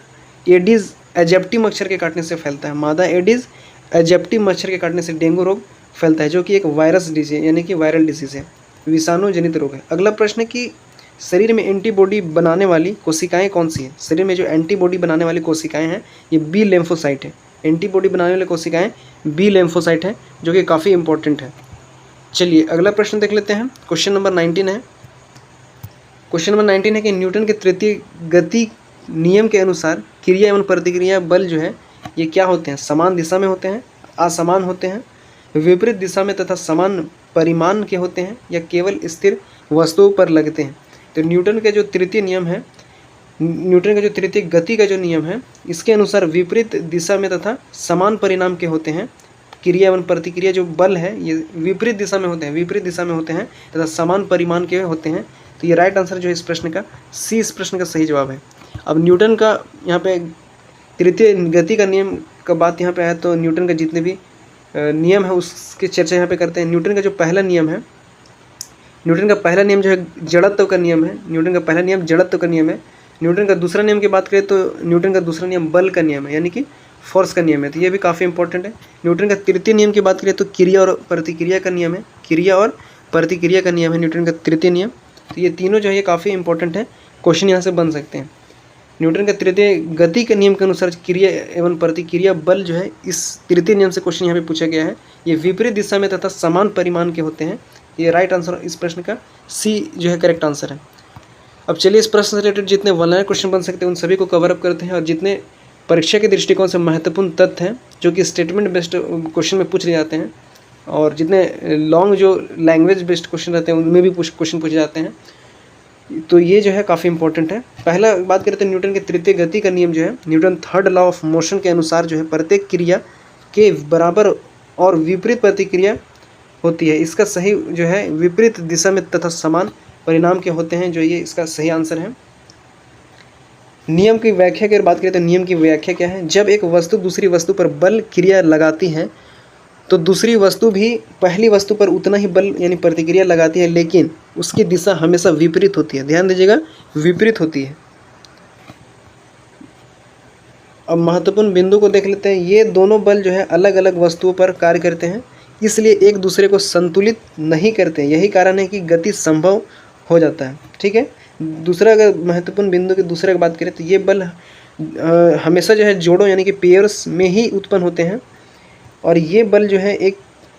एडिस एजिप्टी मच्छर के काटने से फैलता है। मादा एडिस एजिप्टी मच्छर के काटने से डेंगू रोग फैलता है, जो कि एक वायरस डिजीज यानी कि वायरल डिजीज है, विषाणु जनित रोग है। अगला प्रश्न है कि शरीर में एंटीबॉडी बनाने वाली कोशिकाएं कौन सी हैं? शरीर में जो एंटीबॉडी बनाने वाली कोशिकाएं हैं ये बी लिम्फोसाइट है। एंटीबॉडी बनाने वाली कोशिकाएं बी लिम्फोसाइट है, जो कि काफ़ी इंपॉर्टेंट है। चलिए अगला प्रश्न देख लेते हैं, क्वेश्चन नंबर 19 है। क्वेश्चन नंबर 19 है कि न्यूटन के तृतीय गति नियम के अनुसार क्रिया एवं प्रतिक्रिया बल जो है ये क्या होते हैं? समान दिशा में होते हैं, असमान होते हैं, विपरीत दिशा में तथा समान परिमाण के होते हैं, या केवल स्थिर वस्तुओं पर लगते हैं? तो न्यूटन का जो तृतीय नियम है, न्यूटन का जो तृतीय गति का जो नियम है, इसके अनुसार विपरीत दिशा में तथा समान परिणाम के होते हैं। क्रिया एवं प्रतिक्रिया जो बल है ये विपरीत दिशा में होते हैं, विपरीत दिशा में होते हैं तथा समान परिमाण के होते हैं। तो ये राइट आंसर जो है इस प्रश्न का सी, इस प्रश्न का सही जवाब है। अब न्यूटन का यहाँ पे तृतीय गति का नियम का बात यहाँ पे आया, तो न्यूटन का जितने भी नियम है उसकी चर्चा यहाँ पे करते हैं। न्यूटन का जो पहला नियम है, न्यूटन का पहला नियम जो है जड़त्व का नियम है। न्यूटन का पहला नियम जड़त्व का नियम है। न्यूटन का दूसरा नियम की बात करें तो न्यूटन का दूसरा नियम बल का नियम है, यानी कि फोर्स का नियम है। तो ये भी काफ़ी इंपॉर्टेंट है। न्यूटन का तृतीय नियम की बात करें तो क्रिया और प्रतिक्रिया का नियम है। क्रिया और प्रतिक्रिया का नियम है न्यूटन का तृतीय नियम। तो ये तीनों जो है ये काफ़ी इंपॉर्टेंट है, क्वेश्चन यहाँ से बन सकते हैं। न्यूटन का तृतीय गति के नियम के अनुसार क्रिया एवं प्रतिक्रिया बल जो है इस तृतीय नियम से क्वेश्चन यहाँ पे पूछा गया है। ये विपरीत दिशा में तथा समान परिमाण के होते हैं। ये राइट आंसर इस प्रश्न का सी जो है करेक्ट आंसर है। अब चलिए इस प्रश्न से रिलेटेड जितने वन-लाइनर क्वेश्चन बन सकते हैं उन सभी को कवर अप करते हैं, और जितने परीक्षा के दृष्टिकोण से महत्वपूर्ण तथ्य हैं जो कि स्टेटमेंट बेस्ड क्वेश्चन में पूछ लिए जाते हैं, और जितने लॉन्ग जो लैंग्वेज बेस्ड क्वेश्चन रहते हैं उनमें भी क्वेश्चन पूछे जाते हैं, तो ये जो है काफ़ी इंपॉर्टेंट है। पहला बात करते हैं न्यूटन के तृतीय गति का नियम जो है, Newton third law of motion के अनुसार जो है प्रत्येक क्रिया के बराबर और विपरीत प्रतिक्रिया होती है। इसका सही जो है विपरीत दिशा में तथा समान परिणाम के होते हैं, जो ये इसका सही आंसर है। नियम की व्याख्या की बात करें तो नियम की व्याख्या क्या है? जब एक वस्तु दूसरी वस्तु पर बल क्रिया लगाती है तो दूसरी वस्तु भी पहली वस्तु पर उतना ही बल यानी प्रतिक्रिया लगाती है, लेकिन उसकी दिशा हमेशा विपरीत होती है। ध्यान दीजिएगा, विपरीत होती है। अब महत्वपूर्ण बिंदु को देख लेते हैं। ये दोनों बल जो है अलग अलग वस्तुओं पर कार्य करते हैं, इसलिए एक दूसरे को संतुलित नहीं करते। यही कारण है कि गति संभव हो जाता है। ठीक है। दूसरा अगर महत्वपूर्ण बिंदु की दूसरे की बात करें तो ये बल हमेशा जो है जोड़ों यानी कि पेयर्स में ही उत्पन्न होते हैं, और ये बल जो है एक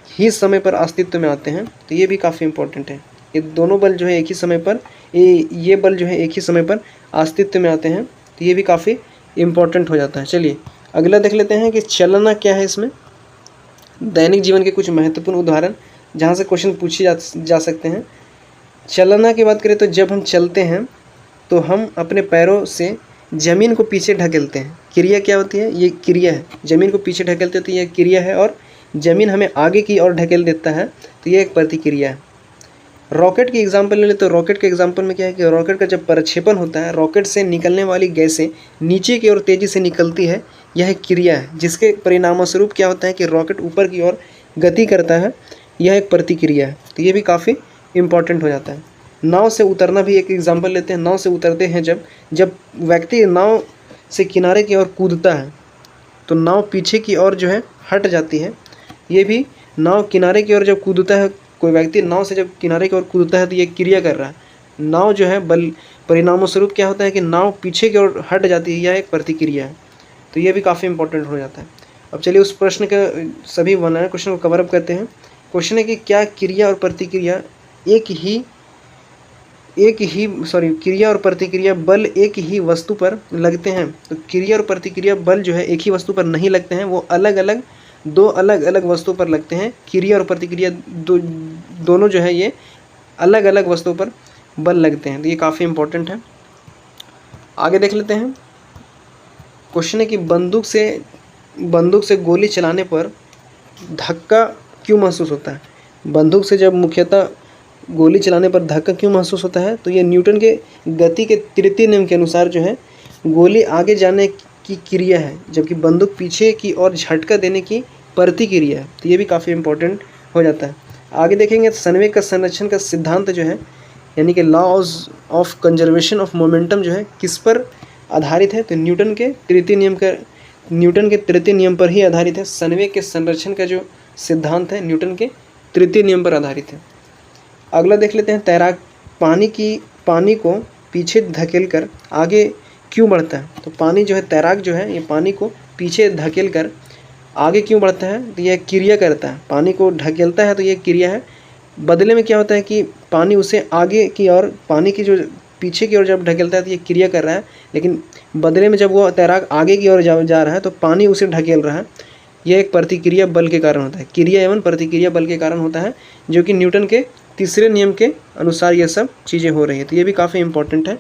ही समय पर अस्तित्व में आते हैं। तो ये भी काफ़ी इंपॉर्टेंट है। ये दोनों बल जो है एक ही समय पर ये बल जो है एक ही समय पर अस्तित्व में आते हैं, तो ये भी काफ़ी इम्पोर्टेंट हो जाता है। चलिए अगला देख लेते हैं कि चलना क्या है। इसमें दैनिक जीवन के कुछ महत्वपूर्ण उदाहरण जहाँ से क्वेश्चन पूछे जा सकते हैं। चलना की बात करें तो जब हम चलते हैं तो हम अपने पैरों से ज़मीन को पीछे ढकेलते हैं। क्रिया क्या होती है? ये क्रिया है। ज़मीन को पीछे ढकेलते तो ये क्रिया है, और ज़मीन हमें आगे की ओर ढकेल देता है, तो ये एक प्रतिक्रिया है। रॉकेट की एग्जांपल ले ले तो रॉकेट के एग्जांपल में क्या है कि रॉकेट का जब प्रक्षेपण होता है, रॉकेट से निकलने वाली गैसें नीचे की ओर तेज़ी से निकलती है, यह एक क्रिया है, जिसके परिणामस्वरूप क्या होता है कि रॉकेट ऊपर की ओर गति करता है। यह एक प्रतिक्रिया है। तो ये भी काफ़ी इम्पॉर्टेंट हो जाता है। नाव से उतरना भी एक एग्जांपल लेते हैं। नाव से उतरते हैं जब व्यक्ति नाव से किनारे की ओर कूदता है तो नाव पीछे की ओर जो है हट जाती है। ये भी नाव किनारे की ओर जब कूदता है, कोई व्यक्ति नाव से जब किनारे की ओर कूदता है तो ये क्रिया कर रहा है। नाव जो है बल परिणामों स्वरूप क्या होता है कि नाव पीछे की ओर हट जाती है, यह एक प्रतिक्रिया है। तो ये भी काफ़ी इंपॉर्टेंट हो जाता है। अब चलिए उस प्रश्न का सभी वन-लाइनर क्वेश्चन को कवर अप करते हैं। क्वेश्चन है कि क्या क्रिया और प्रतिक्रिया क्रिया और प्रतिक्रिया बल एक ही वस्तु पर लगते हैं? तो क्रिया और प्रतिक्रिया बल जो है एक ही वस्तु पर नहीं लगते हैं, वो दो अलग अलग वस्तुओं पर लगते हैं। क्रिया और प्रतिक्रिया दोनों जो है ये अलग अलग वस्तुओं पर बल लगते हैं। तो ये काफ़ी इंपॉर्टेंट है। आगे देख लेते हैं। क्वेश्चन है कि बंदूक से गोली चलाने पर धक्का क्यों महसूस होता है? बंदूक से जब मुख्यतः गोली चलाने पर धक्का क्यों महसूस होता है? तो ये न्यूटन के गति के तृतीय नियम के अनुसार जो है गोली आगे जाने की क्रिया है, जबकि बंदूक पीछे की ओर झटका देने की प्रतिक्रिया है। तो ये भी काफ़ी इंपॉर्टेंट हो जाता है। आगे देखेंगे संवेग का संरक्षण का सिद्धांत जो है, यानी कि laws of conservation of momentum जो है किस पर आधारित है? तो न्यूटन के तृतीय नियम पर ही आधारित है। संवेग के संरक्षण का जो सिद्धांत है न्यूटन के तृतीय नियम पर आधारित है। अगला देख लेते हैं, तैराक पानी को पीछे धकेल कर आगे क्यों बढ़ता है? तो पानी जो है, तैराक जो है, ये पानी को पीछे धकेल कर आगे क्यों बढ़ता है? तो यह क्रिया करता है, पानी को ढकेलता है तो ये क्रिया है। बदले में क्या होता है कि पानी उसे आगे की ओर, पानी की जो पीछे की ओर जब ढकेलता है तो ये क्रिया कर रहा है, लेकिन बदले में जब वो तैराक आगे की ओर जा रहा है तो पानी उसे ढकेल रहा है। यह एक प्रतिक्रिया बल के कारण होता है, क्रिया एवं प्रतिक्रिया बल के कारण होता है, जो कि न्यूटन के तीसरे नियम के अनुसार ये सब चीज़ें हो रही है। तो ये भी काफ़ी इंपॉर्टेंट है।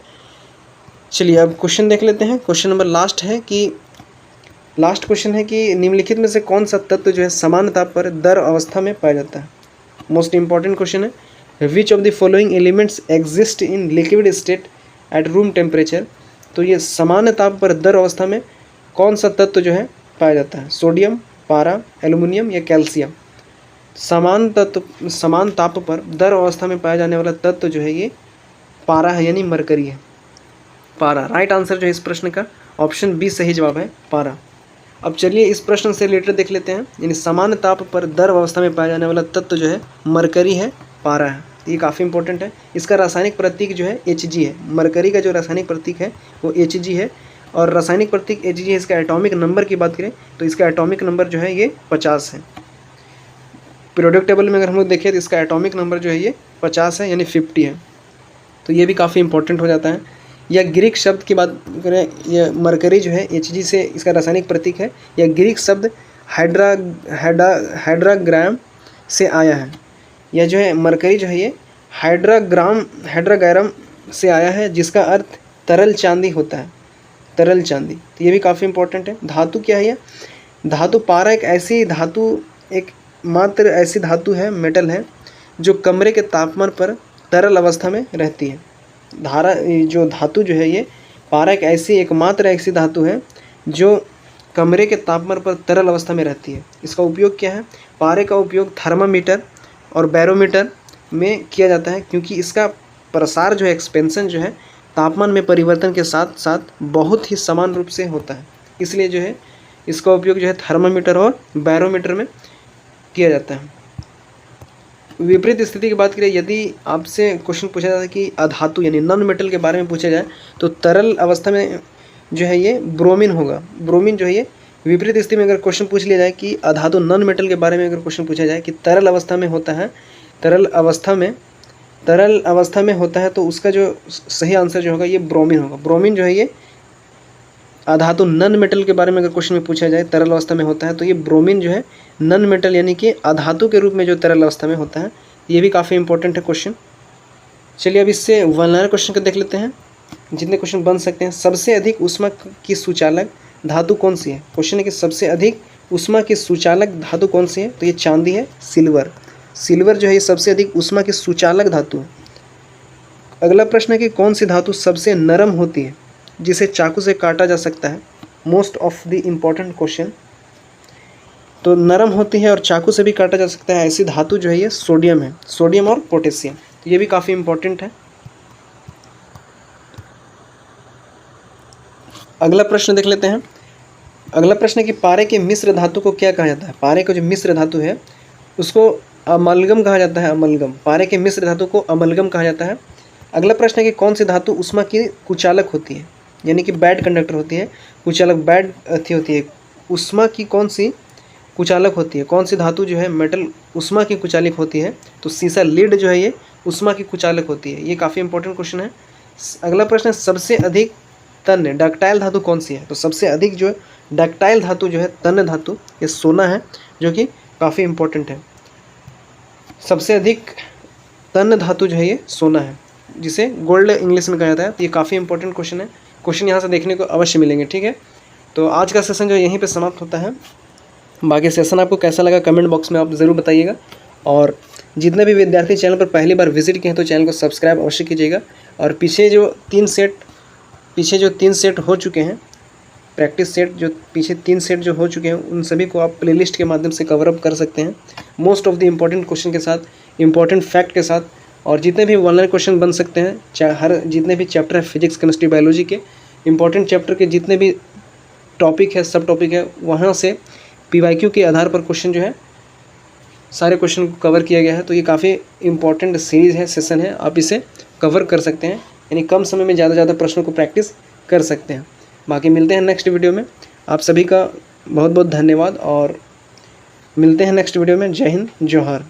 चलिए अब क्वेश्चन देख लेते हैं। क्वेश्चन नंबर लास्ट क्वेश्चन है कि निम्नलिखित में से कौन सा तत्व जो है समान ताप पर दर अवस्था में पाया जाता है? मोस्ट इंपॉर्टेंट क्वेश्चन है। Which of the following elements exist in liquid state at room temperature? तो ये समान ताप पर दर अवस्था में कौन सा तत्व जो है पाया जाता है? सोडियम, पारा, एल्युमिनियम या कैल्शियम? समान ताप पर दर अवस्था में पाया जाने वाला तत्व जो है ये पारा है, यानी मरकरी है। पारा राइट आंसर जो है इस प्रश्न का ऑप्शन बी सही जवाब है, पारा। अब चलिए इस प्रश्न से रिलेटेड देख लेते हैं, यानी समान ताप पर दर अवस्था में पाया जाने वाला तत्व जो है मरकरी है, पारा है। ये काफ़ी इंपॉर्टेंट है। इसका रासायनिक प्रतीक जो है Hg है। मरकरी का जो रासायनिक प्रतीक है वो Hg है, और रासायनिक प्रतीक Hg है। इसका एटॉमिक नंबर की बात करें तो इसका एटॉमिक नंबर जो है ये 50 है। पीरियोडिक टेबल में अगर हम लोग देखें तो इसका एटॉमिक नंबर जो है ये 50 है, यानी 50 है। तो ये भी काफ़ी इंपॉर्टेंट हो जाता है। या ग्रीक शब्द की बात करें, यह मरकरी जो है Hg से इसका रासायनिक प्रतीक है। यह ग्रीक शब्द हाइड्राग्राम से आया है। यह जो है मरकरी जो है ये हाइड्राग्राम से आया है, जिसका अर्थ तरल चांदी होता है, तरल चांदी। तो ये भी काफ़ी इंपॉर्टेंट है। धातु क्या है? यह धातु पारा एक मात्र ऐसी धातु है, मेटल है, जो कमरे के तापमान पर तरल अवस्था में रहती है। जो धातु जो है ये पारा एकमात्र ऐसी धातु है जो कमरे के तापमान पर तरल अवस्था में रहती है। इसका उपयोग क्या है? पारे का उपयोग थर्मामीटर और बैरोमीटर में किया जाता है, क्योंकि इसका प्रसार जो है, एक्सपेंशन जो है, तापमान में परिवर्तन के साथ साथ बहुत ही समान रूप से होता है। इसलिए जो है इसका उपयोग जो है थर्मामीटर और बैरोमीटर में किया जाता है। विपरीत स्थिति की बात करें, यदि आपसे क्वेश्चन पूछा जाता है कि अधातु यानी नॉन मेटल के बारे में पूछा जाए तो तरल अवस्था में जो है ये ब्रोमीन होगा। ब्रोमीन जो है ये विपरीत स्थिति में अगर क्वेश्चन पूछ लिया जाए कि अधातु नॉन मेटल के बारे में अगर क्वेश्चन पूछा जाए कि तरल अवस्था में होता है, तरल अवस्था में होता है, तो उसका जो सही आंसर जो होगा ये ब्रोमीन होगा। ब्रोमीन जो है ये अधातु नॉन मेटल के बारे में अगर क्वेश्चन में पूछा जाए तरल अवस्था में होता है, तो ये ब्रोमीन जो है नॉन मेटल यानी कि अधातु के रूप में जो तरल अवस्था में होता है। ये भी काफ़ी इंपॉर्टेंट है क्वेश्चन। चलिए अब इससे वर्णनात्मक क्वेश्चन को देख लेते हैं, जितने क्वेश्चन बन सकते हैं। सबसे अधिक ऊष्मा की सुचालक धातु कौन सी है? क्वेश्चन है कि सबसे अधिक ऊष्मा की सुचालक धातु कौन सी है? तो ये चांदी है, सिल्वर। सिल्वर जो है ये सबसे अधिक ऊष्मा की सुचालक धातु है। अगला प्रश्न है कि कौन सी धातु सबसे नरम होती है, जिसे चाकू से काटा जा सकता है? Most of the important question. तो नरम होती है और चाकू से भी काटा जा सकता है, ऐसी धातु जो है ये सोडियम है, सोडियम और पोटेशियम। तो ये भी काफ़ी इंपॉर्टेंट है। अगला प्रश्न देख लेते हैं। अगला प्रश्न है कि पारे के मिश्र धातु को क्या कहा जाता है? पारे का जो मिश्र धातु है उसको अमलगम कहा जाता है, अमलगम। पारे के मिश्र धातु को अमलगम कहा जाता है। अगला प्रश्न है कि कौन सी धातु ऊष्मा की कुचालक होती है, यानी कि बैड कंडक्टर होती है, कुचालक बैड अथी होती है। ऊष्मा की कौन सी कुचालक होती है? कौन सी धातु जो है मेटल ऊष्मा की कुचालक होती है? तो सीसा, लीड जो है ये ऊष्मा की कुचालक होती है। ये काफ़ी इंपॉर्टेंट क्वेश्चन है। अगला प्रश्न है सबसे अधिक तन्य डक्टाइल धातु कौन सी है? तो सबसे अधिक जो डक्टाइल धातु जो है, तन्य धातु, ये सोना है, जो कि काफ़ी इंपॉर्टेंट है। सबसे अधिक तन्य धातु जो है ये सोना है, जिसे गोल्ड इंग्लिश में कहा जाता है। तो ये काफ़ी इंपॉर्टेंट क्वेश्चन है। क्वेश्चन यहाँ से देखने को अवश्य मिलेंगे, ठीक है। तो आज का सेशन जो यहीं पे समाप्त होता है। बाकी सेशन आपको कैसा लगा कमेंट बॉक्स में आप ज़रूर बताइएगा, और जितने भी विद्यार्थी चैनल पर पहली बार विजिट किए हैं तो चैनल को सब्सक्राइब अवश्य कीजिएगा। और पीछे जो 3 सेट पीछे जो 3 सेट हो चुके हैं, प्रैक्टिस सेट जो पीछे 3 सेट जो हो चुके हैं, उन सभी को आप प्लेलिस्ट के माध्यम से कवर अप कर सकते हैं, most of the important question के साथ, इम्पॉर्टेंट फैक्ट के साथ, और जितने भी ऑनलाइन क्वेश्चन बन सकते हैं, चाहे हर जितने भी चैप्टर है फिजिक्स केमिस्ट्री बायोलॉजी के इम्पॉर्टेंट चैप्टर के जितने भी टॉपिक है, सब टॉपिक है, वहाँ से PYQ के आधार पर क्वेश्चन जो है सारे क्वेश्चन को कवर किया गया है। तो ये काफ़ी इंपॉर्टेंट सीरीज़ है, सेशन है, आप इसे कवर कर सकते हैं, यानी कम समय में ज़्यादा प्रश्नों को प्रैक्टिस कर सकते हैं। बाकी मिलते हैं नेक्स्ट वीडियो में। आप सभी का बहुत बहुत धन्यवाद और मिलते हैं नेक्स्ट वीडियो में। जय हिंद, जोहार।